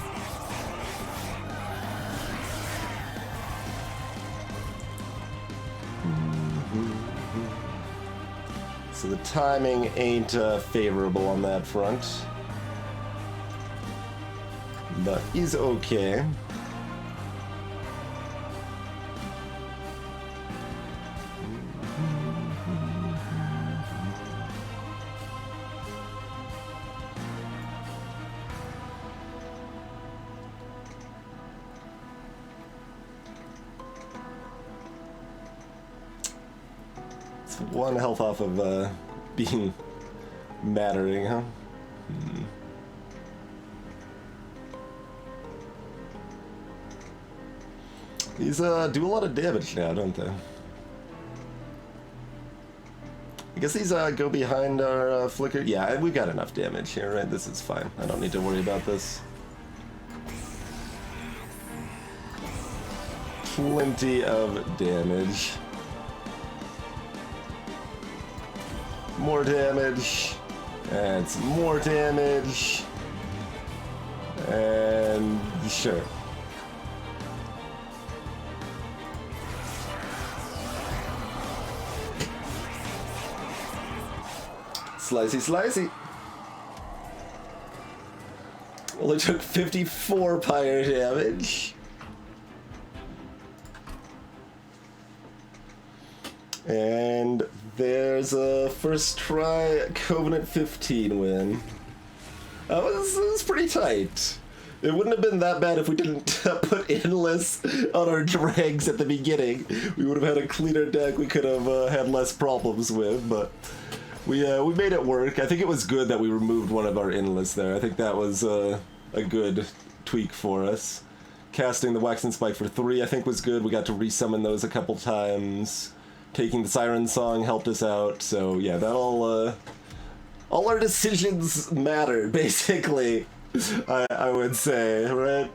So the timing ain't favorable on that front. but he's okay. It's one health off of being mattering, huh? These do a lot of damage now, don't they? I guess these go behind our flicker. Yeah, we've got enough damage here, right? This is fine. I don't need to worry about this. Plenty of damage. More damage. And some more damage. And sure. Slicey, slicey. Only took 54 fire damage. And there's a first try Covenant 15 win. That was pretty tight. It wouldn't have been that bad if we didn't put Endless on our dregs at the beginning. We would have had a cleaner deck we could have had less problems with, but we made it work. I think it was good that we removed one of our Endless there. I think that was a good tweak for us. Casting the Wax and Spike for 3 I think was good. We got to resummon those a couple times. Taking the Siren Song helped us out. So yeah, that all our decisions mattered, basically. I would say, right?